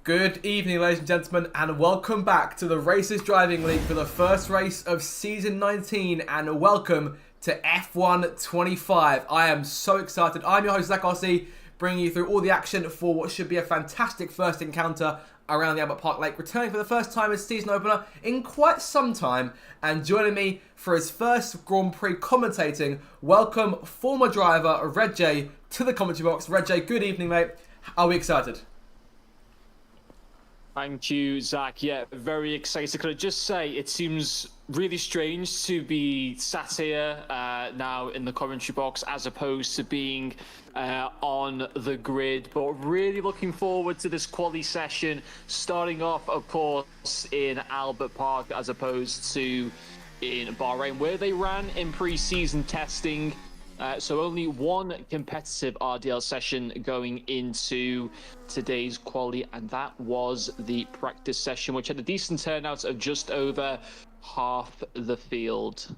Good evening, ladies and gentlemen, and welcome back to the Racers Driving League for the first race of Season 19, and welcome to F1 25. I am so excited. I'm your host, Zach Ossie, bringing you through all the action for what should be a fantastic first encounter around the Albert Park Lake, returning for the first time as season opener in quite some time, and joining me for his first Grand Prix commentating, welcome former driver Red J to the commentary box. Red J, good evening, mate. Are we excited? Thank you, Zach. Yeah, very excited. Could I just say, it seems really strange to be sat here now in the commentary box as opposed to being on the grid. But really looking forward to this quali session, starting off, of course, in Albert Park as opposed to in Bahrain, where they ran in pre-season testing. So only one competitive RDL session going into today's quali, and that was the practice session, which had a decent turnout of just over half the field.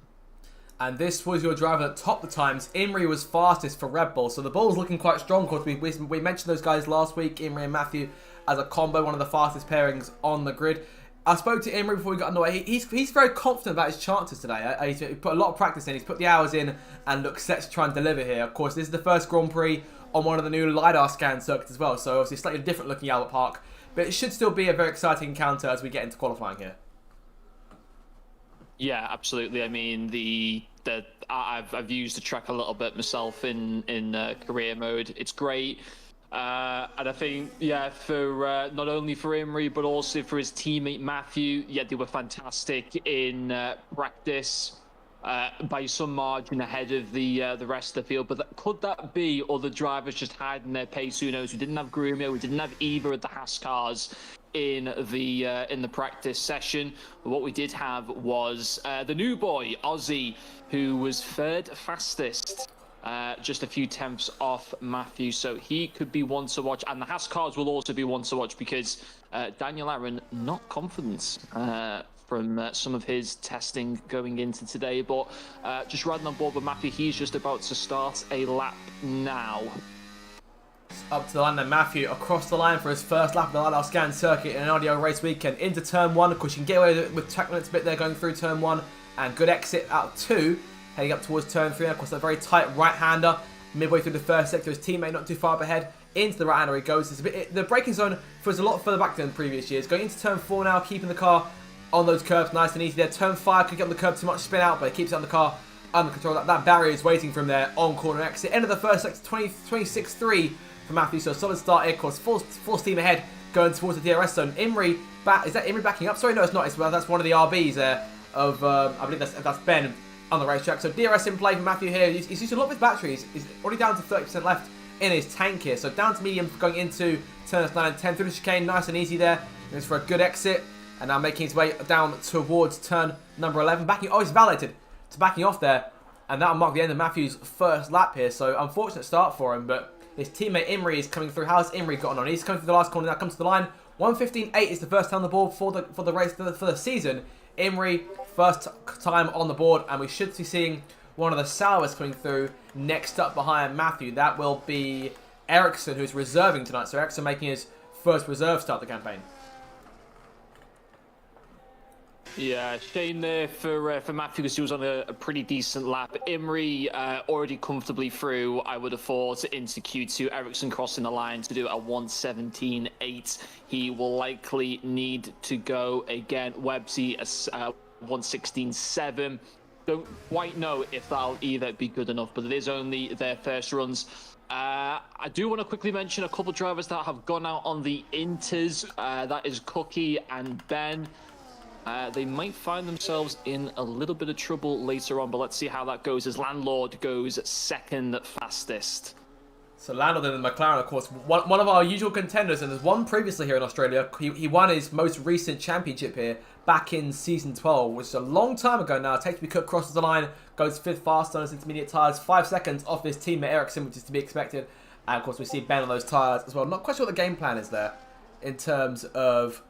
And this was your driver that topped the times. Imrie was fastest for Red Bull, so the Bull's looking quite strong. Of course, we mentioned those guys last week, Imrie and Matthew, as a combo, one of the fastest pairings on the grid. I spoke to Imrie before we got underway. He's very confident about his chances today. He's put a lot of practice in. He's put the hours in and looks set to try and deliver here. Of course, this is the first Grand Prix on one of the new LiDAR scan circuits as well. So obviously slightly different looking Albert Park. But it should still be a very exciting encounter as we get into qualifying here. Yeah, absolutely. I mean, I've used the track a little bit myself in career mode. It's great. And I think, yeah, for not only for Imrie, but also for his teammate Matthew, yeah, they were fantastic in practice by some margin ahead of the rest of the field. But could that be other drivers just hiding their pace? Who knows? We didn't have Grumio, we didn't have either of the Haas cars in the practice session. What we did have was the new boy, Ozzy, who was third fastest. Just a few tenths off Matthew, so he could be one to watch. And the Haas cars will also be one to watch because Daniel Aaron, not confident from some of his testing going into today. But just riding on board with Matthew, he's just about to start a lap now. Up to the line then, Matthew across the line for his first lap of the LiDAR scan circuit in an RDL race weekend. Into turn one, of course you can get away with track limits a bit there going through turn one, and good exit out of two. Heading up towards turn three, and of course a very tight right-hander midway through the first sector. His teammate not too far up ahead. Into the right-hander he goes. The braking zone was a lot further back than previous years. Going into turn four now, keeping the car on those curbs nice and easy there. Turn five could get on the curb too much, spin out, but he keeps it on the car under control. That barrier is waiting for him there on corner exit. End of the first sector, 26.3 for Matthew. So a solid start here, of course. Full steam ahead going towards the DRS zone. Imrie, is that Imrie backing up? Sorry, no, it's not. That's one of the RBs there of, I believe that's Ben on the racetrack. So DRS in play for Matthew here. He's used a lot of his batteries. He's already down to 30% left in his tank here. So down to medium going into turns 9 and 10 through the chicane. Nice and easy there. Goes for a good exit. And now making his way down towards turn number 11. He's validated to backing off there. And that'll mark the end of Matthew's first lap here. So unfortunate start for him. But his teammate Imrie is coming through. How's Imrie gotten on? He's coming through the last corner. Now comes to the line. 1:15.8 is the first time on the board for the race for the season. Imrie, first time on the board, and we should be seeing one of the Sauers coming through next up behind Matthew. That will be Ericsson, who's reserving tonight. So Ericsson making his first reserve start of the campaign. Yeah, shame there for Matthew because he was on a pretty decent lap. Imrie already comfortably through, I would have thought, into Q2. Ericsson crossing the line to do a 1:17.8. He will likely need to go again. Websy 1:16.7. Don't quite know if that'll either be good enough, but it is only their first runs. I do want to quickly mention a couple of drivers that have gone out on the Inters. That is Cookie and Ben. They might find themselves in a little bit of trouble later on, but let's see how that goes as Landlord goes second fastest. So Landlord in the McLaren, of course, one of our usual contenders, and there's one previously here in Australia. He won his most recent championship here back in Season 12, which is a long time ago now. Takes me cut, crosses the line, goes fifth fast on his intermediate tyres, 5 seconds off his teammate Ericsson, which is to be expected. And of course we see Ben on those tyres as well. Not quite sure what the game plan is there in terms of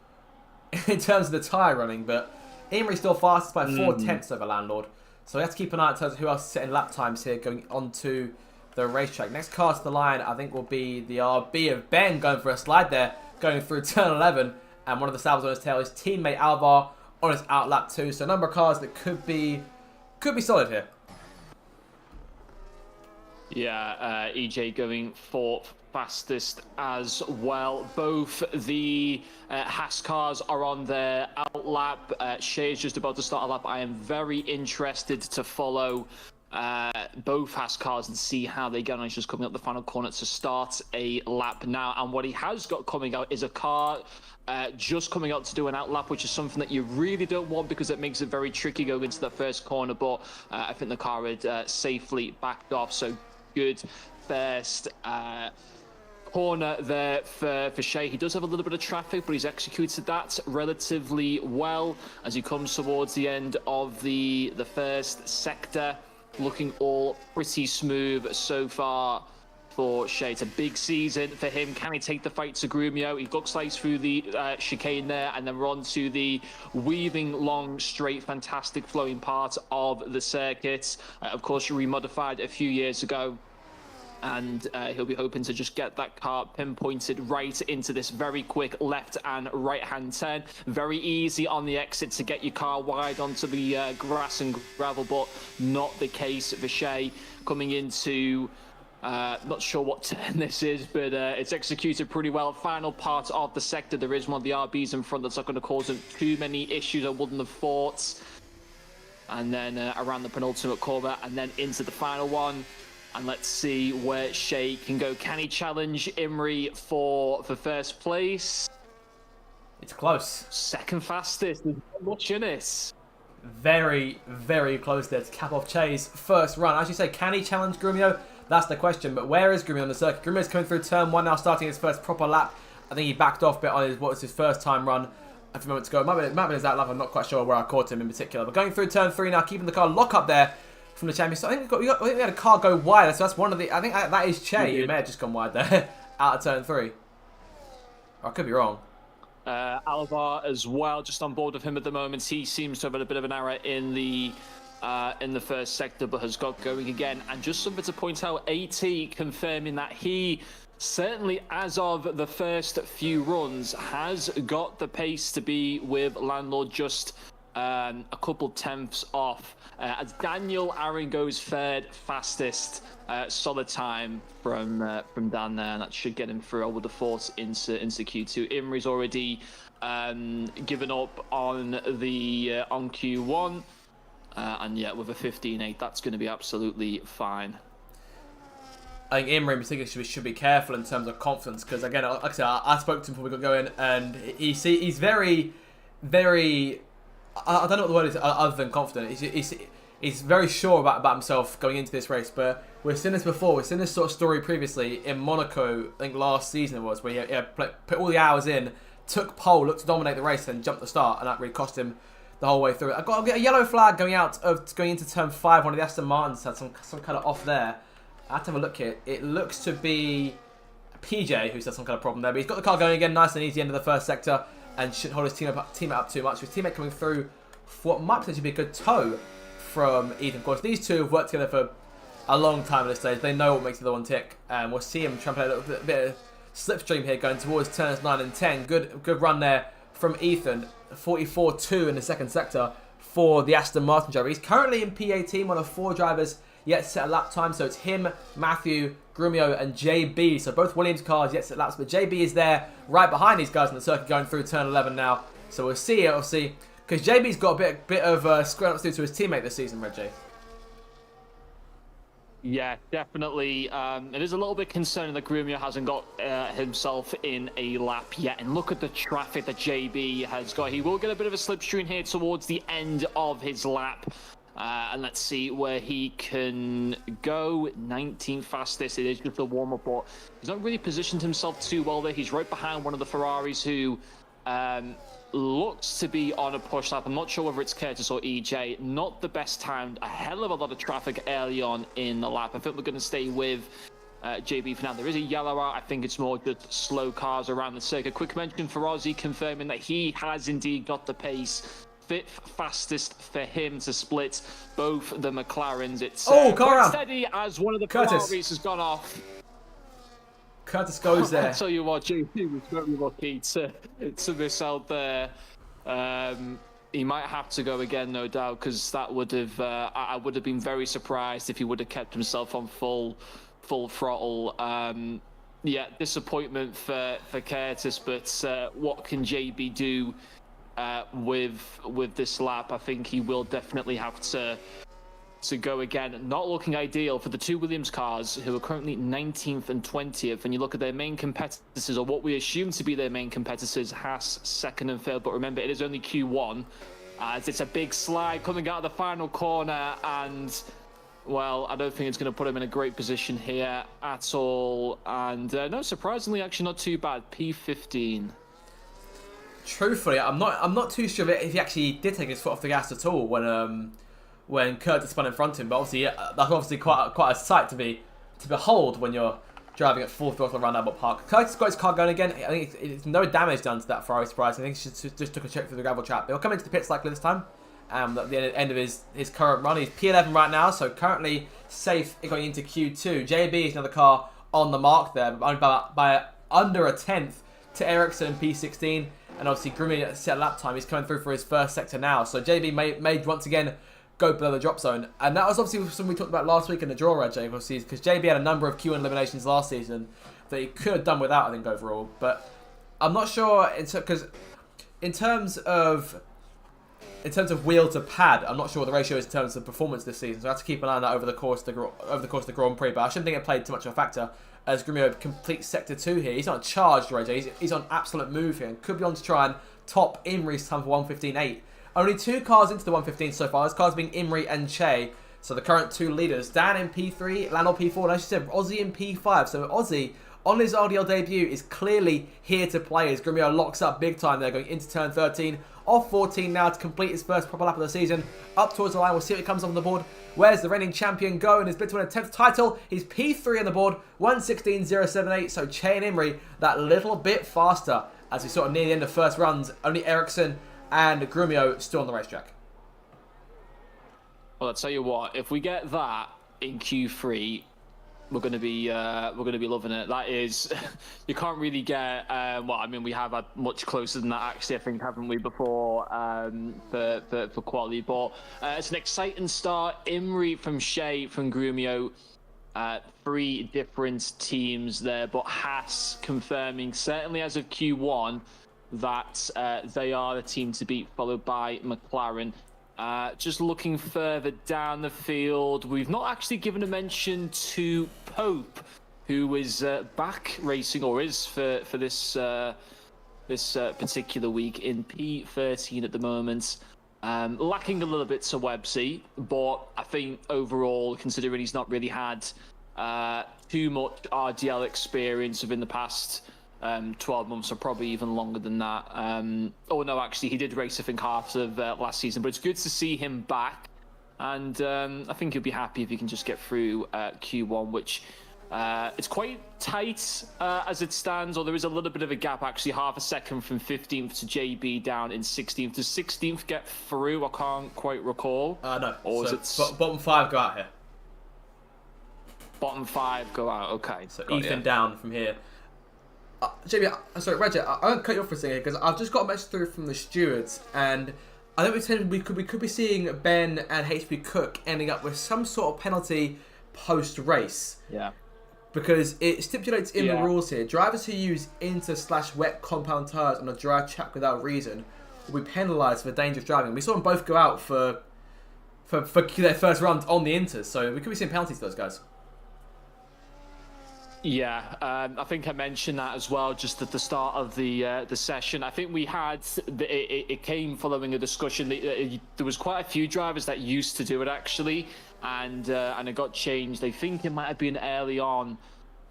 the tyre running, but Imrie still fastest by 4 tenths over Landlord. So we have to keep an eye in terms of who else is setting lap times here going onto the racetrack. Next car to the line, I think, will be the RB of Ben going for a slide there. going through turn 11, and one of the Saubers on his tail is teammate Alvar on his out lap 2. So a number of cars that could be solid here. Yeah, EJ going fourth fastest as well. Both the Haas cars are on their out lap. Shea is just about to start a lap. I am very interested to follow both Haas cars and see how they get on. He's just coming up the final corner to start a lap now. And what he has got coming out is a car just coming out to do an out lap, which is something that you really don't want because it makes it very tricky going into the first corner. But I think the car had safely backed off. So good first corner there for Shea. He does have a little bit of traffic, but he's executed that relatively well as he comes towards the end of the first sector. Looking all pretty smooth so far for Shea. It's a big season for him. Can he take the fight to Grumio? He looks like he's through the chicane there, and then we're on to the weaving long, straight, fantastic flowing part of the circuit. Of course, remodified a few years ago. And he'll be hoping to just get that car pinpointed right into this very quick left and right hand turn. Very easy on the exit to get your car wide onto the grass and gravel, but not the case for Shea. Coming into not sure what turn this is, but it's executed pretty well. Final part of the sector, there is one of the RBs in front that's not going to cause him too many issues, I wouldn't have thought. And then around the penultimate corner, and then into the final one. And let's see where Shea can go. Can he challenge Imri for first place? It's close. Second fastest. There's not much in it. Very, very close there to cap off Shea's first run. As you say, can he challenge Grumio? That's the question. But where is Grumio on the circuit? Grumio's coming through turn 1 now, starting his first proper lap. I think he backed off a bit on what was his first time run a few moments ago. It might have been his that lap. I'm not quite sure where I caught him in particular. But going through turn 3 now, keeping the car lock up there from the champion. So I think we had a car go wide. So that's one of the. I think that is Shea. Who may have just gone wide there out of turn 3. Or I could be wrong. Alvar as well, just on board with him at the moment. He seems to have had a bit of an error in the first sector, but has got going again. And just something to point out, AT confirming that he certainly, as of the first few runs, has got the pace to be with Landlord, just a couple tenths off. As Daniel Aaron goes third fastest, solid time from Dan there, and that should get him through, I would have thought, into Q2. Imri's already given up on the on Q1, and yeah, with a 15.8, that's going to be absolutely fine. I think Imri in particular should be careful in terms of confidence, because again, like I said, I spoke to him before we got going, and he's very, very. I don't know what the word is other than confident. He's very sure about himself going into this race. But we've seen this before. We've seen this sort of story previously in Monaco. I think last season it was, where he put all the hours in, took pole, looked to dominate the race, and jumped the start, and that really cost him the whole way through. I've got a yellow flag going into turn 5. One of the Aston Martins had some kind of off there. I have to have a look here. It looks to be PJ who's had some kind of problem there, but he's got the car going again, nice and easy end of the first sector. And shouldn't hold his teammate up too much. His teammate coming through for what might potentially be a good tow from Ethan. Of course, these two have worked together for a long time at this stage. They know what makes the other one tick. And we'll see him try and play a little bit of slipstream here going towards turns 9 and 10. Good run there from Ethan. 44.2 in the second sector for the Aston Martin driver. He's currently in P18, one of 4 drivers yet to set a lap time. So it's him, Matthew, Grumio and JB. So both Williams cars yet to set laps, but JB is there right behind these guys on the circuit going through turn 11 now. So we'll see, because JB's got a bit of squaring up to do to his teammate this season, Reggie. Yeah, definitely. It is a little bit concerning that Grumio hasn't got himself in a lap yet. And look at the traffic that JB has got. He will get a bit of a slipstream here towards the end of his lap. And let's see where he can go. 19th fastest. It is just a warm-up, but he's not really positioned himself too well there. He's right behind one of the Ferraris who looks to be on a push lap. I'm not sure whether it's Curtis or EJ. Not the best timed. A hell of a lot of traffic early on in the lap. I think we're going to stay with JB for now. There is a yellow out. I think it's more just slow cars around the circuit. Quick mention for Ozzy confirming that he has indeed got the pace. 5th fastest for him to split both the McLarens. It's quite steady as one of the Ferraris has gone off. Curtis goes there. I'll tell you what, JP was very lucky to miss out there. He might have to go again, no doubt, because that would have. I would have been very surprised if he would have kept himself on full throttle. Yeah, disappointment for Curtis, but what can JB do with this lap? I think he will definitely have to go again. Not looking ideal for the two Williams cars, who are currently 19th and 20th. And you look at their main competitors, or what we assume to be their main competitors, Haas second and third. But remember, it is only Q1, as it's a big slide coming out of the final corner, and well, I don't think it's going to put him in a great position here at all. And no, surprisingly, actually not too bad. P15. Truthfully, I'm not too sure if he actually did take his foot off the gas at all when Curtis spun in front of him. But obviously, that's obviously quite a sight to behold when you're driving at full throttle around Albert Park. Curtis got his car going again. I think it's no damage done to that Ferrari surprise. I think he just took a check through the gravel trap. He'll come into the pits likely this time. At the end of his current run, he's P11 right now, so currently safe going into Q2. JB is another car on the mark there, by under a tenth to Ericsson in P16, and obviously Grumio set lap time. He's coming through for his first sector now, so JB may once again go below the drop zone, and that was obviously something we talked about last week in the draw, Jake, obviously, because JB had a number of Q1 eliminations last season that he could have done without, I think, overall. But I'm not sure because in terms of wheel to pad, I'm not sure what the ratio is in terms of performance this season. So I have to keep an eye on that over the course of the Grand Prix. But I shouldn't think it played too much of a factor as Grumio completes Sector 2 here. He's not charged, Roger. He's on absolute move here and could be on to try and top Imri's time for 1:15.8. Only two cars into the 1:15 so far. Those cars being Imri and Che. So the current two leaders. Dan in P3, Lando P4, and as you said, Ozzy in P5. So Ozzy, on his RDL debut, is clearly here to play as Grumio locks up big time there going into turn 13. Off 14 now to complete his first proper lap of the season. Up towards the line, we'll see what he comes on the board. Where's the reigning champion go in his bid to win a 10th title? He's P3 on the board, 1:16.078. So Che and Imri that little bit faster as we sort of near the end of first runs. Only Ericsson and Grumio still on the racetrack. Well, I'll tell you what, if we get that in Q3, we're going to be loving it. That is, you can't really get. Well, I mean, we have had much closer than that actually. I think, haven't we, before for quality? But it's an exciting start. Imri from Shea from Grumio. Three different teams there, but Haas confirming certainly as of Q1 that they are the team to beat, followed by McLaren. Just looking further down the field, we've not actually given a mention to Pope, who is back racing, or is for this particular week in P13 at the moment. Lacking a little bit to Websy, but I think overall, considering he's not really had too much RDL experience within the past 12 months, or probably even longer than that. Oh no, actually he did race I think half of last season, but it's good to see him back, and I think he'll be happy if he can just get through Q1, which it's quite tight as it stands, or there is a little bit of a gap actually, half a second from 15th to JB down in 16th. Does 16th get through? I can't quite recall. No. Or so is it bottom 5 go out here? Bottom 5 go out, okay. So Ethan down from here. JB, sorry, Roger, I won't cut you off for a second because I've just got a message through from the stewards, and I think we could be seeing Ben and HP Cook ending up with some sort of penalty post-race. Yeah. Because it stipulates in the rules here, drivers who use inter/wet compound tyres on a dry track without reason will be penalised for dangerous driving. We saw them both go out for their first runs on the inters, so we could be seeing penalties to those guys. Yeah, I think I mentioned that as well, just at the start of the session. I think we had it came following a discussion. There was quite a few drivers that used to do it actually, and it got changed. I think it might have been early on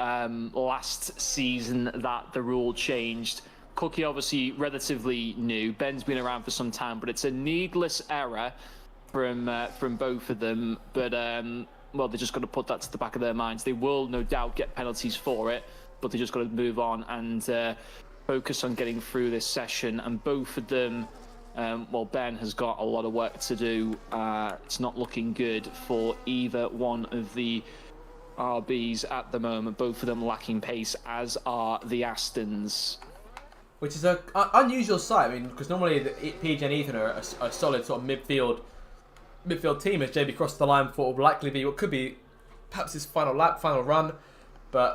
last season that the rule changed. Cookie obviously relatively new. Ben's been around for some time, but it's a needless error from both of them. But well, they're just going to put that to the back of their minds. They will no doubt get penalties for it, but they're just going to move on and focus on getting through this session. And both of them, well, Ben has got a lot of work to do. It's not looking good for either one of the RBs at the moment, both of them lacking pace, as are the Astons. Which is an unusual sight, I mean, because normally PJ and Ethan are a solid sort of midfield team, as JB crossed the line for what will likely be what could be perhaps his final run. But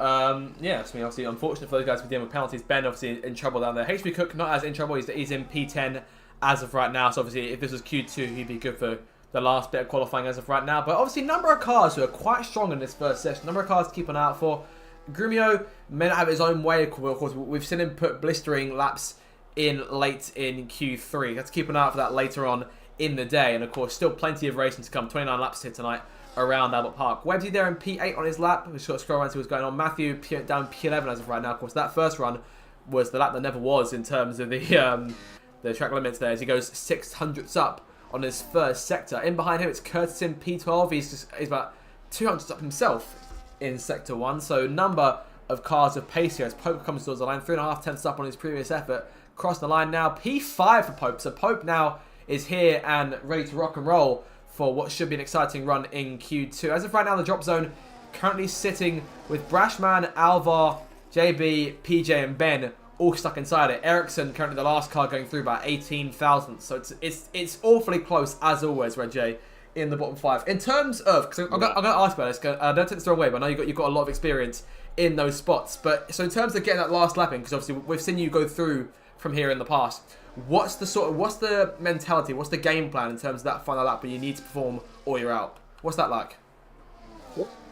yeah, I mean, obviously unfortunate for those guys with dealing with penalties. Ben obviously in trouble down there. HB Cook not as in trouble. He's in P10 as of right now. So obviously if this was Q2, he'd be good for the last bit of qualifying as of right now. But obviously number of cars who are quite strong in this first session. Number of cars to keep an eye out for. Grumio may not have his own way. Of course, we've seen him put blistering laps in late in Q3. Let's keep an eye out for that later on in the day. And of course, still plenty of racing to come. 29 laps here tonight around Albert Park. Webbsy there in P8 on his lap. We've just got to scroll around to see what's going on. Matthew down P11 as of right now. Of course, that first run was the lap that never was in terms of the track limits there, as he goes 600ths up on his first sector. In behind him, it's Curtis in P12. He's about 200ths up himself in Sector 1. So number of cars of pace here as Pope comes towards the line. 3.5 tenths up on his previous effort. Crossing the line now. P5 for Pope. So Pope now is here and ready to rock and roll for what should be an exciting run in Q2. As of right now, the drop zone currently sitting with Brashman, Alvar, JB, PJ and Ben all stuck inside it. Ericsson currently the last car going through about 18,000. So it's awfully close as always, Red J, in the bottom 5. In terms of, because I'm going to ask about this, I don't take this the wrong way, but I know you've got a lot of experience in those spots. But so in terms of getting that last lap in, because obviously we've seen you go through from here in the past, what's the mentality, what's the game plan in terms of that final lap where you need to perform or you're out? What's that like?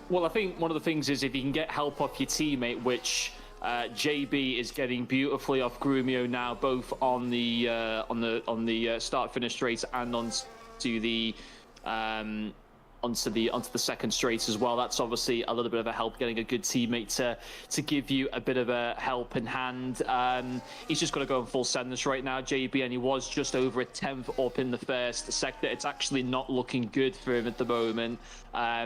Well, I think one of the things is if you can get help off your teammate, which JB is getting beautifully off Grumio now, both on the start-finish straight and onto the second straight as well. That's obviously a little bit of a help, getting a good teammate to give you a bit of a helping hand. He's just got to go in full send this right now, JB, and he was just over a 10th up in the first sector. It's actually not looking good for him at the moment.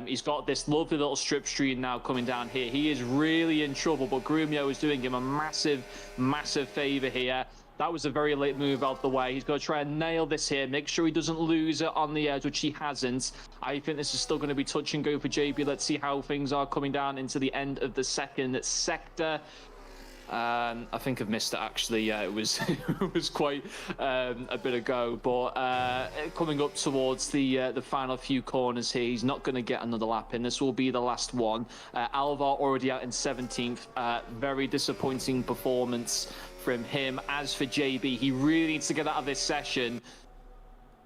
He's got this lovely little strip stream now coming down here. He is really in trouble, but Grumio is doing him a massive favour here. That was a very late move out the way. He's got to try and nail this here, make sure he doesn't lose it on the edge, which he hasn't. I think this is still going to be touch and go for JB. Let's see how things are coming down into the end of the second sector. I think I've missed it, actually. Yeah, it was it was quite a bit ago. But coming up towards the final few corners here, he's not going to get another lap in. This will be the last one. Alvar already out in 17th. Very disappointing performance from him. As for JB, he really needs to get out of this session,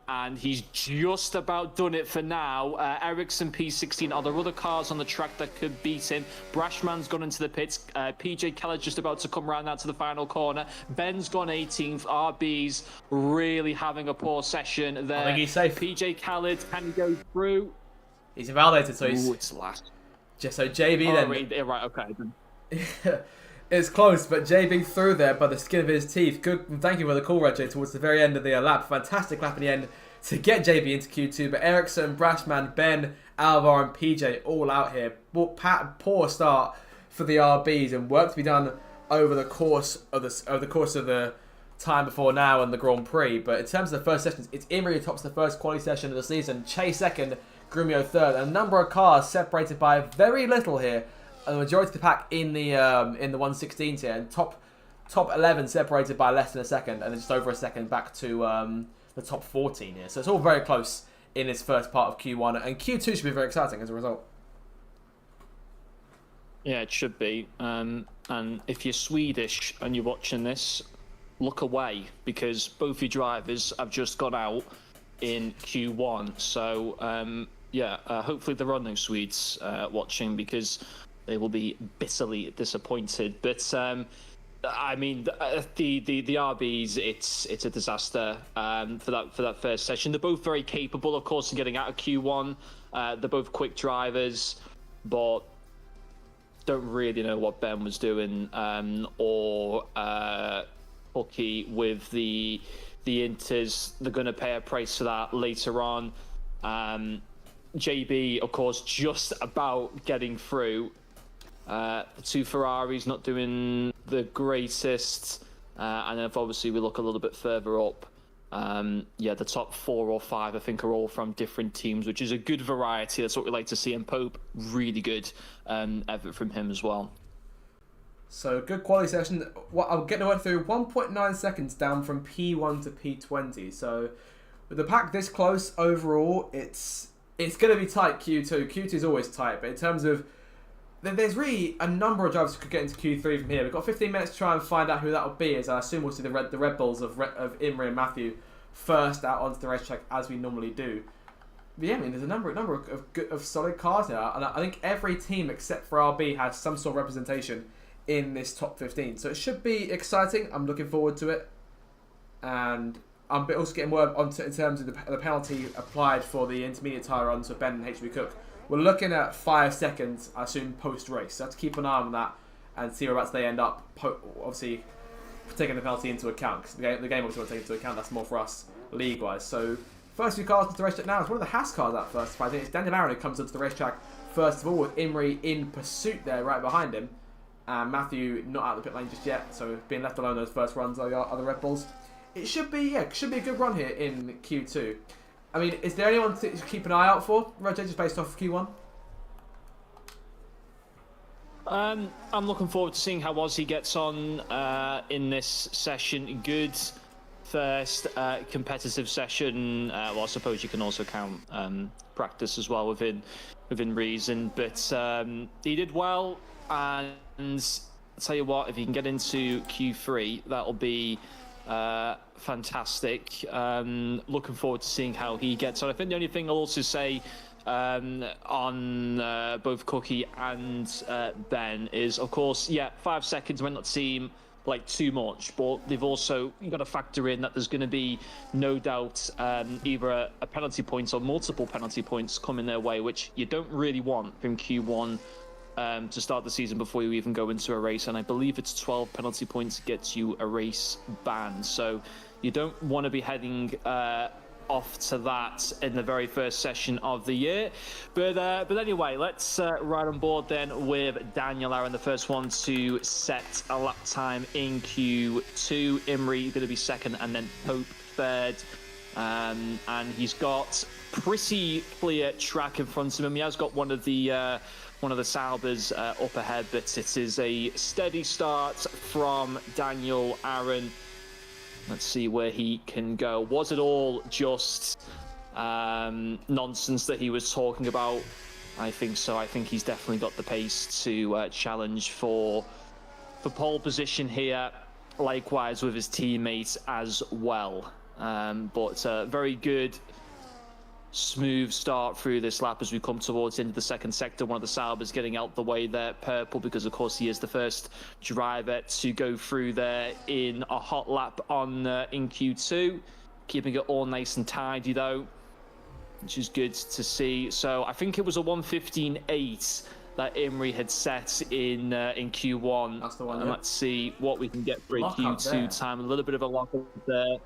and he's just about done it for now. Ericsson P16. Are there other cars on the track that could beat him? Brashman's gone into the pits. PJ Keller just about to come round out to the final corner. Ben's gone 18th. RB's really having a poor session there. I think he's safe. PJ Khaled, can he go through? He's invalidated, so he's... Ooh, it's last. Just so JB then... Right, okay. It's close, but JB through there by the skin of his teeth. Good, thank you for the call, Reggie, towards the very end of the lap. Fantastic lap in the end to get JB into Q2. But Ericsson, Brashman, Ben, Alvar, and PJ all out here. Poor start for the RBs, and work to be done over the course of the time before now and the Grand Prix. But in terms of the first sessions, it's Imrie who tops the first quality session of the season. Chase second, Grumio third, and a number of cars separated by very little here. The majority of the pack in the 116s here, and top 11 separated by less than a second, and then just over a second back to the top 14 here. So it's all very close in this first part of Q1, and Q2 should be very exciting as a result. Yeah, it should be. And if you're Swedish and you're watching this, look away, because both your drivers have just gone out in Q1. So yeah, hopefully there are no Swedes watching, because they will be bitterly disappointed. But I mean, the RBs, it's a disaster for that first session. They're both very capable, of course, of getting out of Q1. They're both quick drivers, but don't really know what Ben was doing, or Hooky with the Inters. They're going to pay a price for that later on. JB, of course, just about getting through. The two Ferraris not doing the greatest, and then if obviously we look a little bit further up, The top 4 or 5, I think, are all from different teams, which is a good variety. That's what we like to see. And Pope, really good effort from him as well. So, good quality session. I'm getting to work through 1.9 seconds down from P1 to P20. So, with the pack this close overall, it's going to be tight Q2. Q2 is always tight, but in terms of... There's really a number of drivers who could get into Q3 from here. We've got 15 minutes to try and find out who that will be, as I assume we'll see the Red Bulls of Imre and Matthew first out onto the racetrack, as we normally do. But yeah, I mean, there's a number of solid cars here, and I think every team except for RB has some sort of representation in this top 15. So it should be exciting. I'm looking forward to it. And I'm also getting word onto in terms of the penalty applied for the intermediate tyre onto Ben and HB Cook. We're looking at 5 seconds, I assume, post-race. So I have to keep an eye on that and see whereabouts they end up, obviously taking the penalty into account. Because the game obviously won't take into account. That's more for us league-wise. So first few cars to the racetrack now. It's one of the Haas cars at first. I think it's Daniel Aaron who comes onto the racetrack first of all, with Imre in pursuit there right behind him. And Matthew not out of the pit lane just yet, so being left alone those first runs by the other Red Bulls. It should be a good run here in Q2. I mean, is there anyone to keep an eye out for, Roger, just based off of Q1? I'm looking forward to seeing how Ozzy gets on in this session. Good first competitive session. Well, I suppose you can also count practice as well within reason. But he did well, and I'll tell you what, if you can get into Q3, that'll be fantastic. Looking forward to seeing how he gets on. I think the only thing I'll also say on both Cookie and Ben is, of course, 5 seconds might not seem like too much, but you've got to factor in that there's going to be no doubt either a penalty point or multiple penalty points coming their way, which you don't really want from Q1 to start the season before you even go into a race. And I believe it's 12 penalty points gets you a race ban, so you don't want to be heading off to that in the very first session of the year. But anyway, let's ride on board then with Daniel Aaron, the first one to set a lap time in Q2. Imre going to be second, and then Pope third. And he's got pretty clear track in front of him. He has got one of the Saubers up ahead, but it is a steady start from Daniel Aaron. Let's see where he can go. Was it all just nonsense that he was talking about? I think so. I think he's definitely got the pace to challenge for pole position here. Likewise with his teammates as well. But very good, smooth start through this lap as we come towards into the second sector. One of the Saubers getting out the way there, purple, because of course he is the first driver to go through there in a hot lap on in Q2, keeping it all nice and tidy though, which is good to see. So I think it was a 1:15.8 that Imre had set in Q1. That's the one. And let's see what we can get for a Q2 time. A little bit of a lock up there.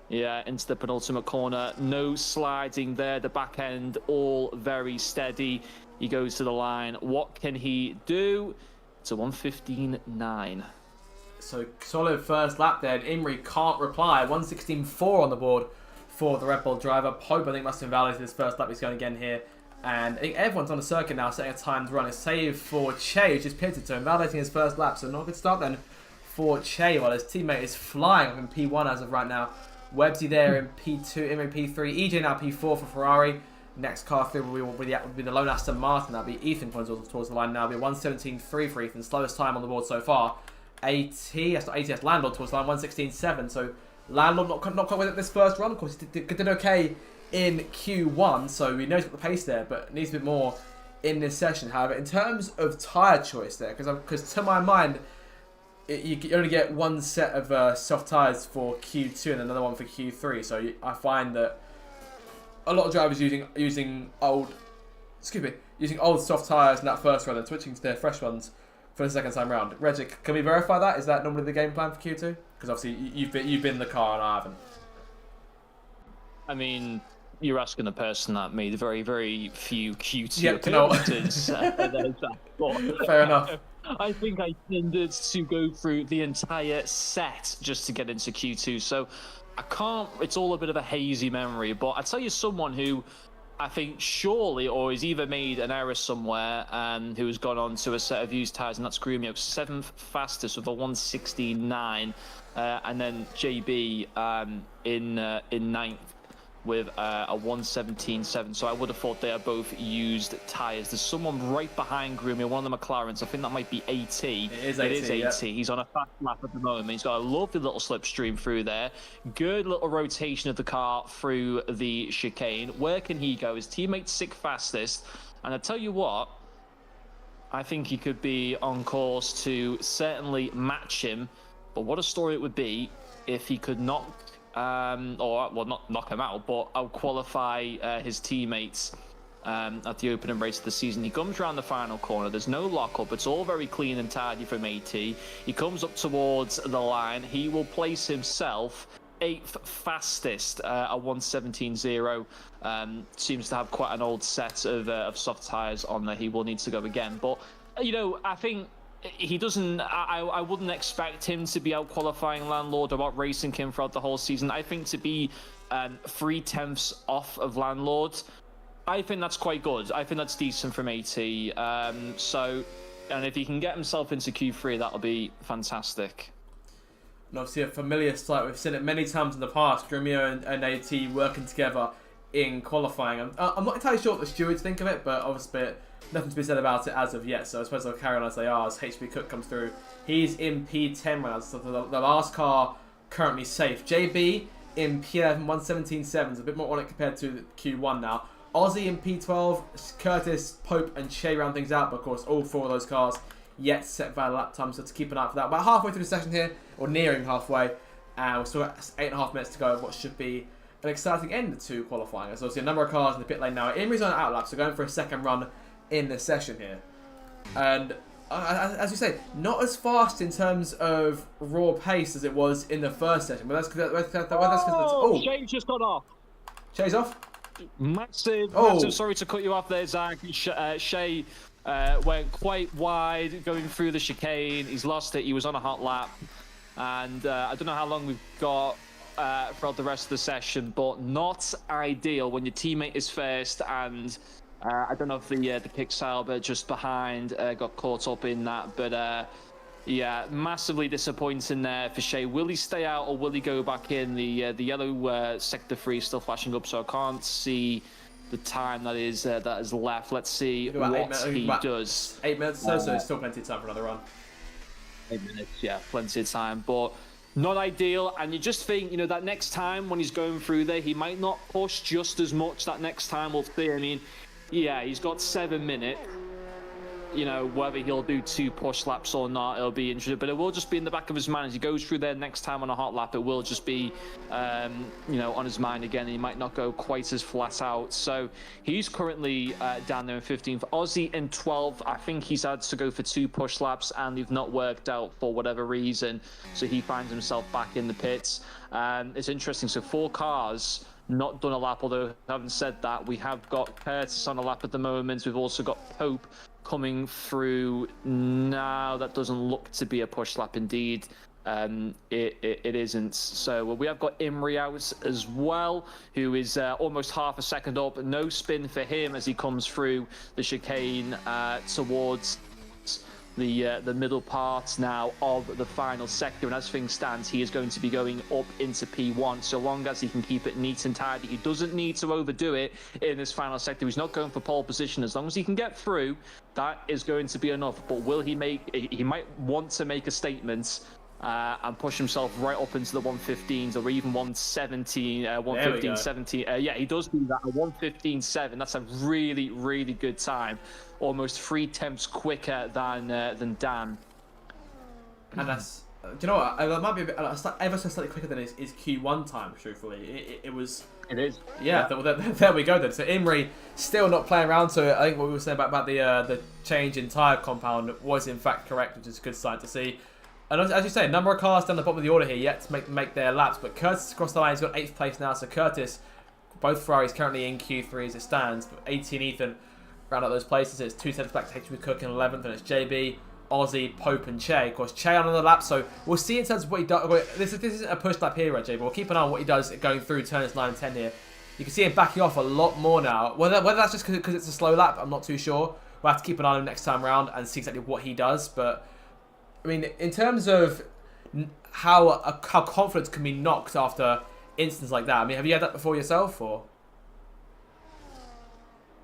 Yeah, into the penultimate corner. No sliding there. The back end all very steady. He goes to the line. What can he do? It's a 1:15.9. So solid first lap there. Imre can't reply. 1:16.4 on the board for the Red Bull driver. Pope, I think, must have invalidated his first lap. He's going again here. And I think everyone's on the circuit now setting a timed run. A save for Che, who's just pitted, so invalidating his first lap. So not a good start then for Che, while his teammate is flying up in P1 as of right now. Webbsy there in P2, Imre P3, EJ now P4 for Ferrari. Next car through will be the lone Aston Martin. That'll be Ethan towards the line now. It'll be 1:17.3 for Ethan, slowest time on the board so far. ATS Landlord towards the line, 1:16.7. So Landlord not quite with it this first run. Of course, he did okay in Q1, so we know he's got the pace there, but needs a bit more in this session. However, in terms of tyre choice there, because to my mind, you only get one set of soft tyres for Q2 and another one for Q3. So I find that a lot of drivers using old soft tyres in that first run and switching to their fresh ones for the second time round. Reggie, can we verify that? Is that normally the game plan for Q2? Because obviously you've been in the car and I haven't. I mean, you're asking the person that made very, very few Q2 yeah, appearances. Fair enough. I think I tended to go through the entire set just to get into Q2. So I can't, it's all a bit of a hazy memory, but I tell you someone who I think surely, or has either made an error somewhere, who has gone on to a set of used tires, and that's Grumio, 7th fastest with a 169, and then JB in 9th with a 117.7. So I would have thought they are both used tires. There's someone right behind Grumio, one of the McLarens. I think that might be AT. It is AT. Yeah. He's on a fast lap at the moment. He's got a lovely little slipstream through there. Good little rotation of the car through the chicane. Where can he go? His teammate's 6th fastest. And I tell you what, I think he could be on course to certainly match him. But what a story it would be if he could not not knock him out, but out-qualify his teammates at the opening race of the season. He comes around the final corner. There's no lockup. It's all very clean and tidy from AT. He comes up towards the line. He will place himself 8th fastest, a 117.0. Seems to have quite an old set of soft tyres on there. He will need to go again. But, I think he doesn't. I wouldn't expect him to be out qualifying Landlord or out racing him throughout the whole season. I think to be 3/10 off of Landlord, I think that's quite good. I think that's decent from AT. And if he can get himself into Q3, that'll be fantastic. And obviously a familiar sight. We've seen it many times in the past. Grumio and AT working together in qualifying. I'm not entirely sure what the stewards think of it, but obviously nothing to be said about it as of yet, so I suppose they'll carry on as they are as HB Cook comes through. He's in P10 right now, so the last car currently safe. JB in P11, 117.7, is a bit more on it compared to Q1 now. Aussie in P12, Curtis, Pope and Shea round things out, but of course all 4 of those cars yet to set valid lap time, so to keep an eye out for that. About halfway through the session here, or nearing halfway, and we've still got 8.5 minutes to go of what should be an exciting end to qualifying. There's obviously a number of cars in the pit lane now. Imri's on an outlap, so going for a second run in the session here. And as you say, not as fast in terms of raw pace as it was in the first session. But that's because Shay's just got off. Shay's off? Massive. Sorry to cut you off there, Zach. Shay went quite wide going through the chicane. He's lost it. He was on a hot lap. And I don't know how long we've got throughout the rest of the session, but not ideal when your teammate is first and I don't know if the Kick Sauber just behind got caught up in that, but yeah, massively disappointing there for Shea. Will he stay out or will he go back in? The yellow sector 3 is still flashing up, so I can't see the time that is left. Let's see what he does. 8 minutes or so it's still plenty of time for another run. 8 minutes, yeah, plenty of time, but not ideal. And you just think, that next time when he's going through there, he might not push just as much that next time. We'll see. I mean, yeah, he's got 7 minutes. Whether he'll do 2 push laps or not, it'll be interesting. But it will just be in the back of his mind as he goes through there next time on a hot lap. It will just be, on his mind again. And he might not go quite as flat out. So he's currently down there in 15th. Aussie in 12th. I think he's had to go for 2 push laps and they've not worked out for whatever reason. So he finds himself back in the pits. It's interesting. So 4 cars. Not done a lap, although having said that, we have got Curtis on a lap at the moment. We've also got Pope coming through now. That doesn't look to be a push lap indeed. It isn't. So we have the Imri out as well, who is almost half a second up. No spin for him as he comes through the chicane towards the middle part now of the final sector, and as things stand, he is going to be going up into P1 so long as he can keep it neat and tidy. He doesn't need to overdo it in this final sector. He's not going for pole position. As long as he can get through, that is going to be enough. But will he he might want to make a statement and push himself right up into the 115s or even 117, 115, 17. Yeah, he does do that. A 115.7. That's a really, really good time. Almost 3/10 quicker than Dan. And that's, do you know what? That might be ever so slightly quicker than his Q1 time. Truthfully, it was. It is. Yeah. There we go then. So Imri still not playing around. So I think what we were saying about the change in tyre compound was in fact correct, which is a good sign to see. And as you say, a number of cars down the bottom of the order here yet to make their laps. But Curtis across the line, he's got 8th place now. So Curtis, both Ferraris currently in Q3 as it stands. But 18 Ethan round out those places. It's 2 cents back to HB Cook in 11th, and it's JB Ozzy, Pope, and Che. Of course, Che on another lap, so we'll see in terms of what he does. This isn't a push lap here, Jay, but we'll keep an eye on what he does going through turns 9 and 10 here. You can see him backing off a lot more now. Whether that's just because it's a slow lap, I'm not too sure. We'll have to keep an eye on him next time round and see exactly what he does. But, I mean, in terms of how confidence can be knocked after instances like that, I mean, have you had that before yourself, or...?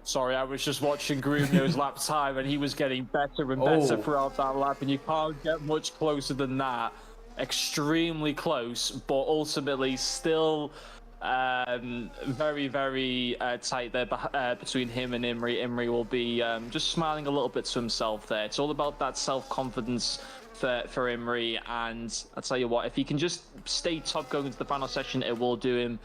Sorry, I was just watching Grumio's lap time, and he was getting better and better throughout that lap, and you can't get much closer than that. Extremely close, but ultimately still very, very tight there between him and Imri. Imri will be just smiling a little bit to himself there. It's all about that self-confidence for Imri, and I'll tell you what, if he can just stay top going into the final session, it will do him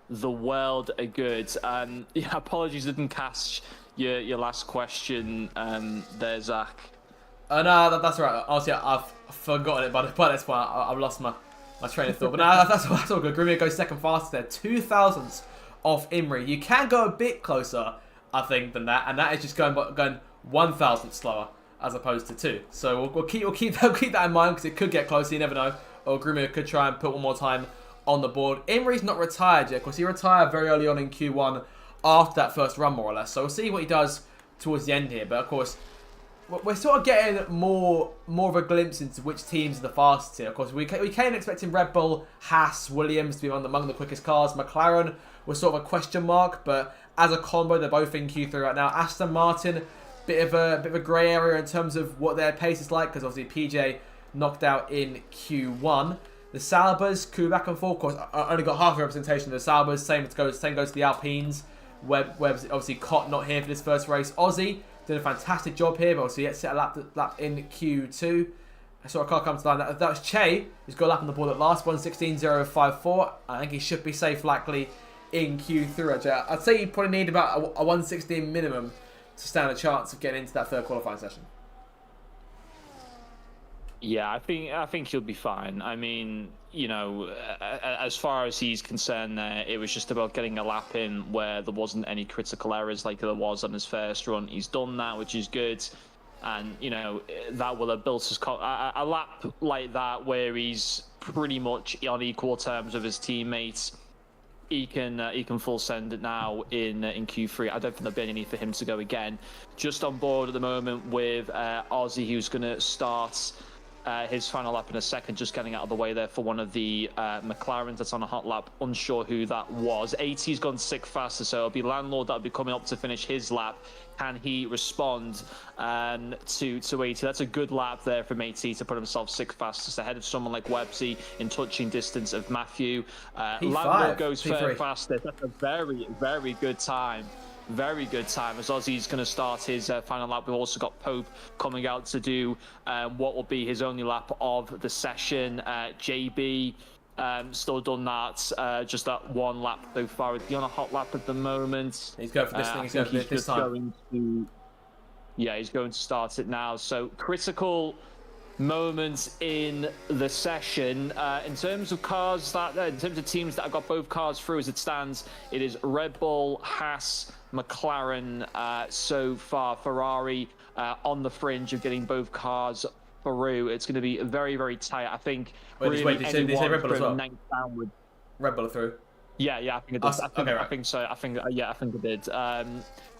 the world a good. Yeah, apologies, didn't catch your last question there, Zach. No, that's all right. Honestly, I've forgotten it, but that's why I've lost my train of thought. But no, that's all good. Grumio goes second fastest there, 2,000ths off Imri. You can go a bit closer, I think, than that, and that is just going 1,000th slower as opposed to 2. So we'll keep that in mind, because it could get closer. You never know. Or Grumio could try and put one more time on the board. Imri's not retired yet, because he retired very early on in Q1 after that first run, more or less. So we'll see what he does towards the end here. But of course, we're sort of getting more of a glimpse into which teams are the fastest here. Of course, we came expecting Red Bull, Haas, Williams to be among the quickest cars. McLaren was sort of a question mark, but as a combo, they're both in Q3 right now. Aston Martin, bit of a grey area in terms of what their pace is like, because obviously PJ knocked out in Q1. The Saubers, coup back and forth. Of course, I only got half the representation of the Saubers. Same goes to the Alpines. Webb's obviously Cott not here for this first race. Ozzy did a fantastic job here, but obviously yet set a lap in Q2. I saw a car come to line. That was Che, who's got a lap on the board at last, 1:16.054. I think he should be safe likely in Q3. I'd say you probably need about a 1:16 minimum to stand a chance of getting into that third qualifying session. Yeah, I think he'll be fine. I mean, you know, as far as he's concerned there, it was just about getting a lap in where there wasn't any critical errors like there was on his first run. He's done that, which is good. And, you know, that will have built his... a lap like that where he's pretty much on equal terms with his teammates, he can full send it now in Q3. I don't think there'll be any need for him to go again. Just on board at the moment with Ozzy, who's going to start... his final lap in a second, just getting out of the way there for one of the McLarens that's on a hot lap. Unsure who that was. 80's gone 6th faster, so it'll be Landlord that'll be coming up to finish his lap. Can he respond to 80? That's a good lap there from 80 to put himself 6th fastest, ahead of someone like Websy in touching distance of Matthew. Landlord goes third fastest. That's a very, very good time. Very good time as Ozzy's going to start his final lap. We've also got Pope coming out to do what will be his only lap of the session. JB still done that, just that one lap so far. Is he on a hot lap at the moment? He's going for this thing. He's going for this time. He's going to start it now. So critical moments in the session. In terms of cars in terms of teams that have got both cars through as it stands, it is Red Bull, Haas, McLaren so far. Ferrari on the fringe of getting both cars through. It's going to be very, very tight. I think. Did you say Red Bull as well? Red Bull through. Yeah, I think it did. I think so. I think it did.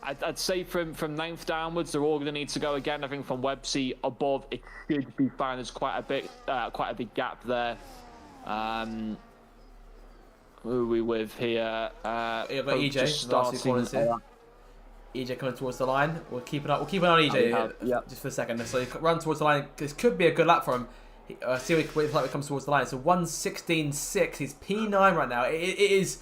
I'd say from 9th downwards, they're all going to need to go again. I think from Websy above, it should be fine. There's quite a big gap there. Who are we with here? EJ, last 2 corners here. EJ coming towards the line. We'll keep an eye on EJ just for a second. So he run towards the line. This could be a good lap for him. See what it comes towards the line. So 1:16.6. He's P9 right now. It is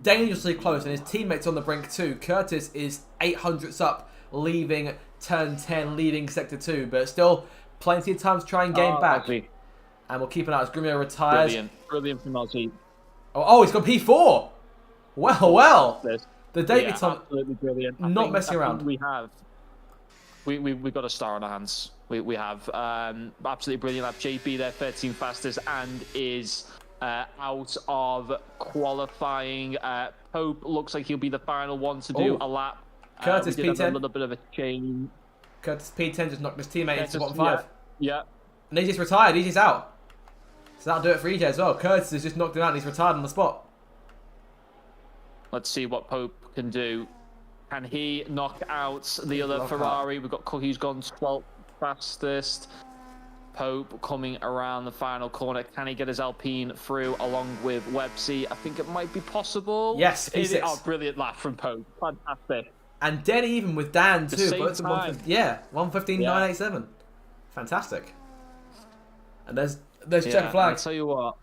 dangerously close, and his teammates on the brink too. Curtis is 800ths up, leaving turn 10, leading sector 2, but still plenty of time to try and gain back. Lovely. And we'll keep an eye as Grumio retires. Brilliant from Ozzy. Oh, he's got P4. Well. The Davidson, absolutely brilliant. Messing around. We've got a star on our hands. We have absolutely brilliant lap. JP there, 13 fastest, and is out of qualifying. Pope looks like he'll be the final one to do a lap. Curtis P10. A little bit of a change. Curtis P10 just knocked his teammate into bottom 5. Yeah. And EJ's retired. EJ's out. So that'll do it for EJ as well. Curtis has just knocked him out and he's retired on the spot. Let's see what Pope can do. Can he knock out the other Ferrari? We've got Cookie's gone 12th fastest. Pope coming around the final corner. Can he get his Alpine through along with Websy? I think it might be possible. Yes, P6. Oh, brilliant lap from Pope. Fantastic. And dead even with Dan too. Same Both time. 1:15.987. Fantastic. And there's check flag. I'll tell you what.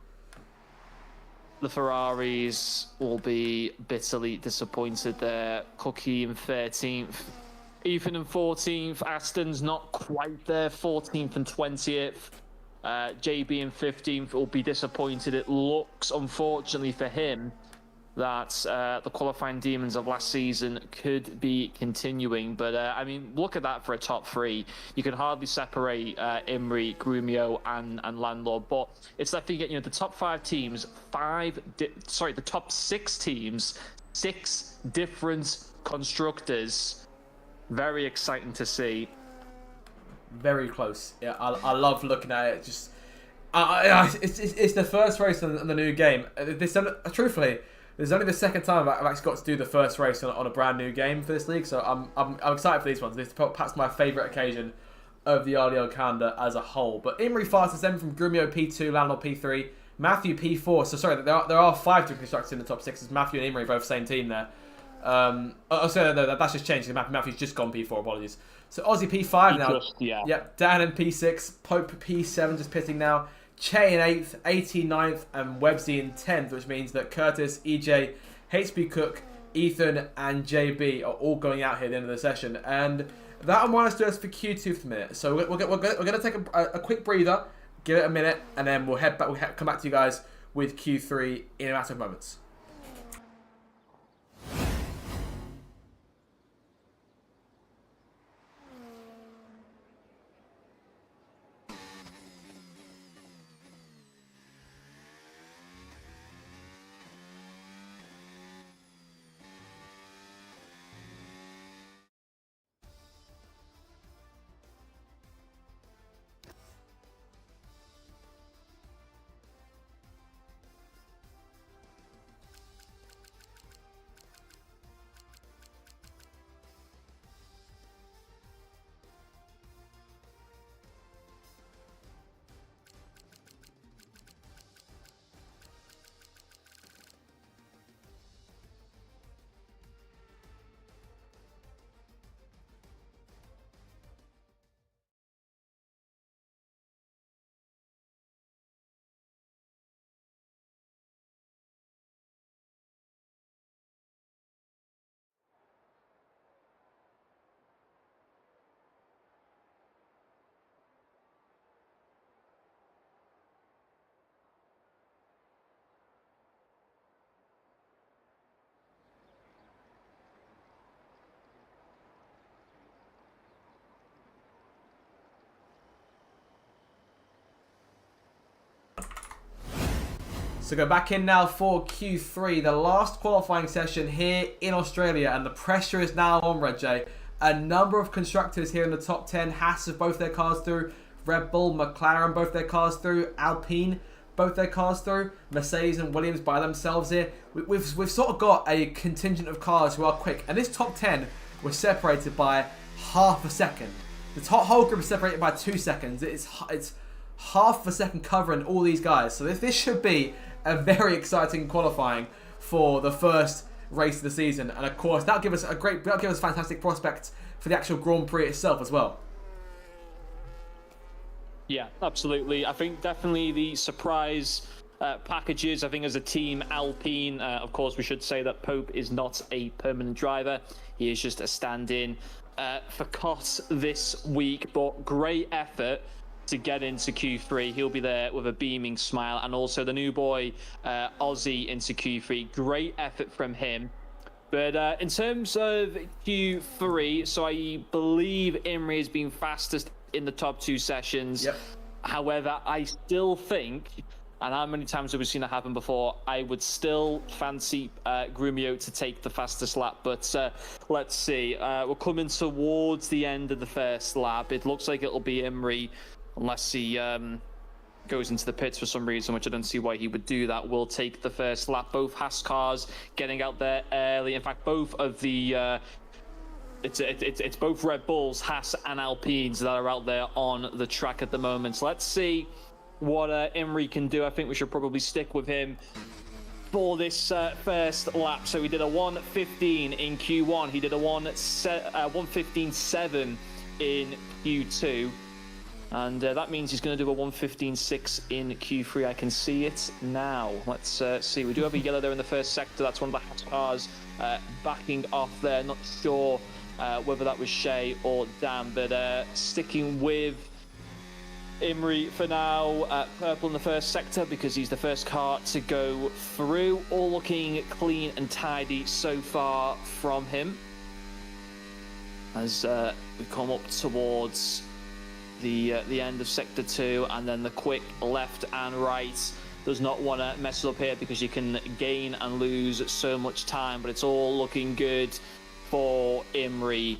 The Ferraris will be bitterly disappointed there. Cookie in 13th. Ethan in 14th. Aston's not quite there. 14th and 20th. JB in 15th will be disappointed. It looks, unfortunately for him, that the qualifying demons of last season could be continuing. But, I mean, look at that for a top three. You can hardly separate Imri, Grumio, and Landlord. But it's that thing, the top 5 teams, the top 6 teams, 6 different constructors. Very exciting to see. Very close. Yeah, I love looking at it. Just, it's the first race on the new game. Truthfully, there's only the second time I've actually got to do the first race on a brand new game for this league. So I'm excited for these ones. This is perhaps my favourite occasion of the RDL calendar as a whole. But Imri fastest, then from Grumio P2, Landlord P3, Matthew P4. So sorry, there are 5 different constructors in the top 6. It's Matthew and Imri both same team there. Sorry, no, that's just changed. Matthew's just gone P4. Apologies. So Aussie P5 now. Yep. Dan in P6. Pope P7 just pitting now. Che in 8th, 89th, and Websy in 10th, which means that Curtis, EJ, HB Cook, Ethan, and JB are all going out here at the end of the session. And that'll minus to us for Q2 for the minute. So we're going to take a quick breather, give it a minute, and then we'll head back. We'll come back to you guys with Q3 in a matter of moments. So go back in now for Q3, the last qualifying session here in Australia, and the pressure is now on, Red J. A number of constructors here in the top 10. Haas have both their cars through, Red Bull, McLaren both their cars through, Alpine both their cars through, Mercedes and Williams by themselves here. We've sort of got a contingent of cars who are quick, and this top 10 was separated by half a second. The whole group is separated by 2 seconds. It's half a second covering all these guys. So this should be a very exciting qualifying for the first race of the season, and of course that'll give us fantastic prospects for the actual Grand Prix itself as well. Yeah, absolutely. I think definitely the surprise packages. I think as a team, Alpine, of course, we should say that Pope is not a permanent driver. He is just a stand-in for Cott this week, but great effort to get into Q3. He'll be there with a beaming smile, and also the new boy Aussie into Q3. Great effort from him. But in terms of Q3, so I believe Imri has been fastest in the top 2 sessions. Yep. However, I still think, and how many times have we seen it happen before, I would still fancy Grumio to take the fastest lap. But let's see. We're coming towards the end of the first lap. It looks like it'll be Imri unless he goes into the pits for some reason, which I don't see why he would do that, will take the first lap. Both Haas cars getting out there early. In fact, both of the it's both Red Bulls, Haas and Alpines that are out there on the track at the moment. So let's see what Imrie can do. I think we should probably stick with him for this first lap. So he did a 1:15 in Q1. He did a 1:15.7 in Q2. And that means he's going to do a 1:15.6 in Q3. I can see it now. Let's see. We do have a yellow there in the first sector. That's one of the Haas cars backing off there. Not sure whether that was Shea or Dan, but sticking with Imrie for now. Purple in the first sector because he's the first car to go through. All looking clean and tidy so far from him. As we come up towards the end of sector 2, and then the quick left and right. Does not want to mess it up here because you can gain and lose so much time, but it's all looking good for Imrie.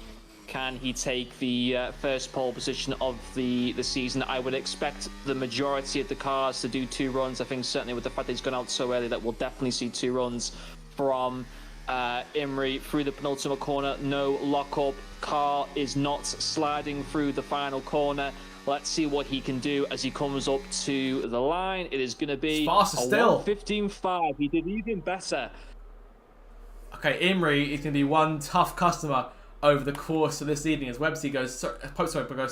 Can he take the first pole position of the season? I would expect the majority of the cars to do 2 runs. I think certainly with the fact that he's gone out so early that we'll definitely see 2 runs from Imrie through the penultimate corner. No lockup. Car is not sliding through the final corner. Let's see what he can do as he comes up to the line. It is going to be a 1:15.5. He did even better. Okay, Imrie is going to be one tough customer over the course of this evening as Websy goes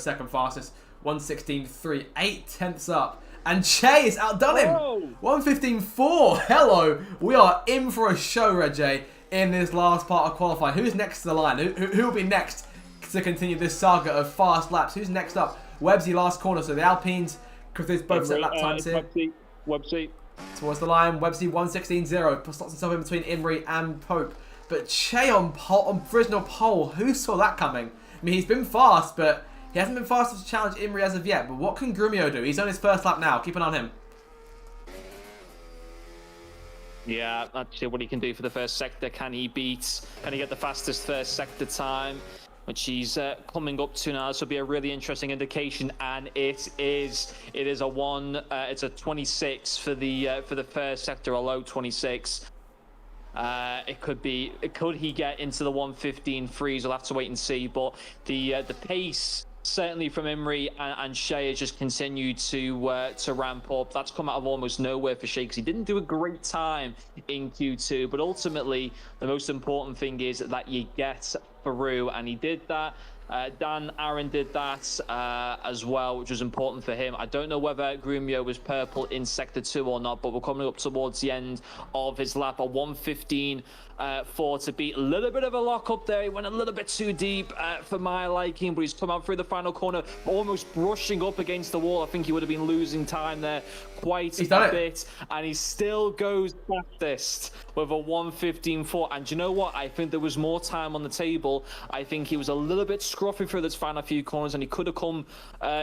second fastest, 1:16.3, 8/10 up. And Che has outdone him. 1:15.4. Hello, we are in for a show, Reggie, in this last part of qualifying. Who's next to the line? Who will be next to continue this saga of fast laps? Who's next up? Websy last corner, so the Alpines, because there's both set lap times here. Websy. Towards the line, Websy 1:16.0, slots himself in between Imrie and Pope. But Che on provisional pole, who saw that coming? I mean, he's been fast, but he hasn't been fast enough to challenge Imrie as of yet. But what can Grumio do? He's on his first lap now. Keep an eye on him. Yeah, that's what he can do for the first sector. Can he get the fastest first sector time, which he's coming up to now? This will be a really interesting indication, and it is a 26 for the first sector, a low 26. Could he get into the 1:15.3s? We'll have to wait and see. But the pace certainly from Imrie and Shea has just continued to ramp up. That's come out of almost nowhere for Shea because he didn't do a great time in Q2. But ultimately, the most important thing is that you get through, and he did that. Dan Aaron did that as well, which was important for him. I don't know whether Grumio was purple in sector 2 or not, but we're coming up towards the end of his lap. A 1:15.4 to beat. A little bit of a lock up there. He went a little bit too deep for my liking, but he's come out through the final corner, almost brushing up against the wall. I think he would have been losing time there quite a bit, and he still goes fastest with a 1:15.4. And you know what? I think there was more time on the table. I think he was a little bit scruffy through those final few corners, and he could have come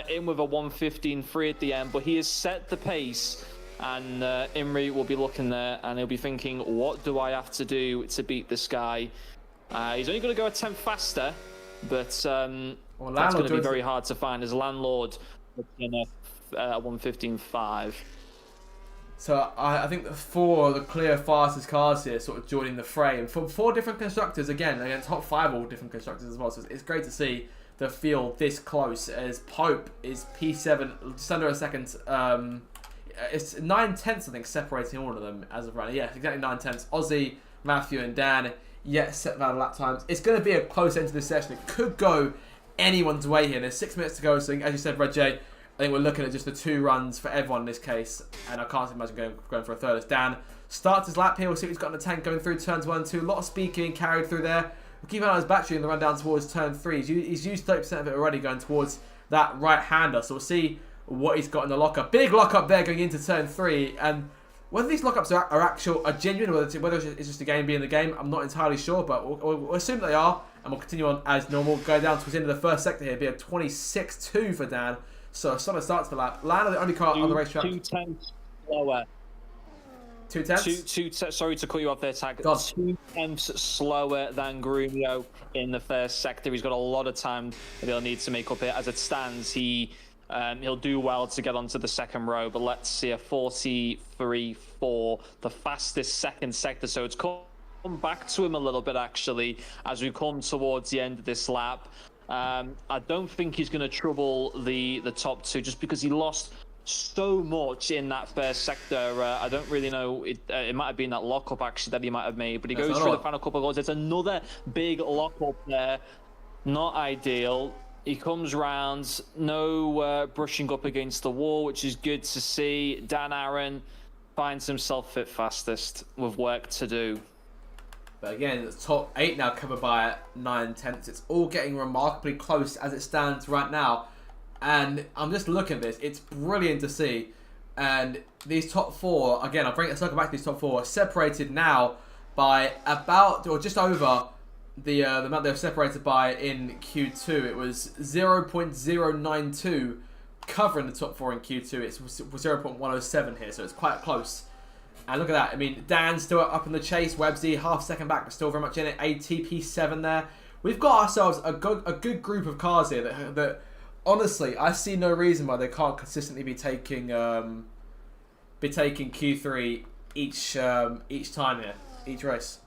in with a 1:15.3 at the end, but he has set the pace. And Imrie will be looking there, and he'll be thinking, what do I have to do to beat this guy? He's only going to go a 10 faster, but that's going to be very hard to find. His landlord in a 1:15.5. So I think the 4 of the clear fastest cars here sort of joining the fray. And from 4 different constructors, again, against top 5 all different constructors as well. So it's great to see the field this close as Pope is P7, just under a second. It's 9/10, I think, separating all of them as of right now. Yeah, exactly 9/10. Ozzy, Matthew, and Dan, set valid lap times. It's going to be a close end to this session. It could go anyone's way here. There's 6 minutes to go, so as you said, Red J, I think we're looking at just the 2 runs for everyone in this case, and I can't imagine going for a third. As Dan starts his lap here, we'll see what he's got in the tank going through turns 1 and 2. A lot of speed being carried through there. We'll keep an eye on his battery in the run down towards turn 3. He's used 30% of it already going towards that right-hander, so we'll see what he's got in the lockup. Big lockup there going into turn 3, and whether these lockups are genuine, whether it's just a game being the game, I'm not entirely sure, but we'll assume they are, and we'll continue on as normal. Go down towards the end of the first sector here, be a 26.2 for Dan, so a solid start to the lap. Lana, the only car on the racetrack. 2/10 slower. 2/10? Sorry to cut you off there, Tag. 2/10 slower than Grumio in the first sector. He's got a lot of time that he'll need to make up here. As it stands, he He'll do well to get onto the second row, but let's see a 43.4, the fastest second sector. So it's come back to him a little bit, actually, as we come towards the end of this lap. I don't think he's going to trouble the top two, just because he lost so much in that first sector. I don't really know. It might have been that lockup, actually, that he might have made, but he goes through the final couple of goals. There's another big lockup there. Not ideal. He comes round, no brushing up against the wall, which is good to see. Dan Aaron finds himself fifth fastest with work to do. But again, the top 8 now covered by 9/10. It's all getting remarkably close as it stands right now. And I'm just looking at this. It's brilliant to see. And these top 4, again, I'll circle back to these top 4, separated now by about, or just over the amount they were separated by in Q2. It was 0.092 covering the top 4 in Q2. It's 0.107 here, so it's quite close. And look at that. I mean, Dan's still up in the chase. Websy, half second back, but still very much in it. ATP7 there. We've got ourselves a good group of cars here that honestly, I see no reason why they can't consistently be taking Q3 each time here, each race.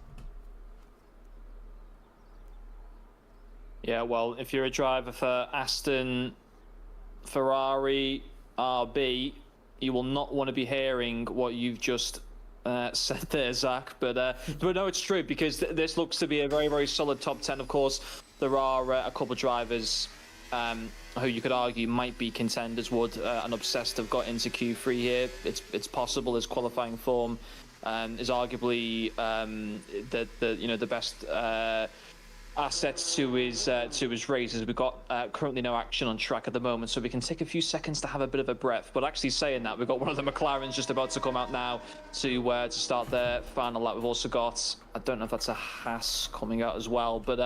Yeah, well, if you're a driver for Aston, Ferrari, RB, you will not want to be hearing what you've just said there, Zach. But no, it's true, because this looks to be a very, very solid top 10. Of course, there are a couple of drivers who you could argue might be contenders. Wood and Obsessed have got into Q3 here. It's possible. His qualifying form is arguably the best assets to his races. We've got currently no action on track at the moment, so we can take a few seconds to have a bit of a breath. But actually saying that, we've got one of the McLarens just about to come out now to start their final lap. We've also got, I don't know if that's a Haas coming out as well, but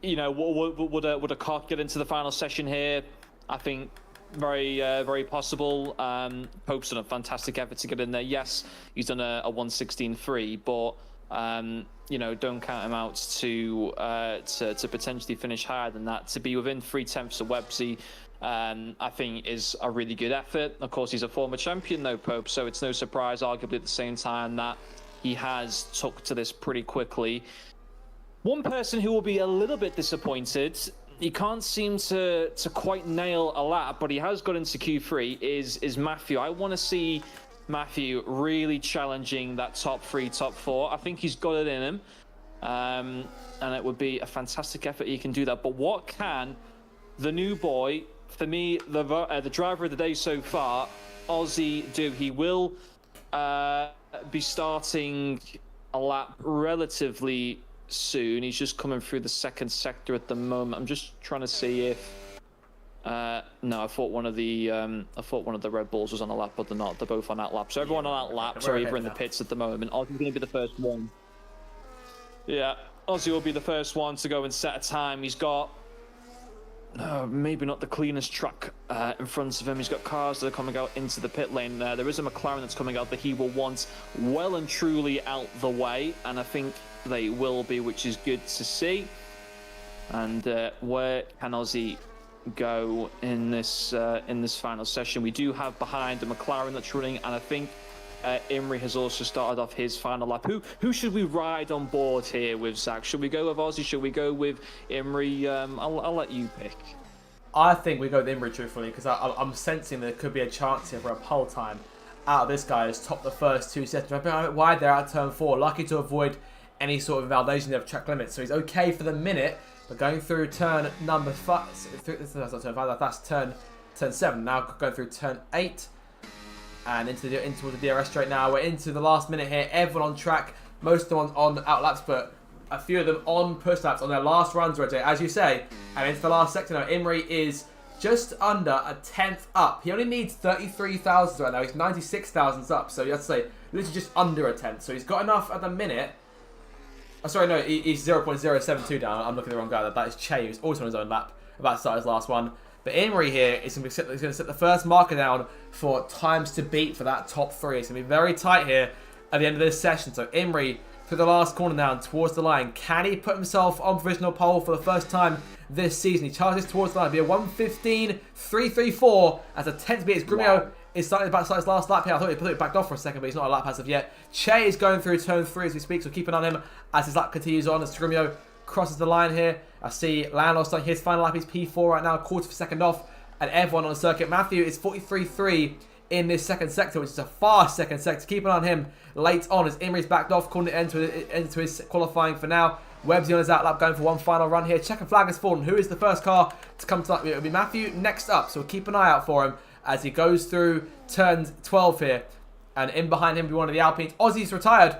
would a car get into the final session here? I think very possible. Pope's done a fantastic effort to get in there. Yes, he's done a 1:16.3, but don't count him out to potentially finish higher than that. To be within 0.3 of Websy, I think is a really good effort. Of course, he's a former champion, though, Pope, so it's no surprise, arguably at the same time, that he has took to this pretty quickly. One person who will be a little bit disappointed, he can't seem to quite nail a lap, but he has got into Q3, is Matthew. I want to see Matthew really challenging that top 3, top 4. I think he's got it in him, and it would be a fantastic effort he can do that. But what can the new boy, for me, the driver of the day so far, Ozzy, do? He will be starting a lap relatively soon. He's just coming through the second sector at the moment. I'm just trying to see if no, I thought one of the Red Bulls was on a lap, but they're not. They're both on that lap. So everyone on that lap, sorry, either in the pits at the moment. Ozzy's going to be the first one. Yeah, Ozzy will be the first one to go and set a time. He's got maybe not the cleanest track in front of him. He's got cars that are coming out into the pit lane there. There is a McLaren that's coming out that he will want well and truly out the way, and I think they will be, which is good to see. And where can Ozzy go in this final session? We do have behind the McLaren that's running, and I think Imrie has also started off his final lap. Who should we ride on board here with, Zach? Should we go with Ozzy? Should we go with Imrie? I'll let you pick. I think we go with Imrie, truthfully, because I'm sensing there could be a chance here for a pole time out of this guy who's topped the first 2 sessions. I've been a bit wide there at turn 4, lucky to avoid any sort of invalidation of track limits, so he's okay for the minute. But going through turn number 5, that's not turn 5, that's turn 7. Now going through turn 8 and into the DRS straight now. We're into the last minute here. Everyone on track, most of them on out laps, but a few of them on push laps on their last runs, Roger, as you say. And into the last sector now. Imrie is just under a 10th up. He only needs 33,000 right now. He's 96,000 up, so you have to say literally just under a 10th. So he's got enough at the minute. Oh, sorry, no, he's 0.072 down. I'm looking at the wrong guy. That is Che, who's also on his own lap, about to start his last one. But Imrie here is going to set the first marker down for times to beat for that top 3. It's going to be very tight here at the end of this session. So Imrie, to the last corner now and towards the line. Can he put himself on provisional pole for the first time this season? He charges towards the line. It'll be a 1:15.334 as a 10th beat. Grumio is starting to start his last lap here. I thought he put it backed off for a second, but he's not a lap as of yet. Che is going through turn 3 as we speak, so keep an eye on him as his lap continues on as Grumio crosses the line here. I see Landor starting his final lap. He's P4 right now, quarter of a second off, and everyone on the circuit. Matthew is 43.3 in this second sector, which is a fast second sector. Keep an eye on him late on as Imri's backed off, calling it end to his qualifying for now. Webb's on his out lap, going for one final run here. Checkered flag has fallen. Who is the first car to come to that? It'll be Matthew next up, so keep an eye out for him as he goes through turn 12 here. And in behind him will be one of the Alpines. Aussie's retired.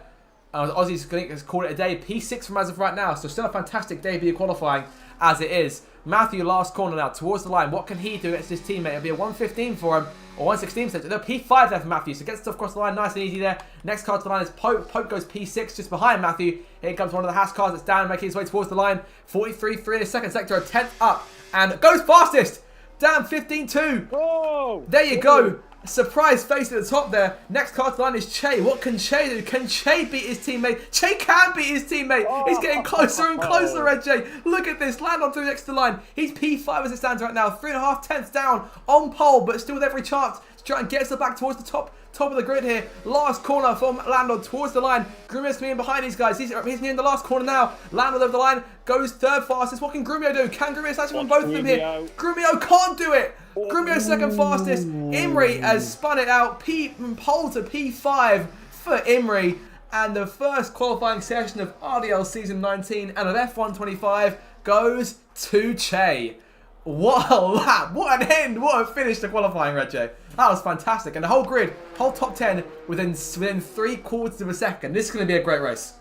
Aussie's going to call it a day. P6 from as of right now, so still a fantastic debut qualifying as it is. Matthew, last corner now, towards the line. What can he do against his teammate? It'll be a 1:15 for him, or 1:16. So they're P5 there for Matthew, so gets stuff across the line nice and easy there. Next car to the line is Pope. Pope goes P6 just behind Matthew. Here comes one of the Haas cars that's down, making his way towards the line. 43.3 in the second sector, a 10th up, and goes fastest. Down 15.2. Whoa! There you go. Surprise face at the top there. Next car to the line is Che. What can Che do? Can Che beat his teammate? Che can beat his teammate. He's getting closer and closer, Red J. Look at this. Landon through next to the line. He's P5 as it stands right now. 3.5 tenths down on pole, but still with every chance to try and get us back towards the top of the grid here. Last corner from Landon towards the line. Grumio's coming in behind these guys. He's near in the last corner now. Landon over the line. Goes third fastest. What can Grumio do? Can Grumio actually on both of them here? Grumio can't do it. Grumio second fastest. Imri has spun it out. Pole to P5 for Imri. And the first qualifying session of RDL Season 19 and of F1 25 goes to Che. What a lap. What an end. What a finish to qualifying, Red J. That was fantastic. And the whole grid, whole top 10 within 3/4 of a second. This is going to be a great race.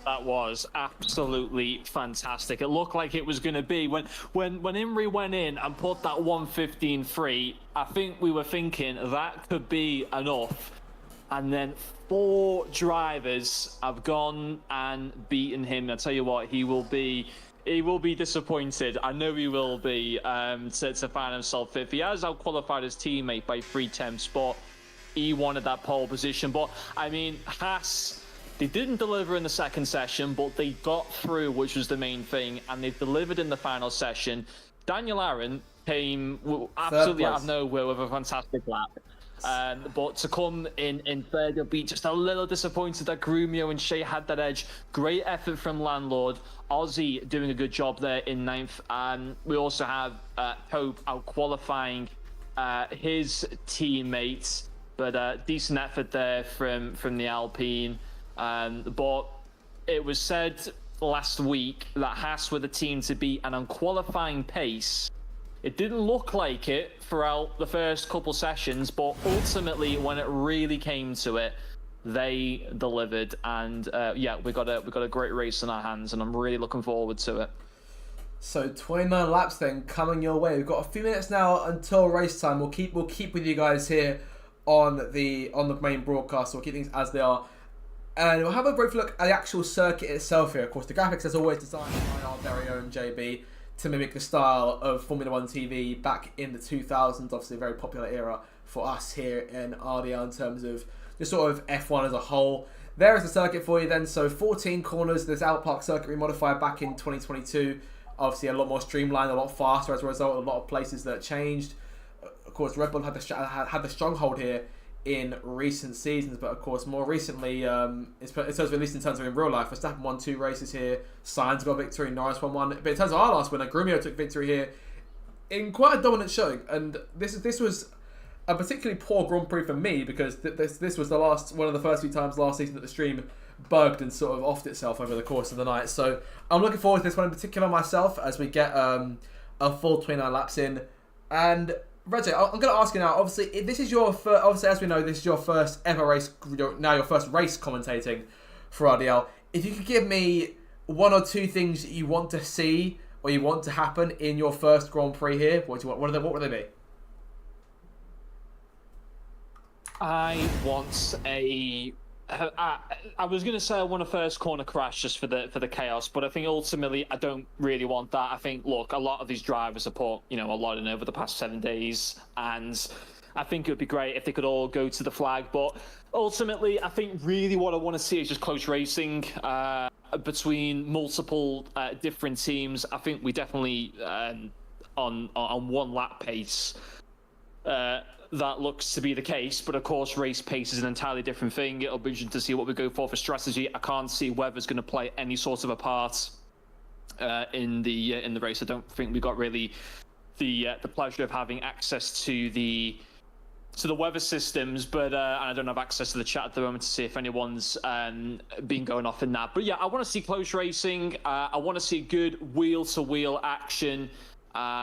That was absolutely fantastic. It looked like it was going to be when Imri went in and put that 1:15.3. I think we were thinking that could be enough, and then 4 drivers have gone and beaten him. I tell you what, he will be disappointed. I know he will be to find himself fifth. He has out-qualified his teammate by 3/10 spot. He wanted that pole position, but I mean, Haas. They didn't deliver in the second session, but they got through, which was the main thing, and they've delivered in the final session. Daniel Aaron came absolutely out of nowhere with a fantastic lap. But to come in third, you'll be just a little disappointed that Grumio and Che had that edge. Great effort from Landlord. Aussie doing a good job there in 9th. We also have Pope out-qualifying his teammates, but decent effort there from the Alpine. But it was said last week that Haas were the team to beat, and on qualifying pace, it didn't look like it throughout the first couple sessions, but ultimately when it really came to it, they delivered. And yeah, we got a great race in our hands, and I'm really looking forward to it. So 29 laps then coming your way. We've got a few minutes now until race time. We'll keep with you guys here on the main broadcast. So we'll keep things as they are. And we'll have a brief look at the actual circuit itself here. Of course, the graphics, as always, designed by our very own JB to mimic the style of Formula 1 TV back in the 2000s. Obviously, a very popular era for us here in RDL in terms of just sort of F1 as a whole. There is the circuit for you then. So 14 corners. This Out Park circuit remodified back in 2022. Obviously, a lot more streamlined, a lot faster as a result. A lot of places that changed. Of course, Red Bull had the stronghold here in recent seasons, but of course more recently, it's at least in terms of in real life, Verstappen won 2 races here, Sainz got victory, Norris won 1, but in terms of our last winner, Grumio took victory here in quite a dominant showing. And this was a particularly poor Grand Prix for me, because this was one of the first few times last season that the stream bugged and sort of offed itself over the course of the night. So I'm looking forward to this one in particular myself, as we get a full 29 laps in. And Reggie, I'm going to ask you now. Obviously, this is your first, obviously, as we know, this is your first ever race. Now your first race commentating for RDL. If you could give me 1 or 2 things that you want to see or you want to happen in your first Grand Prix here, what would they be? I want a. I was going to say I want a first corner crash just for the chaos, but I think ultimately I don't really want that. I think, look, a lot of these drivers have put, a lot in over the past 7 days, and I think it would be great if they could all go to the flag. But ultimately, I think really what I want to see is just close racing between multiple different teams. I think we definitely on one lap pace. That looks to be the case, but of course, race pace is an entirely different thing. It'll be interesting to see what we go for strategy. I can't see weather's going to play any sort of a part in the race. I don't think we got really the pleasure of having access to the weather systems, but and I don't have access to the chat at the moment to see if anyone's been going off in that. But yeah, I want to see close racing. I want to see good wheel-to-wheel action. I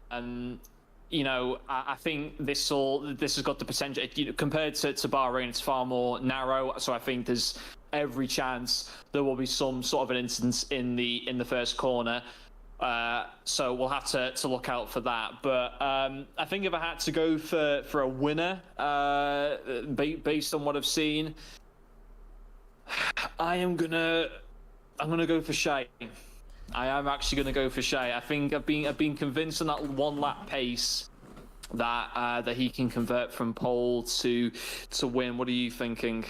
think this has got the potential. Compared to Bahrain, it's far more narrow. So I think there's every chance there will be some sort of an instance in the first corner. So we'll have to look out for that. But I think if I had to go for a winner, based on what I've seen, I'm gonna go for Shea. I am actually going to go for Shea. I think I've been convinced on that one lap pace that he can convert from pole to win. What are you thinking?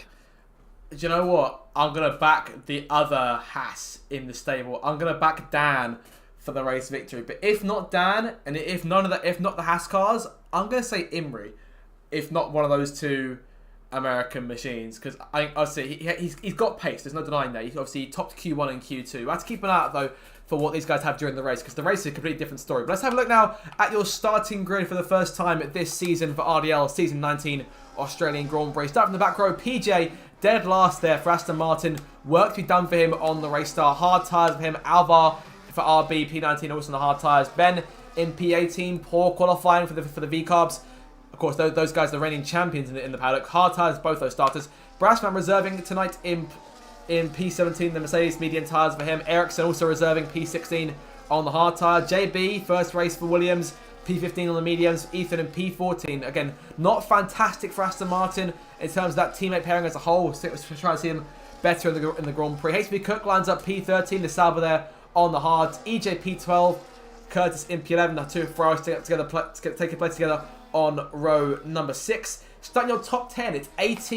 Do you know what? I'm going to back the other Haas in the stable. I'm going to back Dan for the race victory. But if not Dan, and if not the Haas cars, I'm going to say Imri. If not one of those two American machines, because I think obviously he's got pace. There's no denying that. He obviously topped Q1 and Q2. I have to keep an eye out though for what these guys have during the race, because the race is a completely different story. But let's have a look now at your starting grid for the first time this season for RDL Season 19 Australian Grand Prix. Start from the back row, PJ dead last there for Aston Martin. Work to be done for him on the race start. Hard tyres for him. Alvar for RB P19 also on the hard tyres. Ben in P18, poor qualifying for the V-Carbs. Of course, those guys are the reigning champions in the paddock. Hard tyres, both those starters. Brassman reserving tonight in P17, the Mercedes medium tyres for him. Ericsson also reserving P16 on the hard tyre. JB, first race for Williams. P15 on the mediums. Ethan in P14. Again, not fantastic for Aston Martin in terms of that teammate pairing as a whole. So we're trying to see him better in the Grand Prix. HB Cook lines up P13. The Sauber there on the hards. EJ P12. Curtis in P11. The two Ferraris taking place together on row number 6. Starting your top 10, it's AT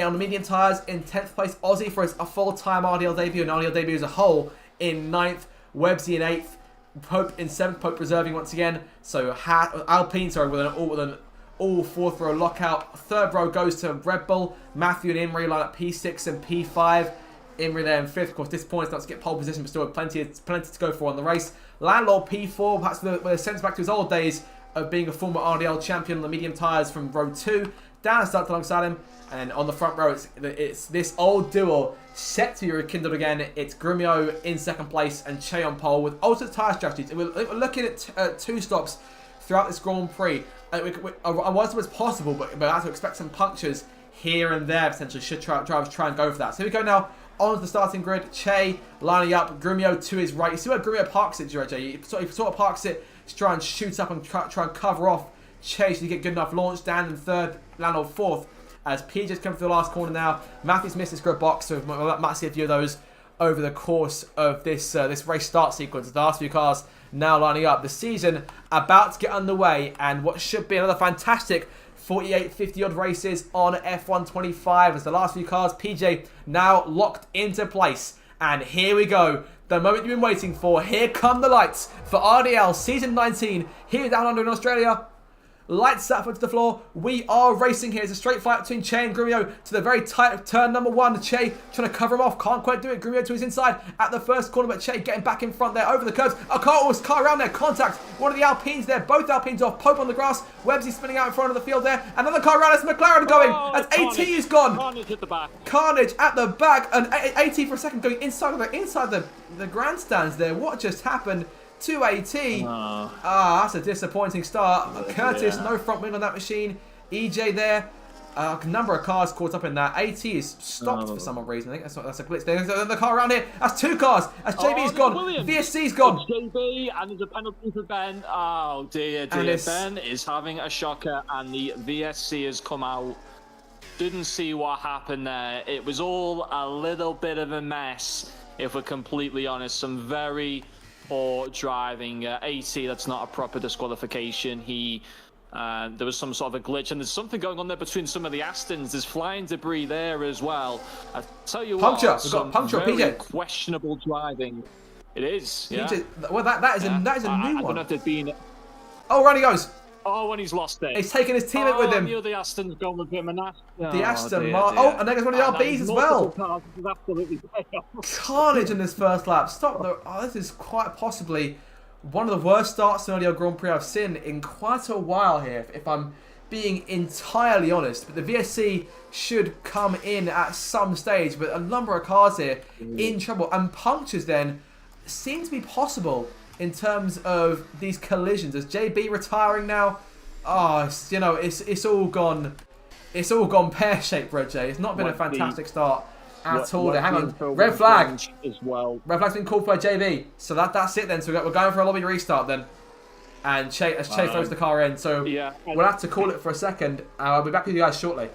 on the medium tyres in 10th place. Aussie for a full-time RDL debut and RDL debut as a whole in 9th. Websy in 8th. Pope in 7th. Pope reserving once again. So Alpine, sorry, with an all 4th row lockout. 3rd row goes to Red Bull. Matthew and Imri line up P6 and P5. Imri there in 5th. Of course, disappointed not to get pole position, but still plenty to go for on the race. Landlord P4, perhaps with a sense back to his old days of being a former RDL champion on the medium tyres from row 2. Dan starts alongside him, and on the front row, it's this old duel set to be rekindled again. It's Grumio in 2nd place and Che on pole with alternate tyre strategies. We're looking at 2 stops throughout this Grand Prix. I wasn't as possible, but I have to expect some punctures here and there potentially should drivers try and go for that. So here we go now onto the starting grid. Che lining up, Grumio to his right. You see where Grumio parks it, Jay? He sort of parks it to try and shoot up and try and cover off Chase to get good enough launch. Dan in 3rd, Landau 4th. As PJ's come through the last corner now. Matthew's missed his grid box, so we might see a few of those over the course of this race start sequence. The last few cars now lining up. The season about to get underway, and what should be another fantastic 48, 50-odd races on F1 25 as the last few cars. PJ now locked into place. And here we go. The moment you've been waiting for. Here come the lights for RDL Season 19 here down under in Australia. Lights up onto the floor. We are racing here. It's a straight fight between Che and Grumio to the very tight turn number 1. Che trying to cover him off. Can't quite do it. Grumio to his inside at the first corner, but Che getting back in front there over the curves. A car around there. Contact. One of the Alpines there. Both Alpines off. Pope on the grass. Webbsy spinning out in front of the field there. Another car around. It's McLaren going. As AT is gone. Carnage at the back. Carnage at the back. And AT for a second going inside the grandstands there. What just happened to AT? That's a disappointing start. Curtis, no front wing on that machine. EJ there. A number of cars caught up in that. AT is stopped for some reason. I think that's a glitch. There's the car around here. That's 2 cars. As JB's gone. Williams. VSC's gone. JB, and there's a penalty for Ben. Oh dear. Ben is having a shocker, and the VSC has come out. Didn't see what happened there. It was all a little bit of a mess, if we're completely honest. Some very poor driving. AT, that's not a proper disqualification. He There was some sort of a glitch, and there's something going on there between some of the Astons. There's flying debris there as well. I tell you Puncture. what, We've got puncture, very PJ. questionable driving. It is. Yeah. Well, that is a new I don't one. know if there's been. Oh, round he goes. Oh, when he's lost it. He's taking his teammate with him. The other Aston's gone with him, and The Aston Martin. Oh, and then there's one of the RBs as well. Cars. This is absolutely chaos. Carnage in this first lap. Stop the. Oh, this is quite possibly one of the worst starts to an audio Grand Prix I've seen in quite a while here, if I'm being entirely honest. But the VSC should come in at some stage, but a number of cars here in trouble. And punctures then seem to be possible in terms of these collisions. Is JB retiring now? Oh, it's all gone. It's all gone pear-shaped, Red J. It's not been a fantastic start at all. Hang on, red flag as well. Red flag's been called by JB, so that's it then. So we're going for a lobby restart then. And Chase throws the car in, so we'll have to call it for a second. I'll be back with you guys shortly.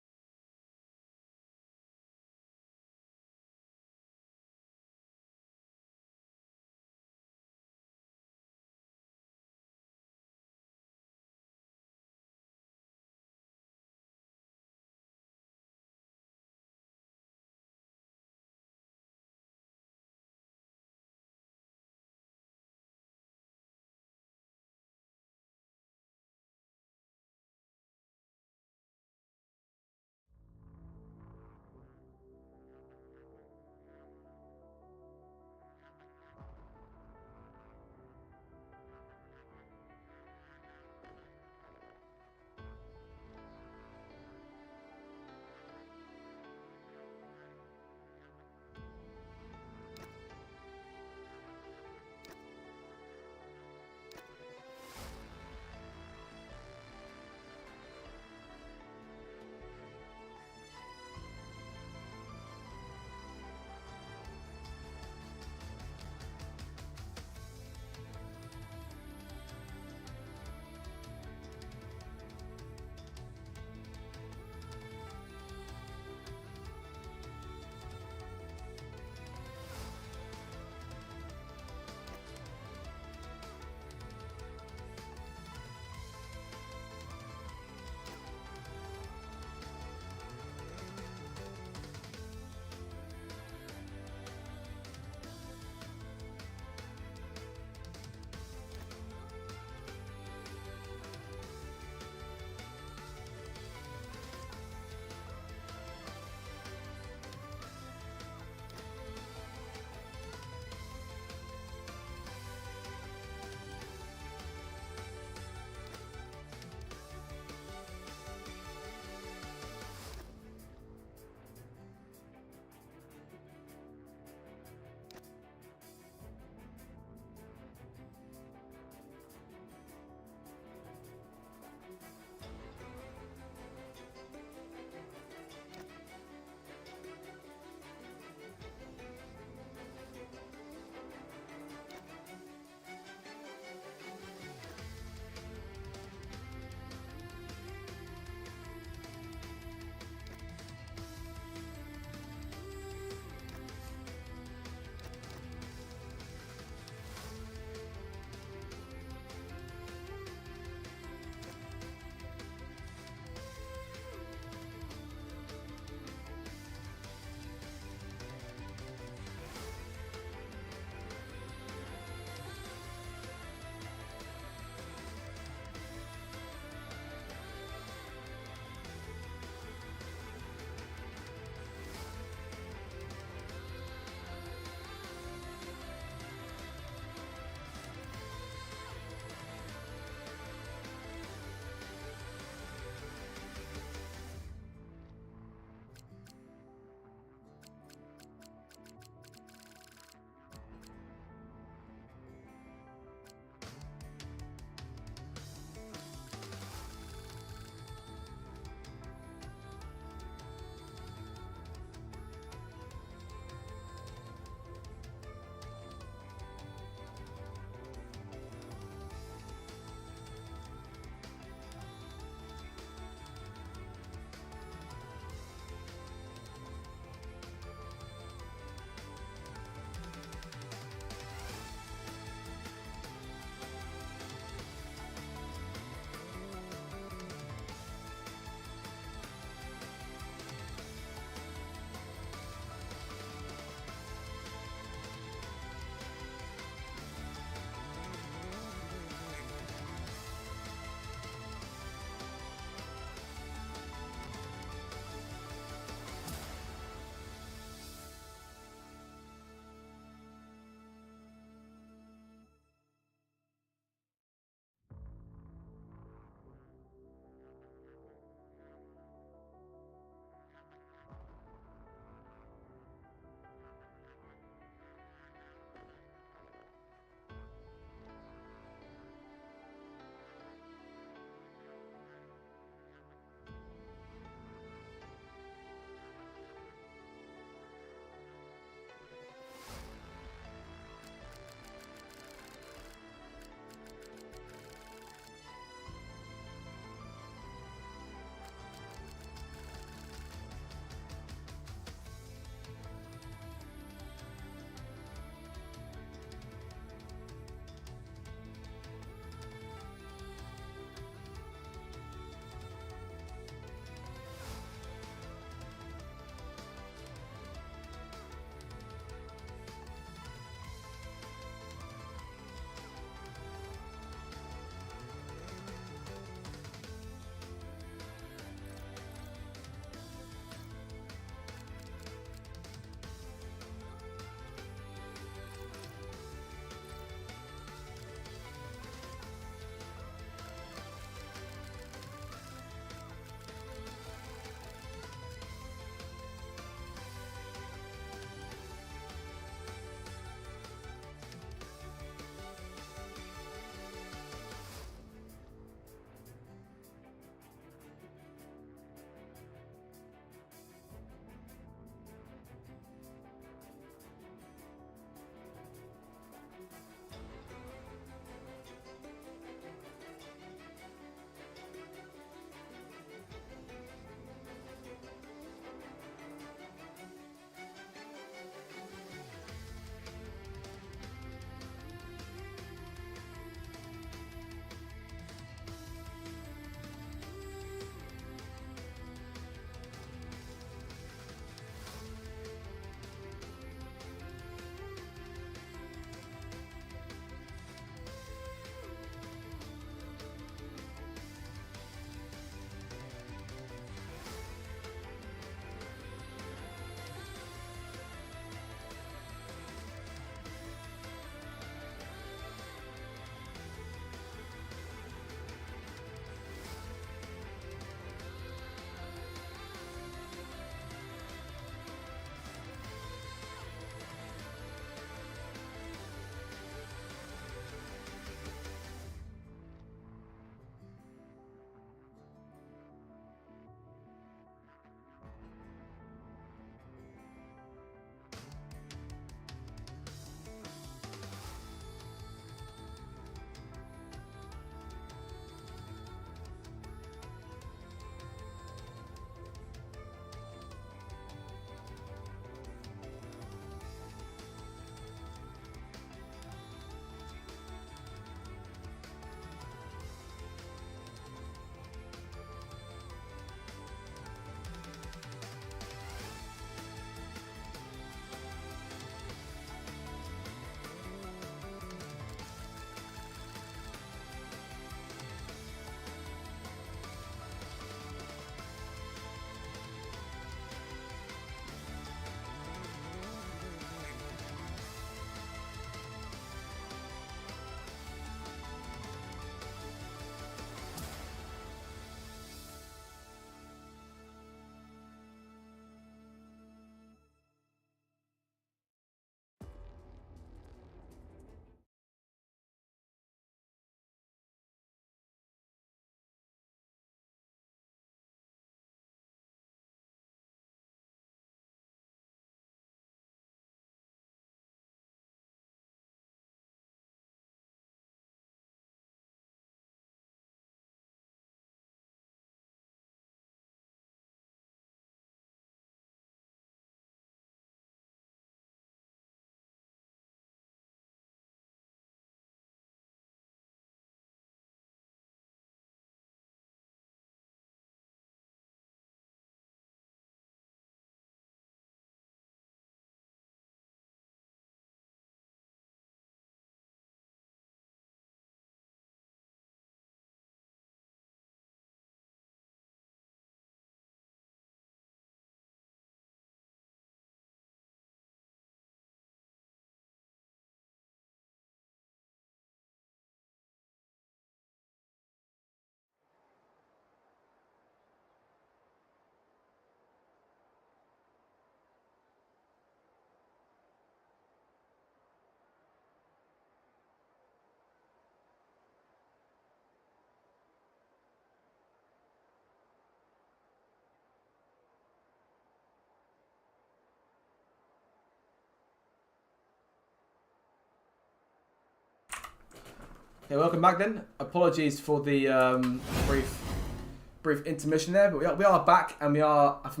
Okay, welcome back then. Apologies for the brief intermission there, but we are back, and we are a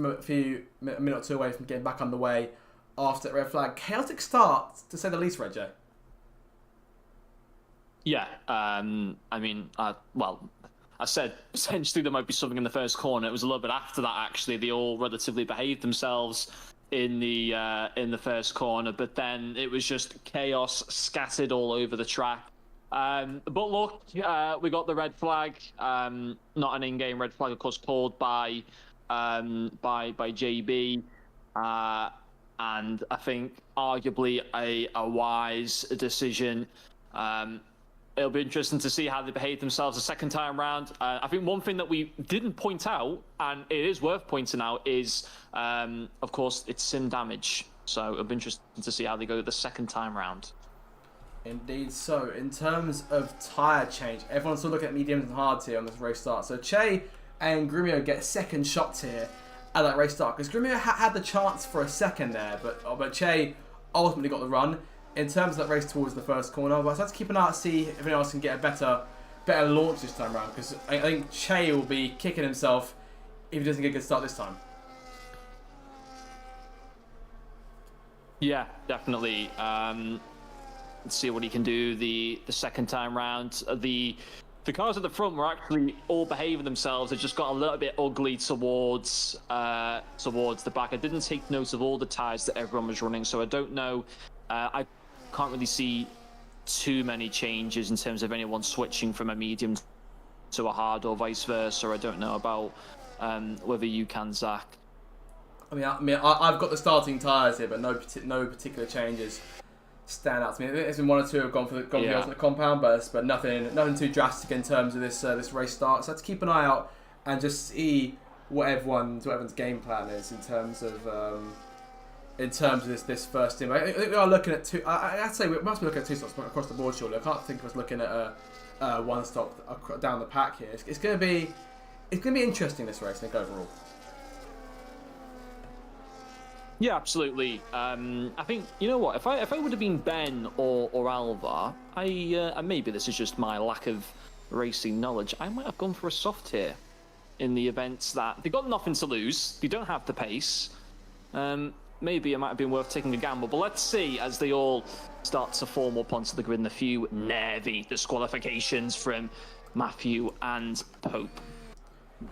minute or two away from getting back underway after that red flag. Chaotic start, to say the least, Reggie. Yeah, I mean, I said potentially there might be something in the first corner. It was a little bit after that, actually. They all relatively behaved themselves in the first corner, but then it was just chaos scattered all over the track. But look, we got the red flag. Not an in-game red flag, of course, called by JB, and I think arguably a wise decision. It'll be interesting to see how they behave themselves the second time round. I think one thing that we didn't point out, and it is worth pointing out, is, of course, it's sim damage. So it'll be interesting to see how they go the second time round. Indeed so. In terms of tyre change, everyone's still looking at mediums and hards here on this race start. So Che and Grumio get second shots here at that race start, because Grumio had the chance for a second there, but Che ultimately got the run. In terms of that race towards the first corner, but I have to keep an eye out to see if anyone else can get a better launch this time around, because I think Che will be kicking himself if he doesn't get a good start this time. Yeah, definitely. Let's see what he can do the second time round. The cars at the front were actually all behaving themselves. It just got a little bit ugly towards the back. I didn't take note of all the tyres that everyone was running, so I don't know. I can't really see too many changes in terms of anyone switching from a medium to a hard or vice versa. I don't know about whether you can, Zach. I mean, I've got the starting tyres here, but no particular changes stand out to me. I think there's been one or two have gone for the ultimate compound burst, but nothing too drastic in terms of this race start. So I have to keep an eye out and just see what everyone's game plan is in terms of this first team. I think we are looking at two. I'd say we must be looking at two stops across the board, surely. I can't think of us looking at one stop down the pack here. It's going to be interesting, this race, I think, overall. Yeah, absolutely. I think, you know what, if I would have been Ben or Alvar, and maybe this is just my lack of racing knowledge, I might have gone for a soft here in the events that they've got nothing to lose. They don't have the pace. Maybe it might have been worth taking a gamble, but let's see as they all start to form up onto the grid in a few nervy disqualifications from Matthew and Pope.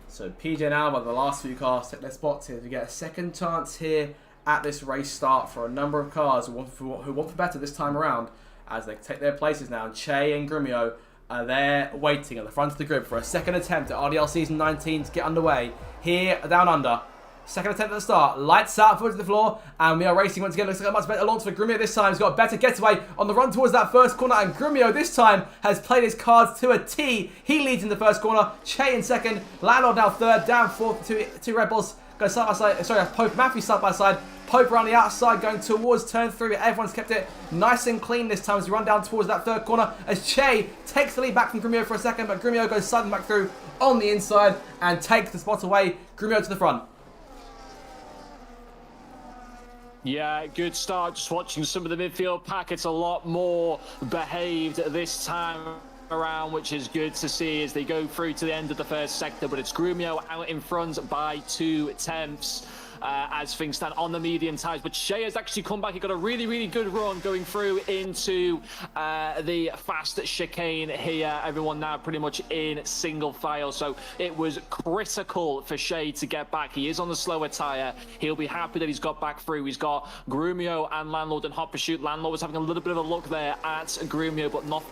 So PJ and Alva, the last few cars, take their spots here. We get a second chance here at this race start for a number of cars who want for better this time around, as they take their places now. And Che and Grumio are there waiting at the front of the grid for a second attempt at RDL Season 19 to get underway here down under. Second attempt at the start. Lights out, foot to the floor, and we are racing once again. Looks like a much better launch for Grumio this time. He's got a better getaway on the run towards that first corner, and Grumio this time has played his cards to a T. He leads in the first corner. Che in second. Landlord now third. Down fourth. Two Red Bulls go side by side. Sorry, Pope Matthew side by side. Pope around the outside going towards turn 3. Everyone's kept it nice and clean this time as we run down towards that third corner, as Che takes the lead back from Grumio for a second, but Grumio goes siding back through on the inside and takes the spot away. Grumio to the front. Yeah, good start. Just watching some of the midfield pack. It's a lot more behaved this time around, which is good to see as they go through to the end of the first sector. But it's Grumio out in front by 2 tenths as things stand on the medium tyres. But Che has actually come back. He got a really, really good run going through into the fast chicane here. Everyone now pretty much in single file. So it was critical for Che to get back. He is on the slower tyre. He'll be happy that he's got back through. He's got Grumio and Landlord in hot pursuit. Landlord was having a little bit of a look there at Grumio, but not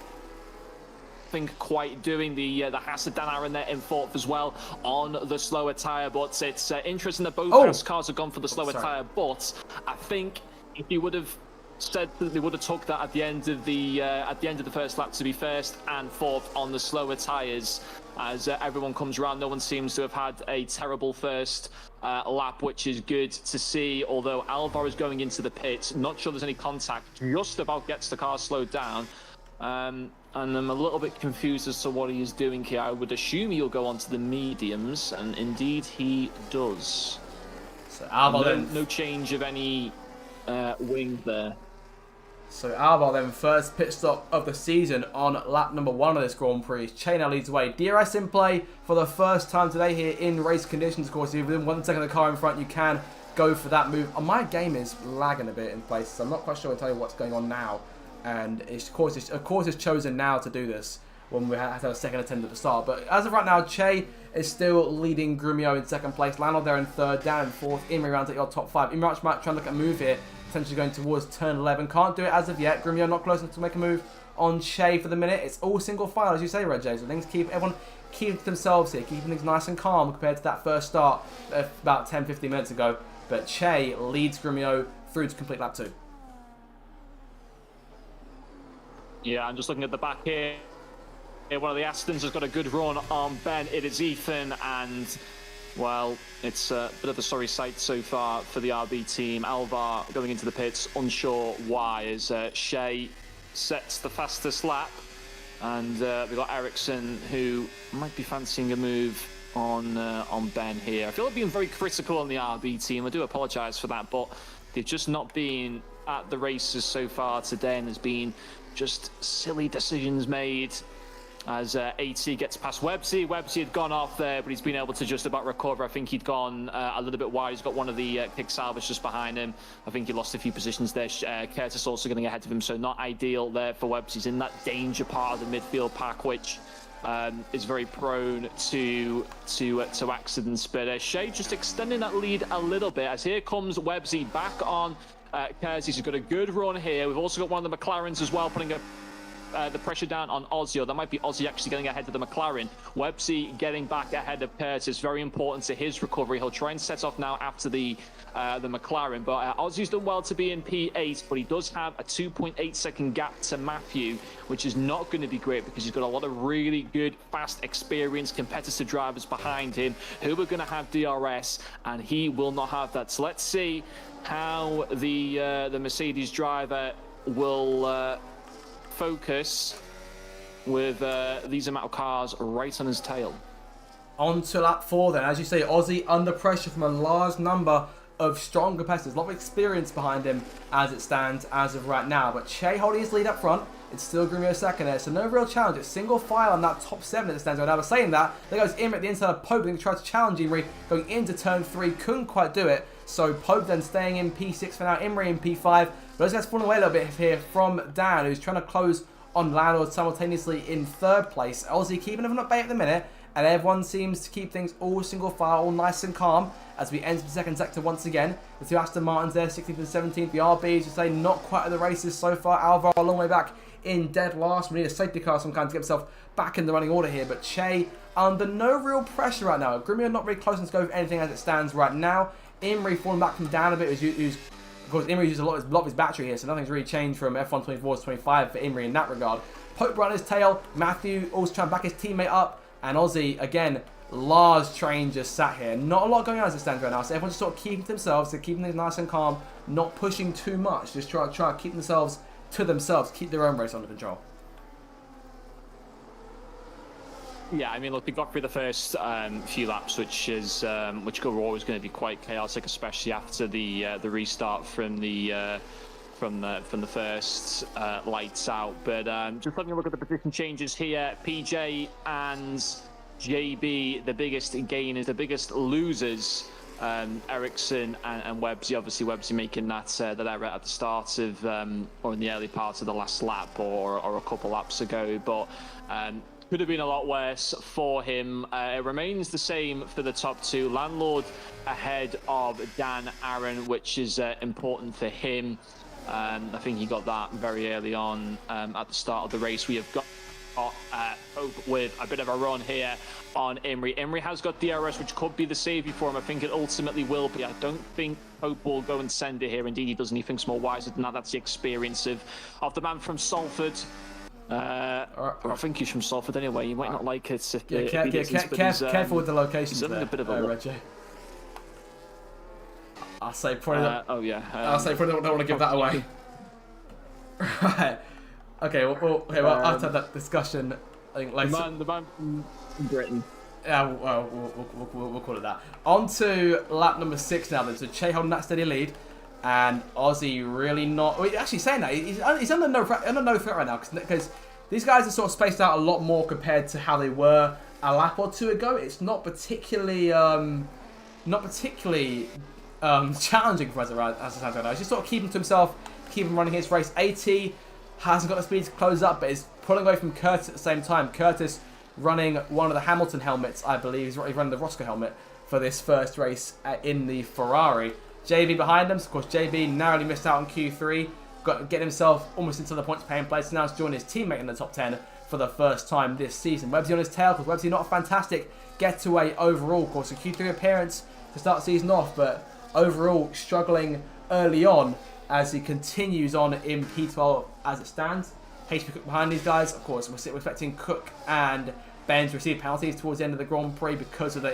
quite doing. The Hassad Dan Aaron there in fourth as well on the slower tyre, but it's interesting that both cars have gone for the slower tyre. But I think if you would have said that they would have took that at the end of the first lap to be first and fourth on the slower tyres, as everyone comes around. No one seems to have had a terrible first lap, which is good to see. Although Alvar is going into the pits, not sure there's any contact, just about gets the car slowed down. And I'm a little bit confused as to what he is doing here. I would assume he'll go onto the mediums, and indeed he does. So Alvar no change of any wing there. So Alvar then first pit stop of the season on lap number 1 of this Grand Prix. Che now leads away. DRS in play for the first time today here in race conditions. Of course, if you're within 1 second of the car in front, you can go for that move. My game is lagging a bit in places. So I'm not quite sure I'll tell you what's going on now. And of course it's chosen now to do this when we have a second attempt at the start. But as of right now, Che is still leading Grumio in second place. Lando there in third, down in fourth. Imri rounds at your top 5. Imri might try and look at a move here, potentially going towards turn 11. Can't do it as of yet. Grumio not close enough to make a move on Che for the minute. It's all single file, as you say, Red J. So things everyone keep themselves here, keeping things nice and calm compared to that first start about 10-15 minutes ago. But Che leads Grumio through to complete lap 2. Yeah, I'm just looking at the back here. One of the Astons has got a good run on Ben. It is Ethan, and well, it's a bit of a sorry sight so far for the RB team. Alvar going into the pits, unsure why, as Shea sets the fastest lap, and we've got Ericsson who might be fancying a move on Ben here. I feel like being very critical on the RB team. I do apologise for that, but they've just not been at the races so far today, and there's been just silly decisions made as AT gets past Websy. Websy had gone off there, but he's been able to just about recover. I think he'd gone a little bit wide. He's got one of the kick salvage just behind him. I think he lost a few positions there. Curtis also getting ahead of him, so not ideal there for Websy. He's in that danger part of the midfield pack, which is very prone to accidents. But Shea just extending that lead a little bit, as here comes Websy back on Curtis. He's got a good run here. We've also got one of the McLarens as well, putting the pressure down on Ozzy, or that might be Ozzy actually getting ahead of the McLaren. Websy getting back ahead of Curtis, very important to his recovery. He'll try and set off now after the McLaren, but Ozzy's done well to be in P8, but he does have a 2.8 second gap to Matthew, which is not going to be great because he's got a lot of really good, fast, experienced, competitive drivers behind him who are going to have DRS, and he will not have that. So let's see how the Mercedes driver will focus with these amount of cars right on his tail. On to lap 4 then. As you say, Ozzy under pressure from a large number of strong competitors. A lot of experience behind him as it stands as of right now. But Che holding his lead up front. It's still Grumio second there, so no real challenge. It's single file on that top 7 as it stands right now. But saying that, there goes Imri at the inside of Pope, going to try to challenge Imri, going into turn 3, couldn't quite do it. So Pope then staying in P6 for now, Imri in P5. But those guys falling away a little bit here from Dan, who's trying to close on Landlord simultaneously in third place. Ozzy keeping everyone at bay at the minute, and everyone seems to keep things all single file, all nice and calm as we enter the second sector once again. The two Aston Martins there, 16th and 17th. The RBs, you say, not quite at the races so far. Alvar a long way back in dead last. We need a safety car of some kind to get himself back in the running order here. But Che under no real pressure right now. Grumio not very close enough to go for anything as it stands right now. Imri falling back from down a bit, who's of course, Imri uses a lot of his battery here, so nothing's really changed from F1 24 to 25 for Imri in that regard. Pope right on his tail. Matthew also trying to back his teammate up. And Ozzy, again, large train just sat here. Not a lot going on as it stands right now, so everyone's just sort of keeping to themselves, so keeping things nice and calm, not pushing too much. Just try to keep themselves to themselves, keep their own race under control. Yeah, I mean, look, they got through the first few laps, which were always going to be quite chaotic, especially after the restart from the first lights out. But just having a look at the position changes here, PJ and JB, the biggest gainers, the biggest losers. Ericsson and Websy, obviously Websy making that error at the start of or in the early part of the last lap or a couple laps ago, but could have been a lot worse for him. It remains the same for the top 2. Landlord ahead of Dan Aaron, which is important for him. I think he got that very early on at the start of the race. We have got Pope with a bit of a run here on Imri. Imri has got DRS, which could be the saviour for him. I think it ultimately will be. I don't think Pope will go and send it here. Indeed, he doesn't. He thinks more wiser than that. That's the experience of the man from Salford. I think he's from Salford anyway. You might not like it. Careful with the locations there. A bit of a Reggie. I'll say probably. I'll say probably don't want to give that away. Right. Okay. Well, after have that discussion, I think later. The man from Britain. Yeah. Well, we'll call it that. On to lap number 6 now. Then. So Che holding that steady lead. And Aussie really not... Well, actually, saying that, he's under no threat right now because these guys are sort of spaced out a lot more compared to how they were a lap or two ago. It's not particularly challenging for us as it stands right now. He's just sort of keeping to himself, keeping running his race. AT hasn't got the speed to close up, but is pulling away from Curtis at the same time. Curtis running one of the Hamilton helmets, I believe. He's running the Roscoe helmet for this first race in the Ferrari. JB behind him. So of course, JB narrowly missed out on Q3. Getting himself almost into the points paying place. Now he's joined his teammate in the top 10 for the first time this season. Websy on his tail because Websy not a fantastic getaway overall. Of course, a Q3 appearance to start the season off, but overall struggling early on as he continues on in P12 as it stands. HP Cook behind these guys. Of course, we're expecting Cook and Ben to receive penalties towards the end of the Grand Prix because of the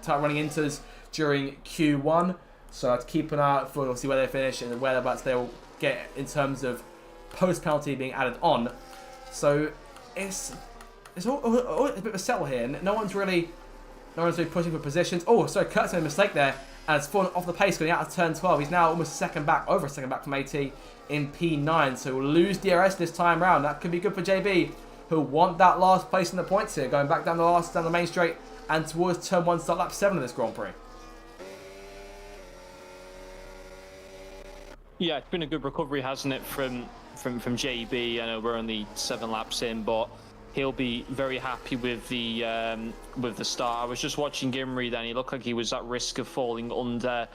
running inters during Q1. So I have to keep an eye out for see where they finish and whereabouts they'll get in terms of post-penalty being added on. So it's all a bit of a settle here. No one's really pushing for positions. Oh, sorry, Kurt's made a mistake there and has fallen off the pace going out of turn 12. He's now almost over a second back from AT in P9. So we'll lose DRS this time round. That could be good for JB, who'll want that last place in the points here, going back down the main straight and towards turn 1 start lap 7 of this Grand Prix. Yeah, it's been a good recovery, hasn't it, from JB? I know we're only 7 laps in, but he'll be very happy with the start. I was just watching Imrie then. He looked like he was at risk of falling under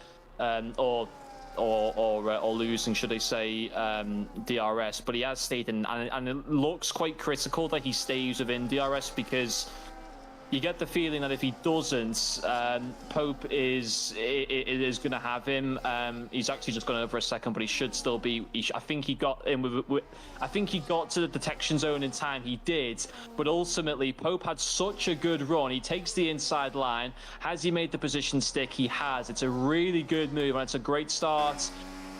or losing, should I say, DRS. But he has stayed in, and it looks quite critical that he stays within DRS because you get the feeling that if he doesn't, Pope is going to have him. He's actually just gone over a second, but he should still be. I think he got in I think he got to the detection zone in time. He did, but ultimately Pope had such a good run. He takes the inside line. Has he made the position stick? He has. It's a really good move, and it's a great start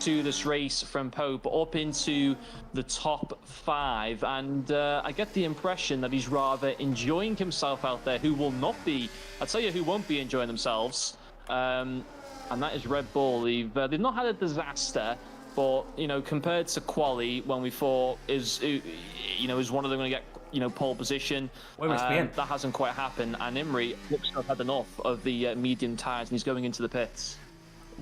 to this race from Pope up into the top 5, and I get the impression that he's rather enjoying himself out there. Who will not be? I'll tell you who won't be enjoying themselves, and that is Red Bull. They've not had a disaster, but compared to Quali, when we thought is one of them going to get pole position, that hasn't quite happened, and Imrie looks to have had enough of the medium tyres, and he's going into the pits.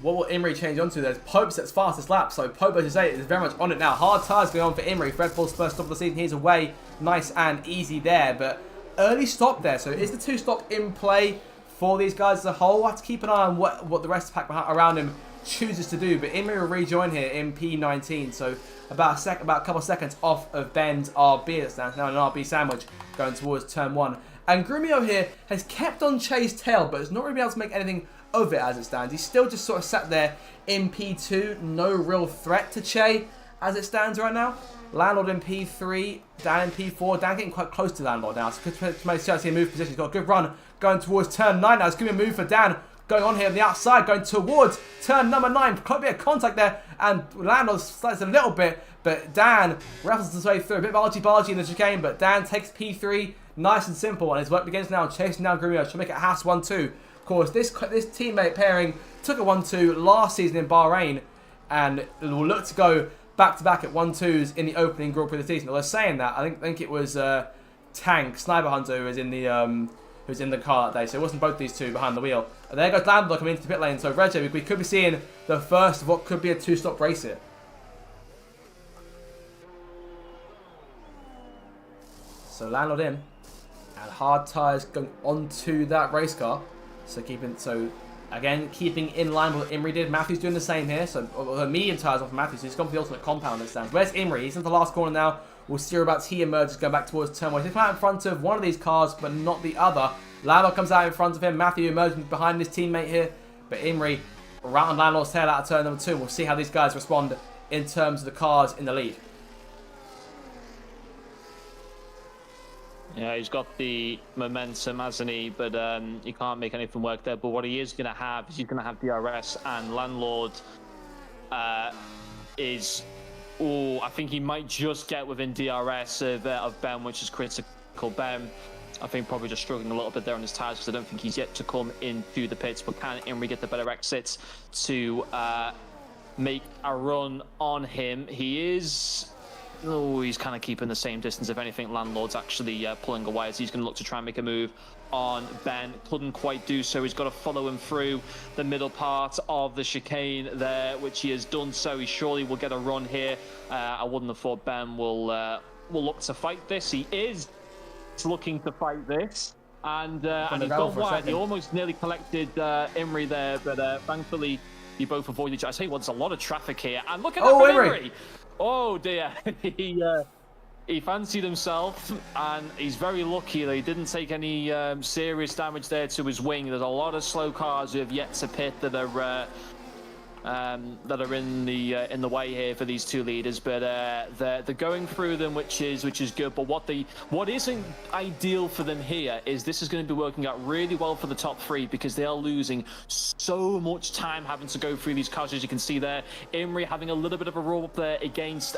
What will Imrie change onto? There's Pope sets fastest lap, so Pope, as you say, is very much on it now. Hard tyres going on for Imrie. Red Bull's first stop of the season. He's away, nice and easy there, but early stop there. So is the 2-stop in play for these guys as a whole? We'll have to keep an eye on what the rest of the pack around him chooses to do, but Imrie will rejoin here in P19, so about a couple of seconds off of Ben's RB that stands now, an RB sandwich going towards turn 1. And Grumio here has kept on Che's tail, but has not really been able to make anything of it as it stands. He's still just sort of sat there in P2, no real threat to Che as it stands right now. Landlord in P3, Dan in P4. Dan getting quite close to Landlord now. So Chelsea in move position. He's got a good run going towards turn 9 now. It's going to be a move for Dan going on here on the outside, going towards turn number 9. Quite a bit of contact there, and Landlord slides a little bit, but Dan rattles his way through. A bit of argy-bargy in the chicane, but Dan takes P3 nice and simple, and his work begins now chasing down Grumio to make it a Haas 1-2. Of course, this teammate pairing took a 1-2 last season in Bahrain, and will look to go back-to-back at 1-2s in the opening Grand Prix of the season. Although saying that, I think it was Tank Sniper Hunter who was in the car that day, so it wasn't both these two behind the wheel. And there goes Landlord coming into the pit lane. So Reggie, we could be seeing the first of what could be a 2-stop race here. So Landlord in, and hard tyres going onto that race car. So keeping in line with what Imrie did. Matthews doing the same here. So medium tyres off Matthews. So he's gone for the ultimate compound this stands. Where's Imrie? He's in the last corner now. We'll see about he emerges going back towards turn 1. He's out in front of one of these cars, but not the other. Landlord comes out in front of him. Matthew emerging behind his teammate here. But Imrie right on Landlord's tail out of turn number 2. We'll see how these guys respond in terms of the cars in the lead. Yeah, he's got the momentum, hasn't he? But he can't make anything work there. But what he is going to have is he's going to have DRS, and Landlord is... Oh, I think he might just get within DRS of Ben, which is critical. Ben, I think, probably just struggling a little bit there on his tyres because I don't think he's yet to come into the pits. But can Imrie get the better exits to make a run on him. He's kind of keeping the same distance. If anything, Landlord's actually pulling away as he's going to look to try and make a move on Ben. Couldn't quite do so. He's got to follow him through the middle part of the chicane there, which he has done so. He surely will get a run here. I wouldn't have thought Ben will look to fight this. He is looking to fight this. And he's gone wide. He almost nearly collected Imri there, but thankfully you both avoided each other. I tell you what, there's a lot of traffic here. And look at that from Imri. Oh dear. He fancied himself, and he's very lucky that he didn't take any serious damage there to his wing. There's a lot of slow cars who have yet to pit that are in the way here for these two leaders, but they're going through them, which is good. But what isn't ideal for them here is this is going to be working out really well for the top three, because they are losing so much time having to go through these cars. As you can see there, Imri having a little bit of a roll up there against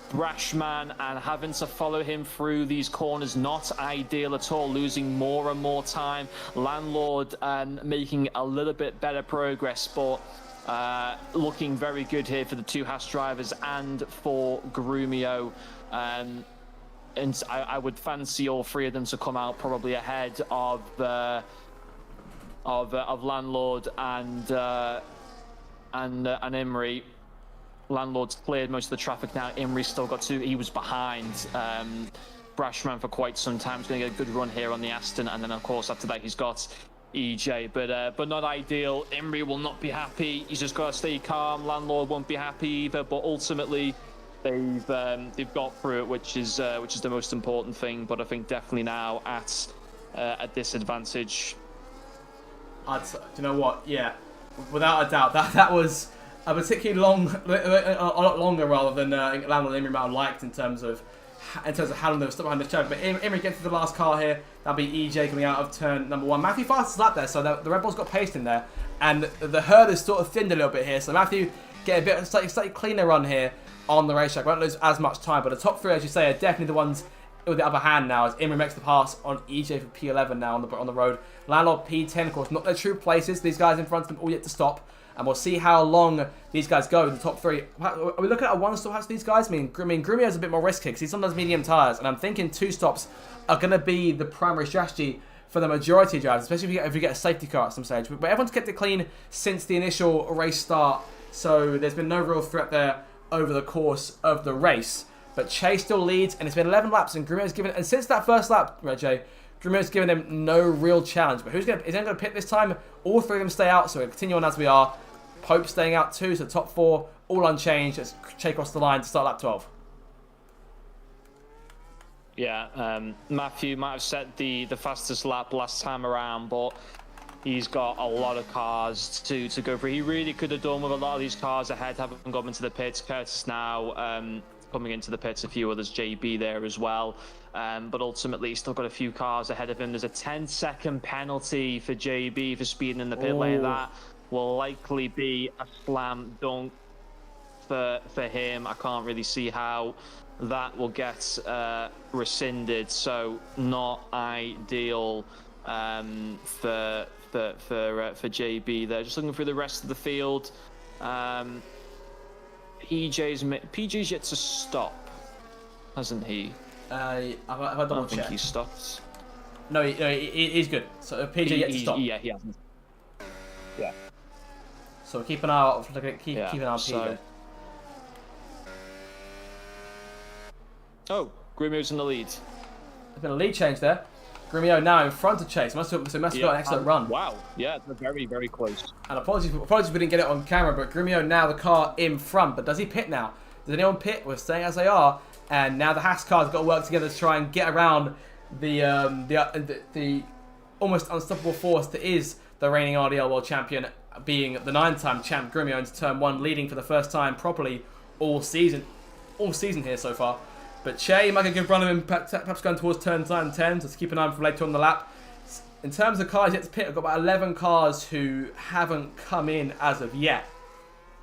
Brashman and having to follow him through these corners, not ideal at all, losing more and more time. Landlord making a little bit better progress, but looking very good here for the two Haas drivers and for Grumio. And I would fancy all three of them to come out probably ahead of Landlord and Imri. Landlord's cleared most of the traffic now. Imri's still got two. He was behind Brashman for quite some time. He's going to get a good run here on the Aston, and then of course after that he's got EJ, but not ideal. Imri will not be happy. He's just got to stay calm. Landlord won't be happy either. But ultimately, they've got through it, which is the most important thing. But I think definitely now at a disadvantage. Do you know what? Yeah, without a doubt, that was a particularly long, a lot longer rather than Landlord and Imri might have liked in terms of how long they were stuck behind the choke. But Imri gets to the last car here. That'll be EJ coming out of turn number 1. Matthew fastest lap there, so the Red Bull's got pace in there. And the herd is sort of thinned a little bit here. So Matthew get a bit slightly cleaner run here on the racetrack. Won't lose as much time. But the top three, as you say, are definitely the ones with the upper hand now, as Imri makes the pass on EJ for P11 now on the road. Landlord P10, of course, not their true places. These guys in front of them all yet to stop. And we'll see how long these guys go in the top three. Are we looking at a one-stop house for these guys? I mean Grumio's a bit more risky because he's on those medium tyres. And I'm thinking 2 stops are going to be the primary strategy for the majority of drivers, especially if you get a safety car at some stage. But everyone's kept it clean since the initial race start. So there's been no real threat there over the course of the race. But Chase still leads, and it's been 11 laps. And Grumio's given, and since that first lap, Jay, Grumio's given him no real challenge. But is he going to pit this time? All 3 of them stay out, so we'll continue on as we are. Pope staying out too, so top 4 all unchanged. Let's check across the line to start lap 12. Yeah, Matthew might have set the fastest lap last time around, but he's got a lot of cars to go through. He really could have done with a lot of these cars ahead, haven't gone into the pits. Curtis now coming into the pits, a few others, JB there as well. But ultimately, he's still got a few cars ahead of him. There's a 10-second penalty for JB for speeding in the pit lane. That will likely be a slam dunk for him. I can't really see how that will get rescinded, so not ideal for JB there. Just looking through the rest of the field. PJ's yet to stop, hasn't he? I've double I don't check. think he stopped. No, he's good. So PJ yet to stop. Yeah, he hasn't. Yeah. So keep an eye out. Keep an eye on PJ. Oh, Grumio's in the lead. There's been a lead change there. Grumio now in front of Chase. Must have got an excellent run. Wow. Yeah, they're very, very close. And apologies if we didn't get it on camera, but Grumio now the car in front. But does he pit now? Does anyone pit? We're staying as they are. And now the Haas cars have got to work together to try and get around the almost unstoppable force that is the reigning RDL World Champion, being the 9-time champ Grumio into turn 1, leading for the first time properly all season here so far. But Che might get a good run of him, perhaps going towards turn 9 and 10, so let's keep an eye on for later on the lap. In terms of cars yet to pit, I've got about 11 cars who haven't come in as of yet,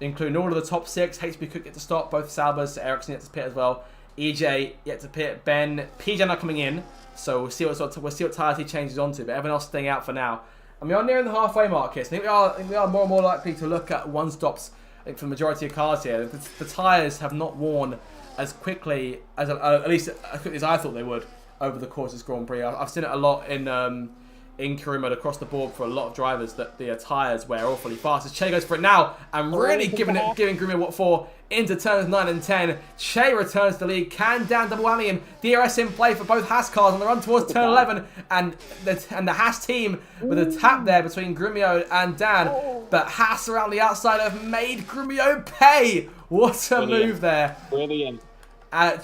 including all of the top 6. HB Cook yet to stop, both Salbers, Ericsson yet to pit as well. EJ yet to pit, Ben, PJ not coming in, so we'll see what tyres he changes onto, but everyone else staying out for now. And we are nearing the halfway mark here, so I think we are more and more likely to look at 1-stops think for the majority of cars here, the tyres have not worn as quickly as at least as quickly as I thought they would over the course of this Grand Prix. I've seen it a lot in career mode across the board for a lot of drivers that the tyres wear awfully fast. As Che goes for it now and really giving Grumio what for into turns 9 and 10. Che returns to the lead. Can Dan double whammy him? DRS in play for both Haas cars on the run towards turn 11, and the Haas team with a tap there between Grumio and Dan, but Haas around the outside have made Grumio pay. What a move there. Brilliant.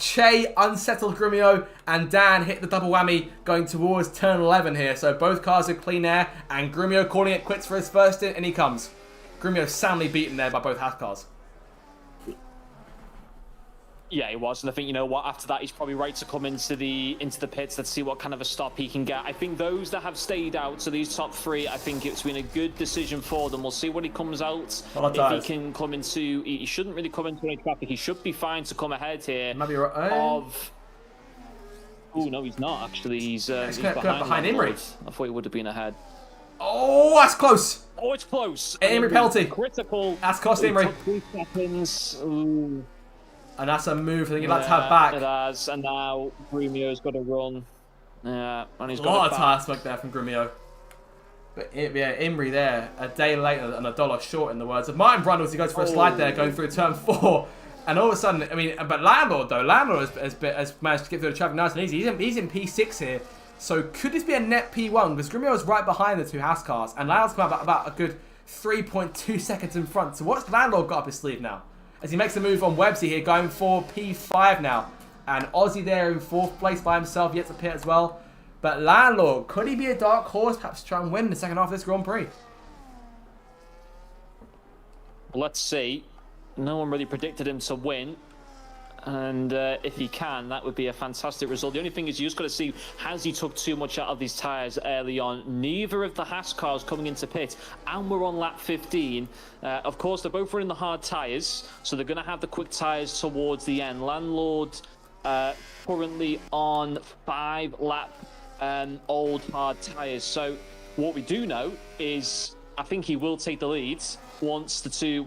Che unsettled Grumio, and Dan hit the double whammy going towards turn 11 here. So both cars are clean air, and Grumio calling it quits for his first stint, and he comes. Grumio soundly beaten there by both Haas cars. Yeah, he was, and I think, you know what, after that he's probably right to come into the pits. Let's see what kind of a stop he can get. I think those that have stayed out, so these top three, I think it's been a good decision for them. We'll see when he comes out. If he can come into, he shouldn't really come into any traffic. He should be fine to come ahead here. Maybe right. Of. Oh no, he's not actually. He's behind Imrie. I thought he would have been ahead. Oh, that's close. Oh, it's close. Imrie penalty. Critical. That's cost Imrie. 3 seconds. Ooh. And that's a move I think you'd like to have back. It has, and now Grumio's got to run. Yeah, and he's got a lot of tyre smoke there from Grumio. But yeah, Imrie there, a day later and $1 short in the words of Martin Brundle as he goes for a slide there, going through turn 4. And all of a sudden, I mean, but Landlord has managed to get through the traffic nice and easy. He's in P6 here. So could this be a net P1? Because Grumio is right behind the two Haas cars, and Landlord's come about a good 3.2 seconds in front. So what's Landlord got up his sleeve now? As he makes a move on Websy here, going for P5 now. And Aussie there in 4th place by himself, yet to pit as well. But Landlord, could he be a dark horse, perhaps try and win the second half of this Grand Prix? Let's see. No one really predicted him to win. And if he can, that would be a fantastic result. The only thing is you just got to see, has he took too much out of these tyres early on? Neither of the Haas cars coming into pit, and we're on lap 15. Of course, they're both running the hard tyres, so they're going to have the quick tyres towards the end. Landlord currently on 5-lap old hard tyres. So what we do know is I think he will take the lead once the two,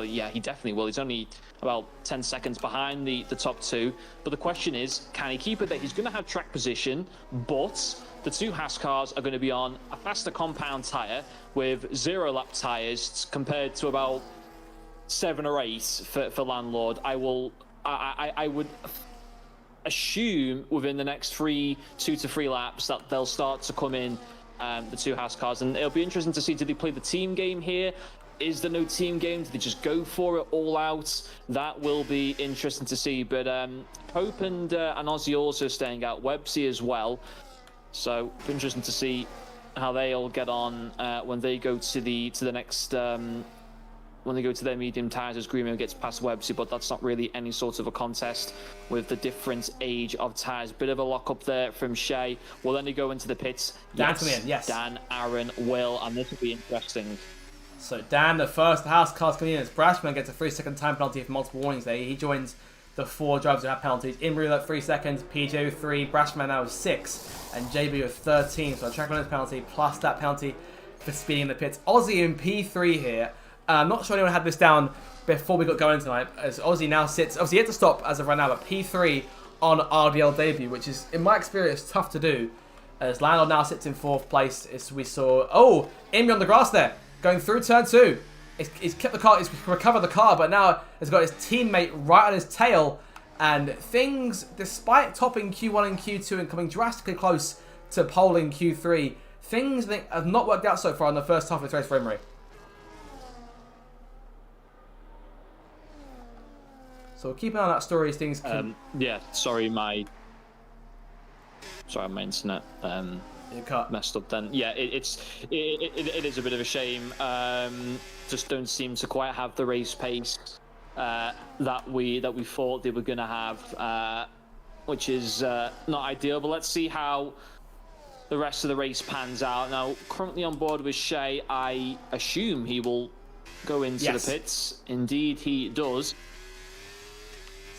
yeah, he definitely will. He's only about 10 seconds behind the top two. But the question is, can he keep it there? He's going to have track position, but the two Haas cars are going to be on a faster compound tyre with 0-lap tyres compared to about 7 or 8 for Landlord. I would assume within the next 2 to 3 laps that they'll start to come in, the two Haas cars. And it'll be interesting to see, do they play the team game here? Is there no team game? Do they just go for it all out? That will be interesting to see. But Pope and Aussie also staying out. Websy as well. So interesting to see how they all get on when they go to the next when they go to their medium tyres as Grumio gets past Websy. But that's not really any sort of a contest with the different age of tyres. Bit of a lock up there from Shea. Will then he go into the pits? Yes. Dan, Aaron, Will, and this will be interesting. So Dan, the first Haas cars coming in as Brashman gets a 3-second time penalty for multiple warnings there. He joins the 4 drivers who have penalties. Imrie at 3 seconds, PJ with 3, Brashman now with 6, and JB with 13. So a track limits penalty plus that penalty for speeding the pits. Aussie in P3 here. I'm not sure anyone had this down before we got going tonight, as Aussie now sits, obviously he had to stop as of right now, but P3 on RDL debut, which is, in my experience, tough to do. As Landlord now sits in 4th place, as we saw, Imrie on the grass there. Going through turn 2. He's kept the car, he's recovered the car, but now has got his teammate right on his tail. And things, despite topping Q1 and Q2 and coming drastically close to pole in Q3, things have not worked out so far in the first half of this race for Imrie. So keep an eye on that story as things can... yeah, sorry, my internet messed up then. Yeah, it is a bit of a shame. Just don't seem to quite have the race pace that we thought they were going to have, which is not ideal. But let's see how the rest of the race pans out. Now, currently on board with Shea, I assume he will go into the pits. Indeed, he does.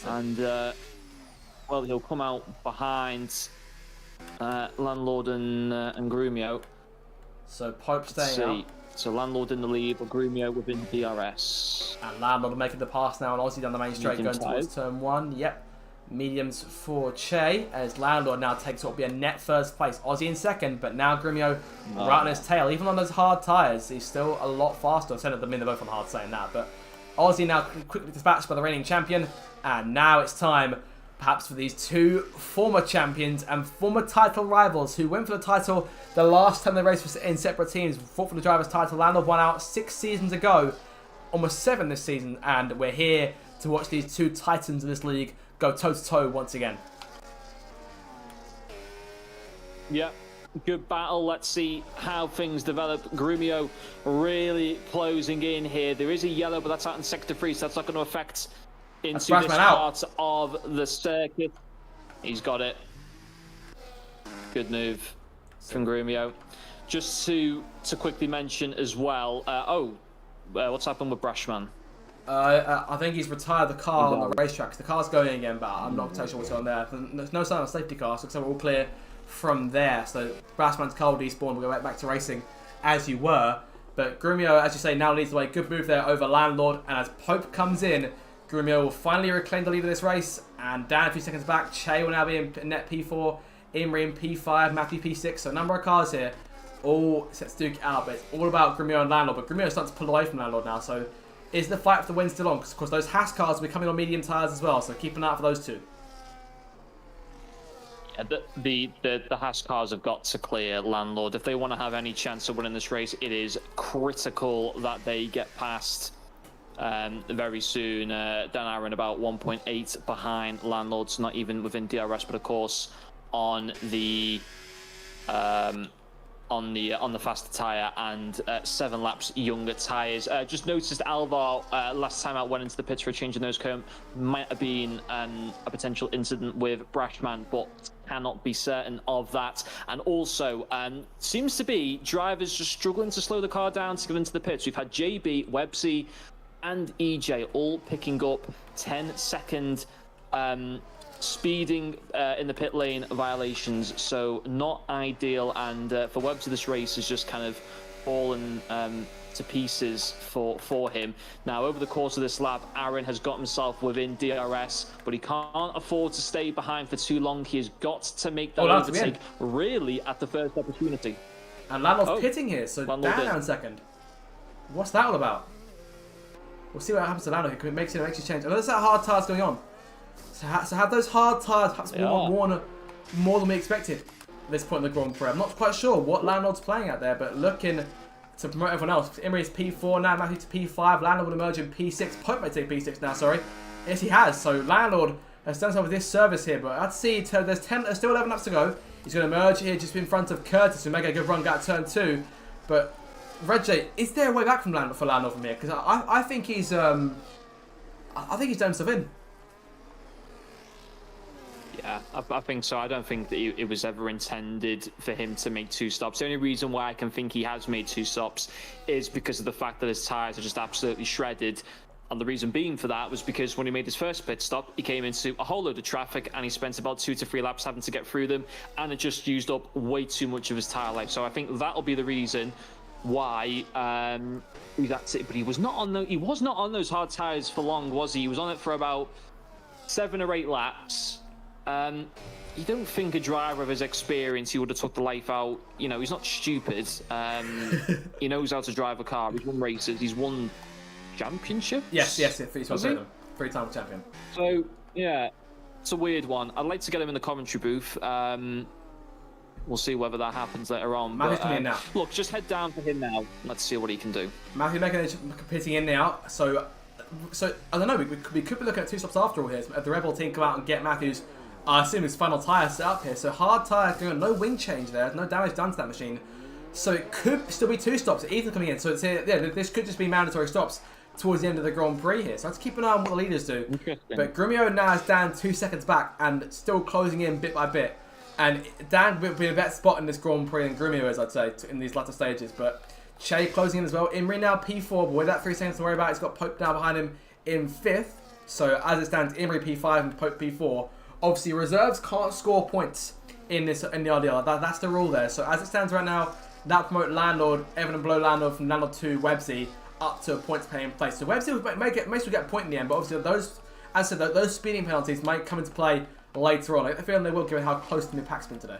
And, well, he'll come out behind Landlord and Grumio. So Pope staying out. So Landlord in the lead, but Grumio within DRS. And Landlord making the pass now, and Aussie down the main straight Medium going towards turn 1. Yep. Mediums for Che, as Landlord now takes what will be a net first place. Aussie in second, but now Grumio right on his tail. Even on those hard tyres, he's still a lot faster. I mean, they're both on hard saying that, but Aussie now quickly dispatched by the reigning champion. And now it's time, perhaps, for these two former champions and former title rivals who went for the title the last time they raced in separate teams, fought for the driver's title. Landlord won out 6 seasons ago, almost 7 this season, and we're here to watch these two titans of this league go toe-to-toe once again. Yeah, good battle. Let's see how things develop. Grumio really closing in here. There is a yellow, but that's out in sector 3, so that's not going to affect into this part of the circuit. He's got it. Good move from Grumio. Just to quickly mention as well, what's happened with Brashman? I think he's retired the car on the racetrack. The car's going again, but I'm not entirely sure what's on there. There's no sign of a safety car, so we're all clear from there. So Brashman's car will despawn. We'll go back to racing as you were. But Grumio, as you say, now leads the way. Good move there over Landlord. And as Pope comes in, Grumio will finally reclaim the lead of this race. And down a few seconds back, Che will now be in net P4, Imri in P5, Matthew P6. So a number of cars here, all set to duke out. But it's all about Grumio and Landlord. But Grumio is starting to pull away from Landlord now. So is the fight for the win still on? Because, of course, those Haas cars will be coming on medium tyres as well. So keep an eye out for those two. Yeah, the Haas cars have got to clear Landlord. If they want to have any chance of winning this race, it is critical that they get past very soon. Dan Aaron about 1.8 behind Landlord's, not even within DRS, but of course on the faster tyre and 7 laps younger tyres. Just noticed Alvar last time out went into the pits for a change in nose cone. Might have been a potential incident with Brashman, but cannot be certain of that. And also, seems to be drivers just struggling to slow the car down to get into the pits. We've had JB, Websy, and EJ all picking up 10-second speeding in the pit lane violations, so not ideal. And for Webster, this race has just kind of fallen to pieces for him. Now, over the course of this lap, Aaron has got himself within DRS, but he can't afford to stay behind for too long. He has got to make that overtake really at the first opportunity. And Landlord's pitting here, so down in second. What's that all about? We'll see what happens to Landlord. He makes a change. And there's that hard tyres going on. So have those hard tyres perhaps worn more than we expected at this point in the Grand Prix. I'm not quite sure what Landlord's playing out there, but looking to promote everyone else. Imri's P4 now, Matthew to P5. Landlord will emerge in P6. Pope may take P6 now, sorry. Yes, he has. So Landlord has done something with this service here, but let's see. There's still 11 laps to go. He's going to emerge here just in front of Curtis, who may get a good run out turn 2. But Reggie, is there a way back from Landlord from here? Because I think he's done himself in. Yeah, I think so. I don't think that it was ever intended for him to make 2 stops. The only reason why I can think he has made 2 stops is because of the fact that his tyres are just absolutely shredded. And the reason being for that was because when he made his first pit stop, he came into a whole load of traffic and he spent about 2 to 3 laps having to get through them, and it just used up way too much of his tyre life. So I think that'll be the reason why he's at it. But he was not on those hard tyres for long, was he? He was on it for about 7 or 8 laps. You don't think a driver of his experience, he would have took the life out. You know, he's not stupid. He knows how to drive a car. He's won races. He's won championships. Yes. He's three-time champion. So yeah, it's a weird one. I'd like to get him in the commentary booth. We'll see whether that happens later on. Matthew's coming in now. Look, just head down for him now. Let's see what he can do. Matthew pitting in now. So I don't know. We could be looking at 2 stops after all here. So the Rebel team come out and get Matthew's, I assume, his final tyre set up here. So hard tyre going on, no wing change there. No damage done to that machine. So it could still be 2 stops. Ethan coming in. So it's here. Yeah, this could just be mandatory stops towards the end of the Grand Prix here. So let's keep an eye on what the leaders do. Interesting. But Grumio now is down 2 seconds back and still closing in bit by bit. And Dan would be a better spot in this Grand Prix than Grumio is, I'd say, in these latter stages. But Che closing in as well. Imri now P4, but with that 3 seconds to worry about, he's got Pope now behind him in 5th. So as it stands, Imri P5 and Pope P4. Obviously, reserves can't score points in the RDL. That's the rule there. So as it stands right now, that promote Landlord, Evan and Blow Landlord from Landlord to Websy up to a points paying place. So Websy may get a point in the end, but obviously those, as I said, those speeding penalties might come into play later on. I feel they will, given how close the mid-pack's been today.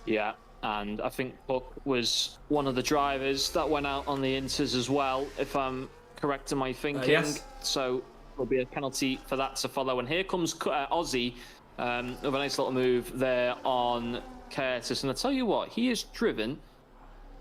Yeah, and I think Hook was one of the drivers that went out on the inters as well, if I'm correct in my thinking. Yes. So there'll be a penalty for that to follow. And here comes Ozzy with a nice little move there on Curtis. And I tell you what, he has driven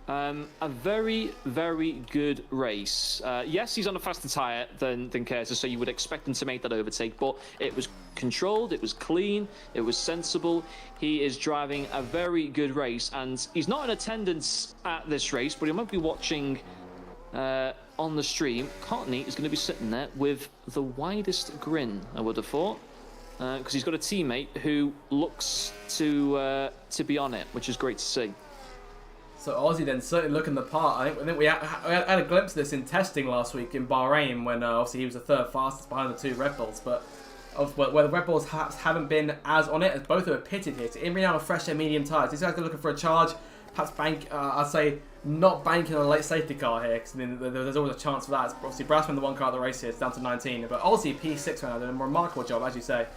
a very, very good race. Yes, he's on a faster tyre than Curtis, so you would expect him to make that overtake, but it was controlled, it was clean, it was sensible. He is driving a very good race, and he's not in attendance at this race, but he might be watching on the stream. Courtney is going to be sitting there with the widest grin, I would have thought, because he's got a teammate who looks to be on it, which is great to see. So Aussie then certainly looking the part. I think we had a glimpse of this in testing last week in Bahrain when obviously he was the third fastest behind the two Red Bulls, but where the Red Bulls perhaps haven't been as on it as both of them are pitted here. So in now on fresh and medium tyres. These guys are looking for a charge, perhaps I'd say not banking on a late safety car here, because I mean there's always a chance for that. It's obviously Brassman the one car of the race here, it's down to 19, but Aussie P6 right now doing a remarkable job, as you say.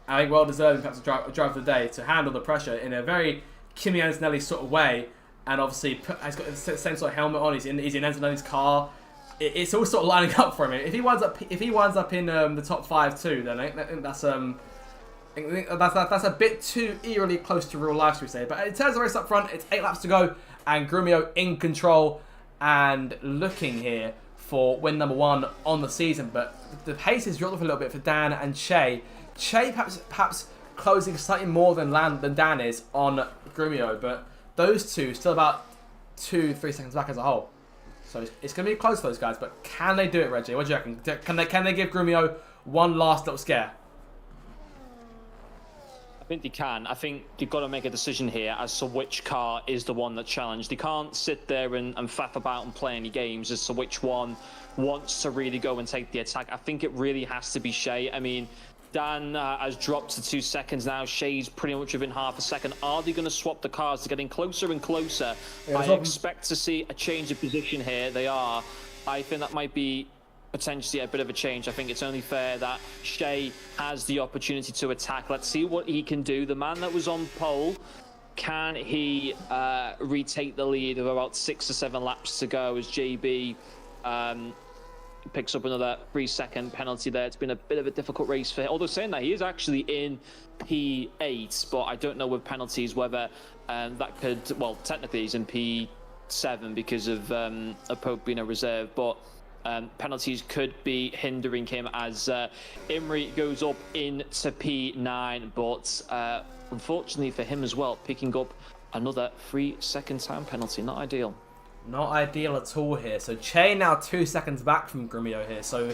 I think well deserving perhaps a drive of the day to handle the pressure in a very Kimi Antonelli sort of way. And obviously, he's got the same sort of helmet on. He's in Antonelli's car. It's all sort of lining up for him. If he winds up in the top 5 too, then I think that's a bit too eerily close to real life, should we say? But in terms of the race up front, it's 8 laps to go, and Grumio in control and looking here for win number 1 on the season. But the pace has dropped off a little bit for Dan and Che. Che perhaps closing slightly more than Dan is on Grumio, but those two still about 2-3 seconds back as a whole. So it's going to be close for those guys, but can they do it, Reggie? What do you reckon? Can they give Grumio one last little scare? I think they can. I think they've got to make a decision here as to which car is the one that challenged. They can't sit there and faff about and play any games as to which one wants to really go and take the attack. I think it really has to be Shea. I mean, Dan has dropped to 2 seconds now. Shea's pretty much within half a second. Are they going to swap the cars? They're getting closer and closer. Yeah, I expect to see a change of position here. They are. I think that might be potentially a bit of a change. I think it's only fair that Shea has the opportunity to attack. Let's see what he can do. The man that was on pole, can he retake the lead with about 6 or 7 laps to go as JB picks up another 3-second penalty there. It's been a bit of a difficult race for him. Although saying that, he is actually in P8, but I don't know with penalties whether that could, well, technically he's in P7 because of Pope being a reserve, but penalties could be hindering him as Imri goes up into P9, but unfortunately for him as well, picking up another 3-second time penalty. Not ideal. Not ideal at all here. So Che now 2 seconds back from Grumio here. So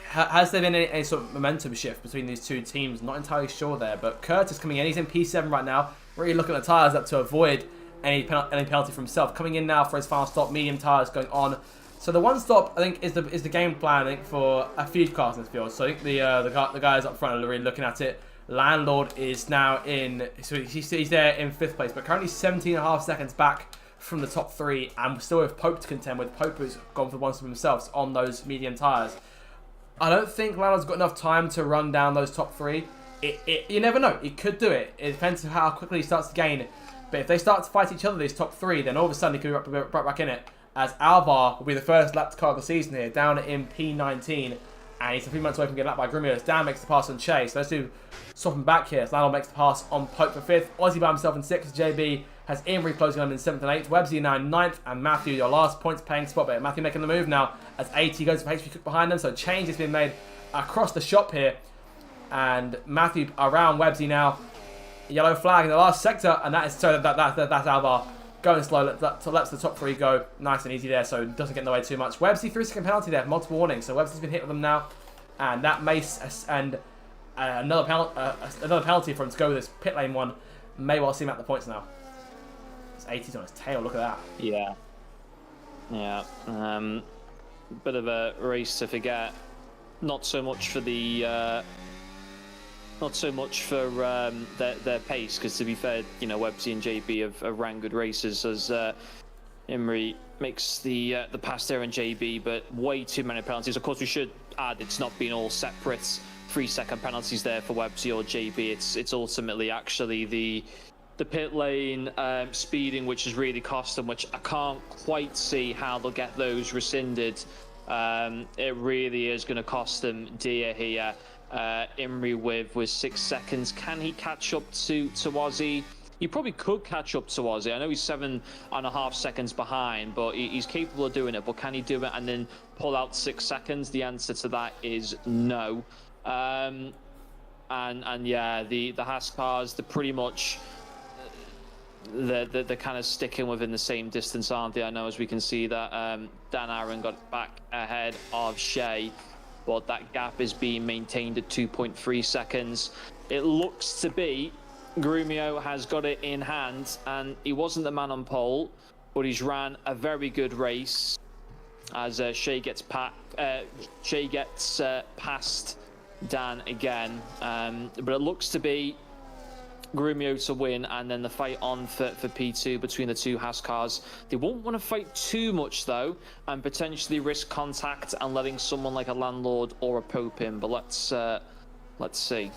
has there been any sort of momentum shift between these two teams? Not entirely sure there. But Curtis coming in. He's in P7 right now. Really looking at the tyres up to avoid any penalty for himself. Coming in now for his final stop. Medium tyres going on. So the one stop, I think, is the game plan, I think, for a few cars in this field. So I think the guys up front are really looking at it. Landlord is now in... So he's there in 5th place. But currently 17.5 seconds back from the top 3, and still with Pope to contend with. Pope has gone for one stop himself on those medium tyres. I don't think Landlord's got enough time to run down those top 3. You never know. He could do it. It depends on how quickly he starts to gain. But if they start to fight each other, these top 3, then all of a sudden he could be right back in it. As Alvar will be the first lap car of the season here, down in P19. And he's a few months away from getting lapped by Grumio. As Dan makes the pass on Chase. So let's do swapping back here. So Landlord makes the pass on Pope for 5th. Aussie by himself in 6th. JB has Imri closing on in 7th and 8th. Websy now in 9th. And Matthew, your last points paying spot. But Matthew making the move now as 80 goes for HP Cook behind them. So change has been made across the shop here. And Matthew around Websy now. Yellow flag in the last sector. And that is so that's Alvar going slow. Lets the top 3 go nice and easy there. So it doesn't get in the way too much. Websy 3-second penalty there. Multiple warnings. So Websy's been hit with them now. And that may another penalty for him to go with this pit lane one. May well see him at the points now. It's 80's on his tail. Look at that. Yeah. Bit of a race to forget. Not so much for the not so much for their pace, because to be fair, Websy and JB have ran good races as Imrie makes the pass there, and JB, but way too many penalties. Of course, we should add it's not been all separate 3-second penalties there for Websy or JB. It's ultimately actually the pit lane speeding which has really cost them, which I can't quite see how they'll get those rescinded. It really is going to cost them dear here. Imrie with 6 seconds. Can he catch up to Ozzy? He probably could catch up to Ozzy. I know he's 7.5 seconds behind, but he's capable of doing it. But can he do it and then pull out 6 seconds? The answer to that is no. And yeah, the Haas cars, they're pretty much they're kind of sticking within the same distance, aren't they? I know, as we can see that Dan Aaron got back ahead of Shea, but that gap is being maintained at 2.3 seconds. It looks to be Grumio has got it in hand, and he wasn't the man on pole, but he's ran a very good race as Shea gets past Dan again. But it looks to be Grumio to win, and then the fight on for P2 between the two Haas cars. They won't want to fight too much though, and potentially risk contact and letting someone like a Landlord or a Pope in. But let's see.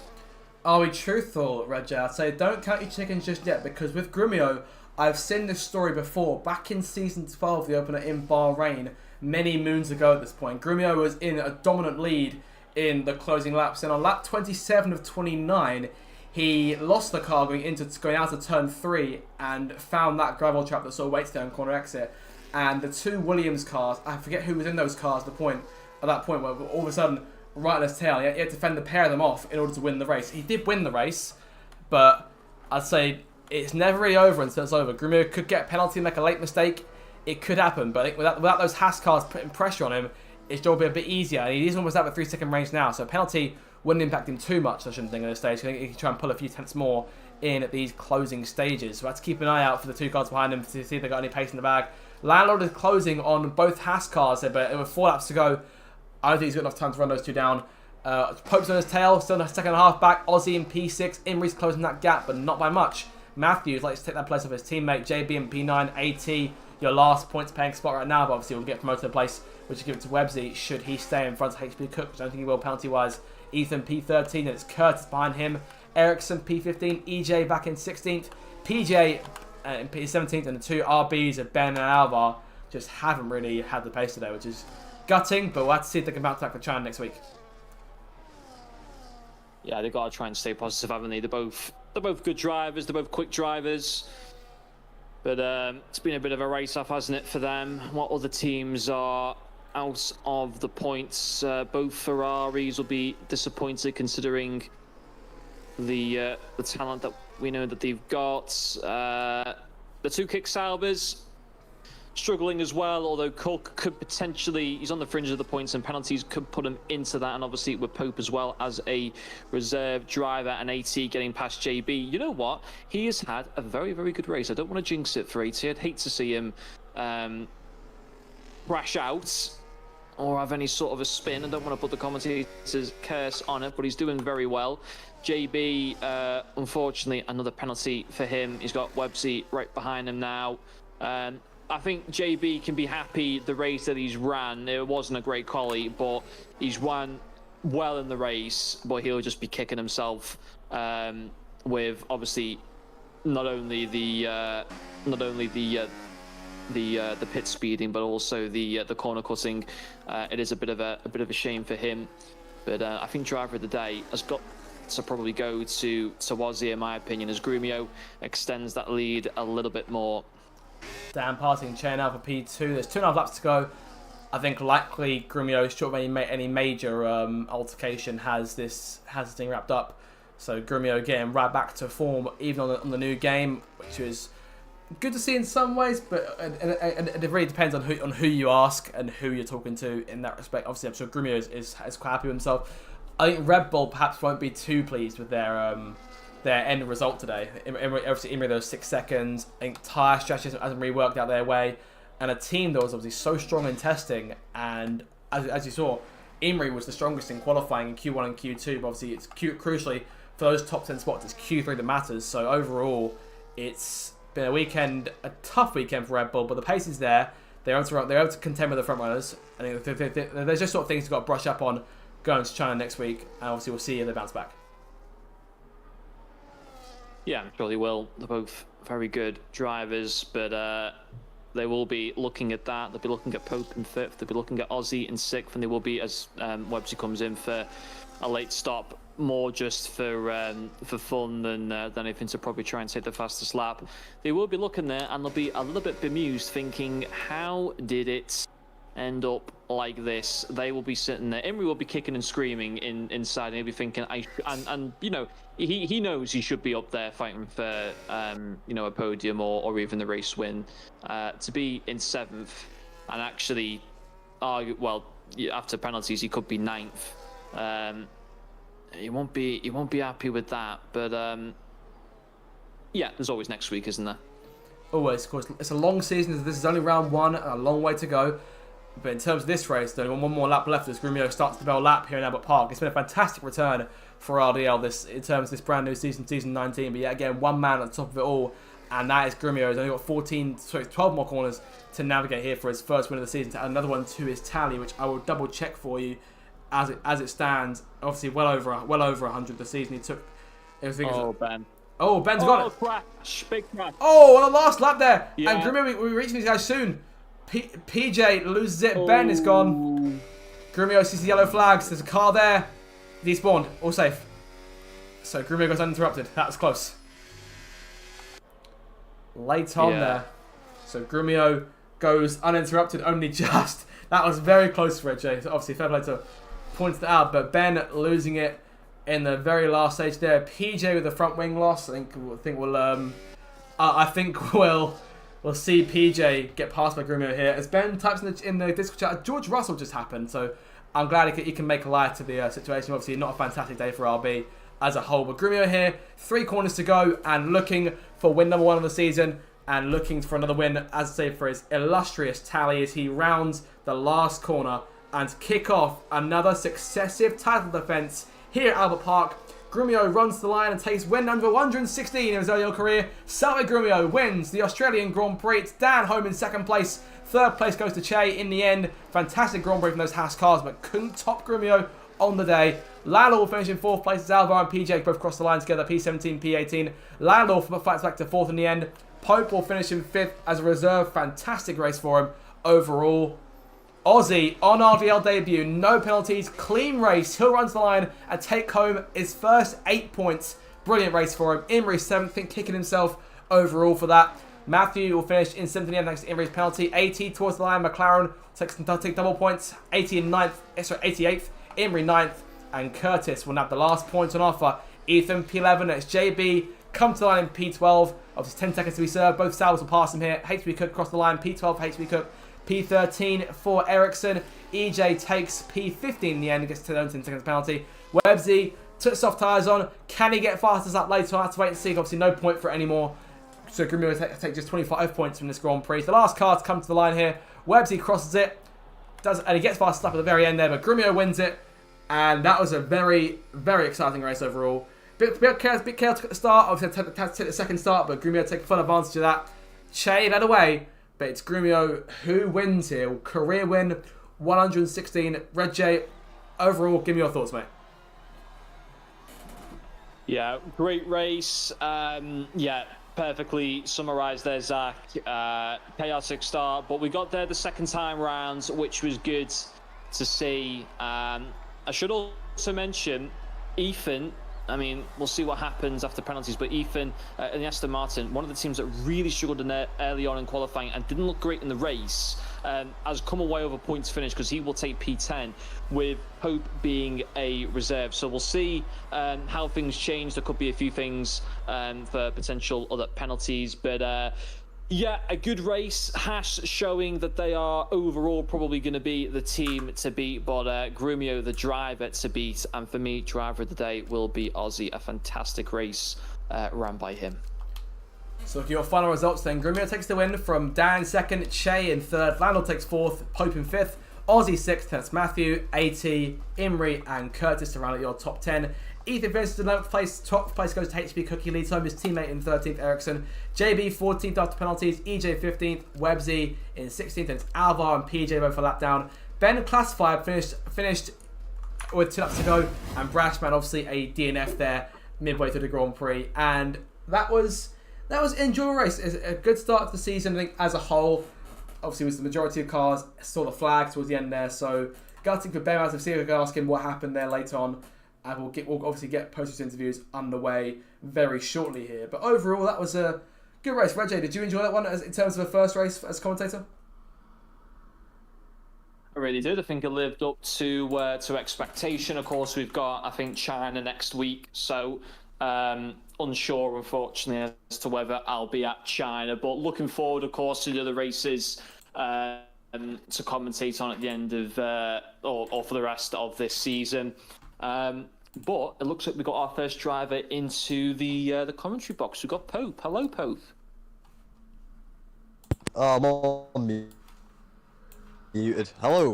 Are we truthful, Reg? I'd say don't count your chickens just yet, because with Grumio, I've seen this story before. Back in Season 12, the opener in Bahrain, many moons ago at this point, Grumio was in a dominant lead in the closing laps. And on lap 27 of 29, he lost the car going out of turn 3 and found that gravel trap that sort of waits there on corner exit. And the two Williams cars, I forget who was in those cars at that point where all of a sudden, right on his tail, he had to fend the pair of them off in order to win the race. He did win the race, but I'd say it's never really over until it's over. Grumio could get a penalty and make a late mistake. It could happen, but I think without those Haas cars putting pressure on him, it's going to be a bit easier. And he is almost out of the 3-second range now, so a penalty wouldn't impact him too much, I shouldn't think, at this stage. I think he can try and pull a few tenths more in at these closing stages. So I have to keep an eye out for the two cars behind him to see if they've got any pace in the bag. Landlord is closing on both Haas cars here, but with 4 laps to go, I don't think he's got enough time to run those two down. Pope's on his tail, still in a second and a half back. Ozzy in P6. Imrie's closing that gap, but not by much. Matthews likes to take that place of his teammate. JB in P9. AT, your last points paying spot right now, but obviously will get promoted to a place which will give it to Websy should he stay in front of HP Cook, which I don't think he will penalty wise. Ethan P13, and it's Curtis behind him. Ericsson P15. EJ back in 16th. PJ in P17th, and the two RBs of Ben and Alvar just haven't really had the pace today, which is gutting, but we'll have to see if they can bounce back for China next week. Yeah, they've got to try and stay positive, haven't they? They're both good drivers. They're both quick drivers. But it's been a bit of a race-off, hasn't it, for them? What other teams are out of the points? Both Ferraris will be disappointed considering the talent that we know that they've got. The two Kick Saubers struggling as well, although Cook could potentially, he's on the fringe of the points and penalties could put him into that, and obviously with Pope as well as a reserve driver and AT getting past JB. You know what? He has had a very, very good race. I don't want to jinx it for AT. I'd hate to see him crash out or have any sort of a spin. I don't want to put the commentator's curse on it, but he's doing very well. JB, unfortunately, another penalty for him. He's got Websy right behind him now. I think JB can be happy the race that he's ran. It wasn't a great quali, but he's run well in the race. But he'll just be kicking himself with obviously not only the pit speeding, but also the corner cutting. It is a bit of a shame for him. But I think driver of the day has got to probably go to Wazir, in my opinion, as Grumio extends that lead a little bit more. Dan passing chain out for P2. There's 2.5 laps to go. I think likely Grumio, short of any major altercation, has this thing wrapped up. So Grumio getting right back to form, even on the new game, which is good to see in some ways, but it really depends on who you ask and who you're talking to in that respect. Obviously, I'm sure Grumio is quite happy with himself. I think Red Bull perhaps won't be too pleased with their end result today. Obviously, Imrie those 6 seconds. I think tyre strategy hasn't really worked out their way, and a team that was obviously so strong in testing. And as you saw, Imrie was the strongest in qualifying in Q1 and Q2. But obviously, it's crucially for those top 10 spots, it's Q3 that matters. So overall, it's been a tough weekend for Red Bull, but the pace is there. They're able to contend with the front runners. I think there's just sort of things you've got to brush up on going to China next week, and obviously we'll see if they bounce back. Yeah, I'm sure they will. They're both very good drivers, but they will be looking at that. They'll be looking at Pope in 5th. They'll be looking at Ozzy in 6th, and they will be, as Websy comes in for a late stop, more just for fun than anything, to probably try and take the fastest lap. They will be looking there, and they'll be a little bit bemused, thinking, how did it end up like this? They will be sitting there. Imrie will be kicking and screaming inside, and he'll be thinking, and you know, he knows he should be up there fighting for a podium or even the race win. To be in 7th and actually after penalties he could be 9th. He won't be happy with that, but yeah, there's always next week, isn't there? Always, of course. It's a long season. This is only round 1, a long way to go. But in terms of this race, there's only one more lap left as Grumio starts the bell lap here in Albert Park. It's been a fantastic return for RDL in terms of this brand new season 19. But yet again, one man at the top of it all, and that is Grumio. He's only got 12 more corners to navigate here for his first win of the season, to add another one to his tally, which I will double check for you as it stands. Obviously, well over 100 the season he took. Ben. Oh, Ben's got it. Crash, big crash. Oh, on the last lap there. Yeah. And Grumio, we're reaching these guys soon. PJ loses it. Ben is gone. Grumio sees the yellow flags. There's a car there. Despawned. All safe. So Grumio goes uninterrupted. That was close. Late on there. So Grumio goes uninterrupted only just. That was very close for Jay. So obviously, fair play to point it out. But Ben losing it in the very last stage there. PJ with the front wing loss. I think we'll see PJ get passed by Grumio here. As Ben types in the Discord chat, George Russell just happened. So I'm glad he can make a light to the situation. Obviously, not a fantastic day for RB as a whole. But Grumio here, 3 corners to go and looking for win number 1 of the season and looking for another win, as I say, for his illustrious tally as he rounds the last corner and kick off another successive title defense here at Albert Park. Grumio runs to the line and takes win number 116 in his earlier career. Salve Grumio wins the Australian Grand Prix. It's Dan home in 2nd place. 3rd place goes to Che in the end. Fantastic Grand Prix from those Haas cars, but couldn't top Grumio on the day. Lando will finish in 4th place as Alvaro and PJ both cross the line together, P17, P18. Lando fights back to 4th in the end. Pope will finish in 5th as a reserve. Fantastic race for him overall. Ozzy on RDL debut, no penalties, clean race. He'll run to the line and take home his first 8 points. Brilliant race for him. Imrie 7th, kicking himself overall for that. Matthew will finish in 7th in the end thanks to Imrie's penalty. 80 towards the line. McLaren take double points. 80 in 88th. Imrie 9th. And Curtis will nab the last points on offer. Ethan P11. It's JB. Come to the line in P12. Obviously 10 seconds to be served. Both Salvos will pass him here. HB Cook across the line. P12 HB Cook. P13 for Ericsson. EJ takes P15 in the end and gets to the 10 seconds penalty. Websy took soft tyres on. Can he get fastest up later? I'll have to wait and see. Obviously, no point for it anymore. So Grumio will take just 25 points from this Grand Prix. The last car to come to the line here. Websy crosses it. And he gets fastest up at the very end there. But Grumio wins it. And that was a very, very exciting race overall. Bit chaotic at the start. Obviously, had to take the second start. But Grumio take full advantage of that. Che led away. But it's Grumio who wins here. Career win, 116. Red J, overall, give me your thoughts, mate. Yeah, great race. Perfectly summarised there, Zach. Chaotic start, but we got there the second time round, which was good to see. I should also mention Ethan. I mean, we'll see what happens after penalties, but Ethan and the Aston Martin, one of the teams that really struggled in there early on in qualifying and didn't look great in the race, has come away over points finish because he will take P10 with Pope being a reserve. So we'll see how things change. There could be a few things for potential other penalties, but yeah, a good race. Haas showing that they are overall probably going to be the team to beat, but Grumio the driver to beat. And for me, driver of the day will be Ozzy. A fantastic race ran by him. So your final results then. Grumio takes the win from Dan 2nd, Che in 3rd, Lando takes 4th, Pope in 5th, Ozzy 6th, that's Matthew, AT, Imrie and Curtis to round out your top 10. Ethan finishes in 11th place. Top place goes to HB Cookie, leads home his teammate in 13th, Ericsson. JB 14th after penalties. EJ 15th. Websy in 16th. And it's Alvar and PJ both for lap down. Ben classified, finished with 2 laps to go. And Brashman obviously a DNF there midway through the Grand Prix. And that was an enjoyable race. It's a good start to the season, I think, as a whole. Obviously, it was the majority of cars saw the flag towards the end there. So, gutting for Ben. I'll see if we can ask him what happened there later on. And we'll obviously get post-race interviews underway very shortly here. But overall, that was a good race. Reggie, did you enjoy that one in terms of a first race as commentator? I really did. I think it lived up to expectation. Of course, we've got, I think, China next week. So, unsure, unfortunately, as to whether I'll be at China. But looking forward, of course, to the other races to commentate on at the end of, or for the rest of this season. But it looks like we got our first driver into the commentary box. We've got Pope. Hello, Pope. I'm on muted. Hello.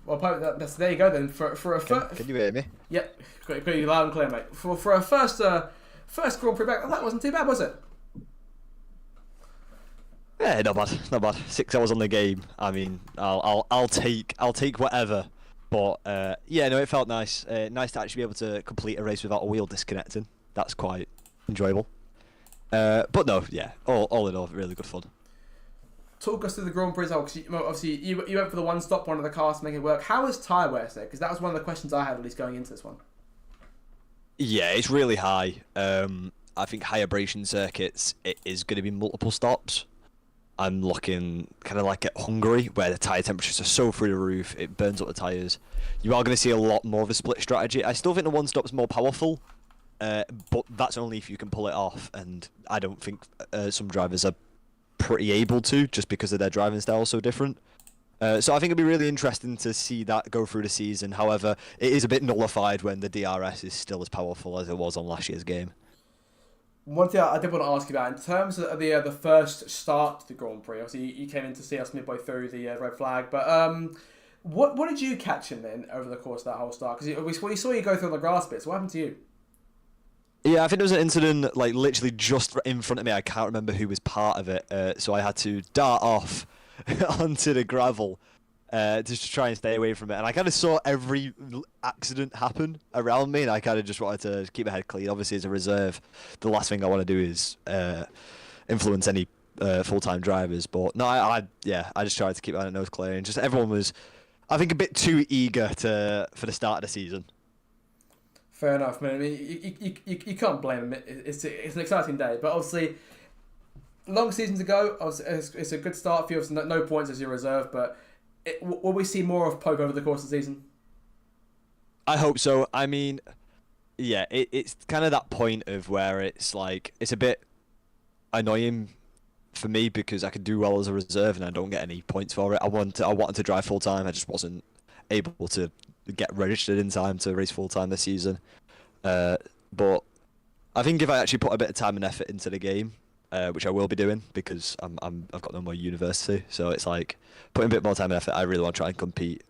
Well, Pope, there you go then. For a first, Can you hear me? Yep, got you loud and clear, mate. For a first Grand Prix back, that wasn't too bad, was it? Yeah, not bad. 6 hours on the game. I mean, I'll take whatever. But yeah, no, it felt nice. Nice to actually be able to complete a race without a wheel disconnecting. That's quite enjoyable. But no, yeah, all in all, really good fun. Talk us through the Grand Prix as well, because obviously you went for the one-stop one of the cars to make it work. How was tyre wear there? Because that was one of the questions I had at least going into this one. Yeah, it's really high. I think high abrasion circuits, it is going to be multiple stops. I'm looking kind of like at Hungary, where the tyre temperatures are so through the roof, it burns up the tyres. You are going to see a lot more of a split strategy. I still think the one-stop's more powerful, but that's only if you can pull it off, and I don't think some drivers are pretty able to, just because of their driving style so different. So I think it'll be really interesting to see that go through the season. However, it is a bit nullified when the DRS is still as powerful as it was on last year's game. One thing I did want to ask you about, in terms of the first start to the Grand Prix, obviously you came in to see us midway through the red flag, but what did you catch in then over the course of that whole start? Because we saw you go through the grass bits. What happened to you? Yeah, I think there was an incident like literally just in front of me. I can't remember who was part of it, so I had to dart off onto the gravel just to try and stay away from it. And I kind of saw every accident happen around me, and I kind of just wanted to keep my head clean. Obviously, as a reserve, the last thing I want to do is influence any full-time drivers. But no, I just tried to keep my nose clear, and just everyone was, I think, a bit too eager for the start of the season. Fair enough, man. I mean, you can't blame them. It's an exciting day, but obviously, long season to go. It's a good start for you. No points as your reserve, but will we see more of Pope over the course of the season? I hope so. I mean, yeah, it's kind of that point of where it's like, it's a bit annoying for me because I could do well as a reserve and I don't get any points for it. I wanted to drive full time. I just wasn't able to get registered in time to race full time this season. But I think if I actually put a bit of time and effort into the game, which I will be doing because I've got no more university, so it's like putting a bit more time and effort. I really want to try and compete,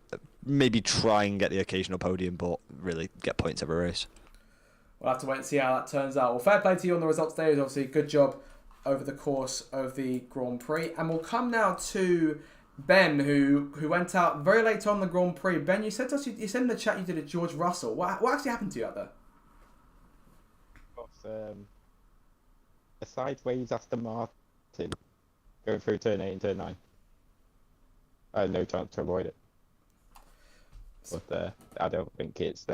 maybe try and get the occasional podium, but really get points every race. We'll have to wait and see how that turns out. Well, fair play to you on the results today. It was obviously a good job over the course of the Grand Prix, and we'll come now to Ben, who went out very late on the Grand Prix. Ben, you said to us, you said in the chat you did a George Russell. What actually happened to you out there? A sideways Aston Martin going through turn 8 and turn 9. I had no chance to avoid it. But I don't think it's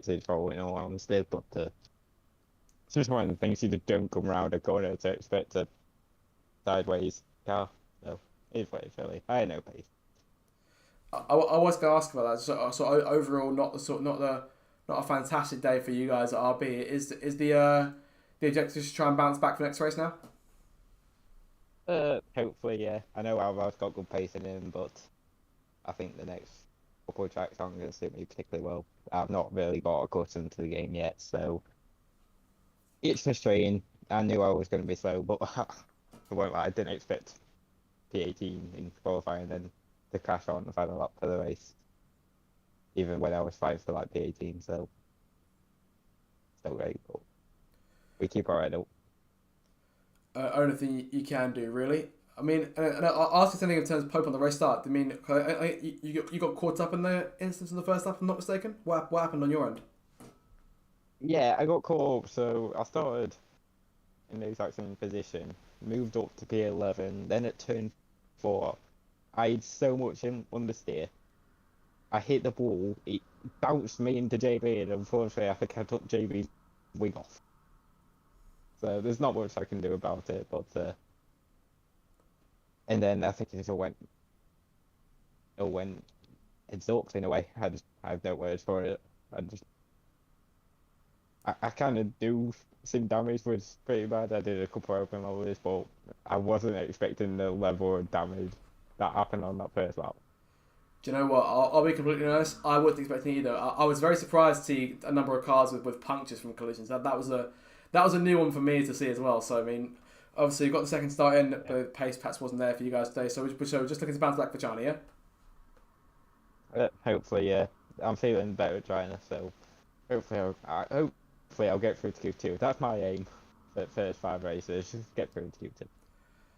his fault in all honesty. But it's just one of the things you just don't come round a corner to expect a sideways car. So it's what it's really. I had no pace. I was going to ask about that. So overall, not a fantastic day for you guys at RB. Is the objective to try and bounce back for the next race now? Hopefully, yeah. I know Alvaro's got good pace in him, but I think the next couple of tracks aren't going to suit me particularly well. I've not really got accustomed to the game yet, so it's frustrating. I knew I was going to be slow, but I didn't expect P18 in qualifying and then to crash on the final lap for the race. even when I was fighting for like P18. So still great, but we keep our head up. Only thing you can do, really. I mean, and I'll ask you something in terms of Pope on the race start. I mean, you got caught up in the instance in the first lap, if I'm not mistaken. What happened on your end? Yeah, I got caught up, so I started in the exact same position, moved up to P11, then at turn 4, I had so much understeer. I hit the ball, it bounced me into JB, and unfortunately I think I took JB's wing off. So there's not much I can do about it, but and then I think it all went heads up in a way. I have no words for it. I kind of do some damage, which is pretty bad. I did a couple of open levels, but I wasn't expecting the level of damage that happened on that first lap. Do you know what? I'll be completely honest. I wasn't expecting it either. I was very surprised to see a number of cars with punctures from collisions. That was a new one for me to see as well. So I mean, obviously you got the second start in, but the pace perhaps wasn't there for you guys today. So we're just looking to bounce back for China, yeah. Hopefully, yeah. I'm feeling better at China, so hopefully I'll get through to Q2. That's my aim for the first 5 races. Just get through to Q2.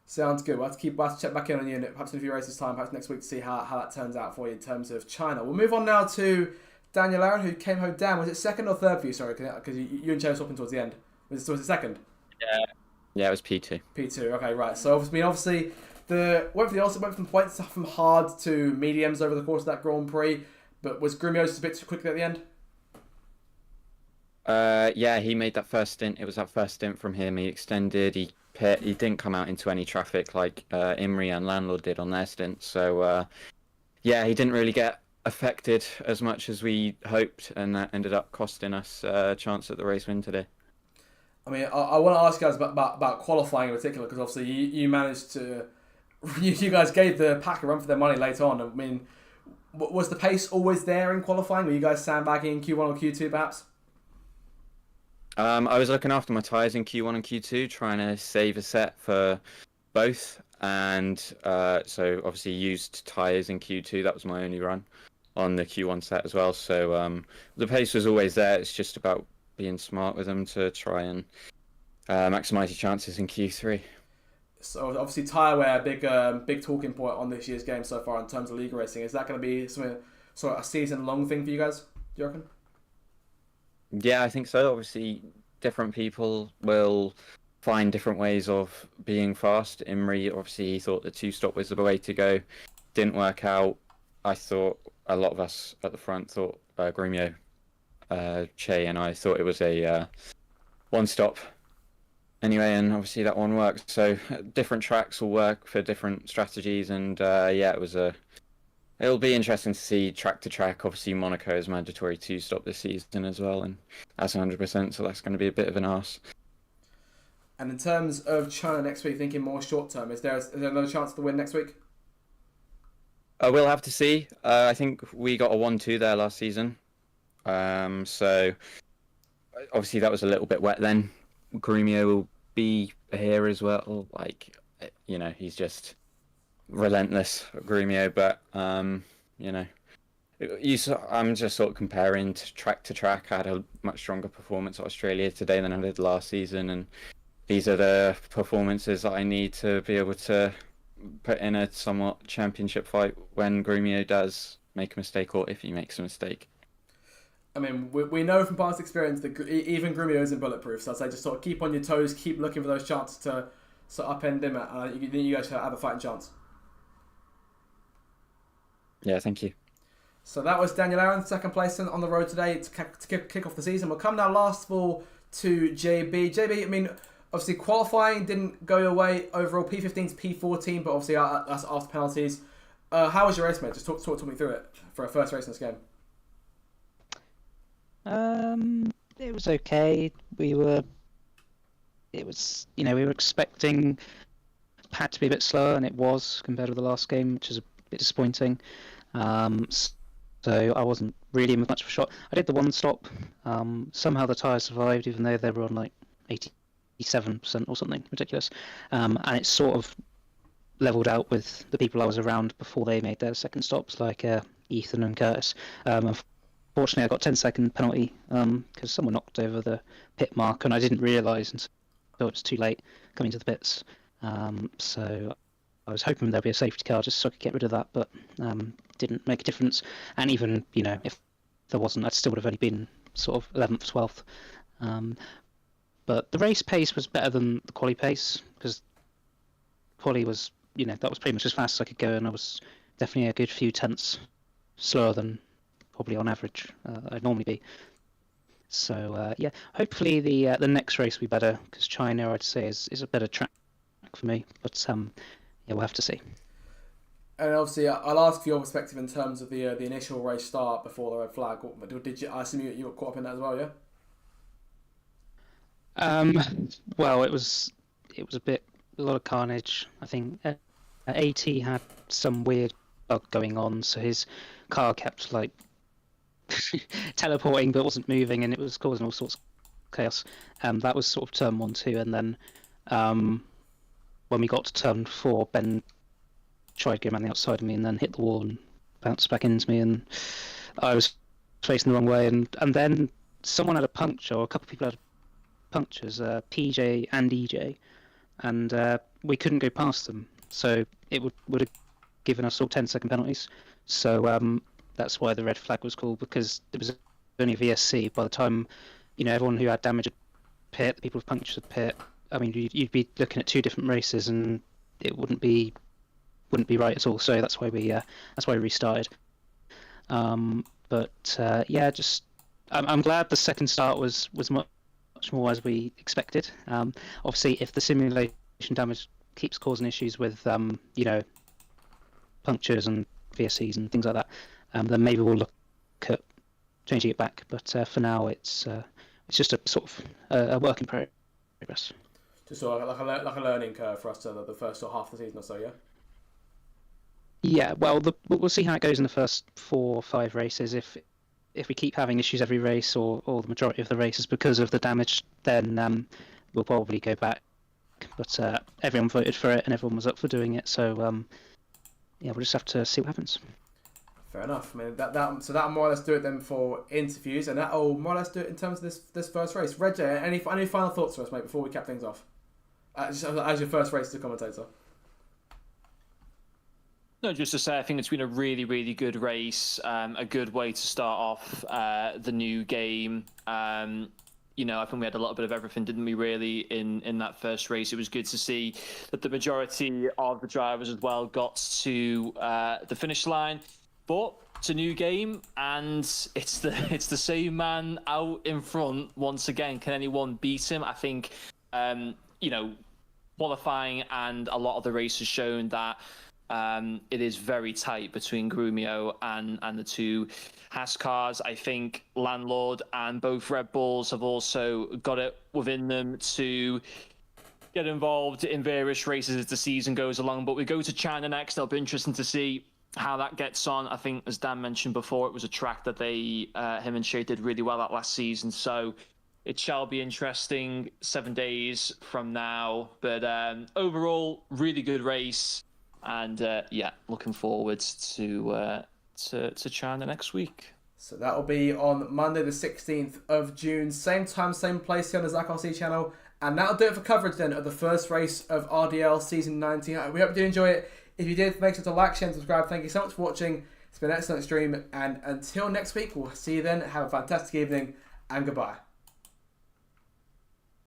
Sounds good. We'll have to check back in on you perhaps in a few races' time, perhaps next week, to see how that turns out for you in terms of China. We'll move on now to Daniel Aaron, who came home down. Was it second or third for you? Sorry, because you and Jay were swapping towards the end. Was it second? Yeah, it was P2. P2. Okay, right. So obviously went from points from hard to mediums over the course of that Grand Prix, but was Grumio just a bit too quickly at the end? Yeah, he made that first stint. It was that first stint from him. He extended. He didn't come out into any traffic like Imri and Landlord did on their stint. So yeah, he didn't really get affected as much as we hoped, and that ended up costing us a chance at the race win today. I mean, I want to ask you guys about qualifying in particular, because obviously you managed to you guys gave the pack a run for their money late on. I mean, was the pace always there in qualifying? Were you guys sandbagging in Q1 or Q2 perhaps? I was looking after my tyres in Q1 and Q2, trying to save a set for both, and so obviously used tyres in Q2. That was my only run on the Q1 set as well. So the pace was always there. It's just about being smart with them to try and maximise your chances in Q3. So obviously tyre wear, big talking point on this year's game so far in terms of league racing. Is that going to be something sort of a season-long thing for you guys, do you reckon? Yeah, I think so. Obviously, different people will find different ways of being fast. Imri, obviously, he thought the 2-stop was the way to go. Didn't work out. I thought a lot of us at the front thought, Grumio, Che and I thought it was a 1-stop. Anyway, and obviously that one worked. So different tracks will work for different strategies, and yeah, it'll be interesting to see track to track. Obviously, Monaco is mandatory 2-stop this season as well, and that's 100%, so that's going to be a bit of an arse. And in terms of China next week, thinking more short term, is there another chance to win next week? We'll have to see. I think we got a 1-2 there last season. So obviously that was a little bit wet then. Grumio will be here as well. Like, you know, he's just relentless, Grumio, but you know, I'm just sort of comparing to track. I had a much stronger performance at Australia today than I did last season, and these are the performances that I need to be able to put in a somewhat championship fight when Grumio does make a mistake, or if he makes a mistake. I mean, we know from past experience that even Grumio isn't bulletproof, so I'd say just sort of keep on your toes, keep looking for those chances to sort of upend him, then you guys have a fighting chance. Yeah, thank you. So that was Daniel Aaron, second place on the road today to kick off the season. We'll come now last of all to JB. JB, I mean, obviously qualifying didn't go your way overall. P15 to P14, but obviously that's after penalties. How was your race, mate? Just talk me through it for a first race in this game. It was okay. We were expecting Pat to be a bit slower, and it was compared with the last game, which is a bit disappointing. So I wasn't really in with much of a shot. I did the 1-stop. Somehow the tyres survived, even though they were on like 87% or something ridiculous. And it sort of leveled out with the people I was around before they made their second stops, like Ethan and Curtis. Unfortunately, I got 10-second penalty because someone knocked over the pit mark, and I didn't realise until it was too late coming to the pits. So I was hoping there'd be a safety car just so I could get rid of that, but didn't make a difference. And even, if there wasn't, I still would have only been sort of 11th, 12th. But the race pace was better than the quali pace, because quali was, that was pretty much as fast as I could go, and I was definitely a good few tenths slower than probably on average I'd normally be. So yeah, hopefully the next race will be better, because China, I'd say, is a better track for me. But yeah, we'll have to see. And obviously, I'll ask for your perspective in terms of the initial race start before the red flag. Did you? I assume you were caught up in that as well, yeah. Well, it was a lot of carnage. I think AT had some weird bug going on, so his car kept like teleporting but wasn't moving, and it was causing all sorts of chaos. That was sort of turn 1, 2, and then when we got to turn 4, Ben tried going around the outside of me and then hit the wall and bounced back into me, and I was facing the wrong way, and then someone had a puncture, or a couple of people had punctures, PJ and EJ, and we couldn't go past them, so it would have given us all 10-second penalties. So that's why the red flag was called, because it was only VSC. By the time everyone who had damage had pit, the people with punctures had pit, I mean you'd be looking at 2 different races, and it wouldn't be right at all. So that's why we restarted. But yeah, just I'm glad the second start was much more as we expected. Obviously, if the simulation damage keeps causing issues with punctures and VSCs and things like that, then maybe we'll look at changing it back. But for now, it's just a sort of a work in progress. Just sort of like a learning curve for us to the first sort of half of the season or so, yeah. Yeah, well, we'll see how it goes in the first 4 or 5 races. If we keep having issues every race, or the majority of the races because of the damage, then we'll probably go back. But everyone voted for it, and everyone was up for doing it. So yeah, we'll just have to see what happens. Fair enough. I mean, that'll more or less do it then for interviews, and that'll more or less do it in terms of this first race. Reg, any final thoughts for us, mate, before we cap things off? As your first race as a commentator. No, just to say, I think it's been a really, really good race. A good way to start off the new game. I think we had a little bit of everything, didn't we, really, in that first race. It was good to see that the majority of the drivers as well got to the finish line. But it's a new game, and it's the same man out in front once again. Can anyone beat him? I think, qualifying and a lot of the race has shown that it is very tight between Grumio and the 2 Haas cars. I think Landlord and both Red Bulls have also got it within them to get involved in various races as the season goes along. But we go to China next. It'll be interesting to see how that gets on. I think, as Dan mentioned before, it was a track that him and Shay did really well at last season. So it shall be interesting 7 days from now. But overall, really good race. And yeah, looking forward to China next week. So that'll be on Monday the 16th of June, same time, same place here on the Zach RC channel. And that'll do it for coverage then of the first race of RDL Season 19. We hope you did enjoy it. If you did, make sure to like, share and subscribe. Thank you so much for watching. It's been an excellent stream. And until next week, we'll see you then. Have a fantastic evening and goodbye.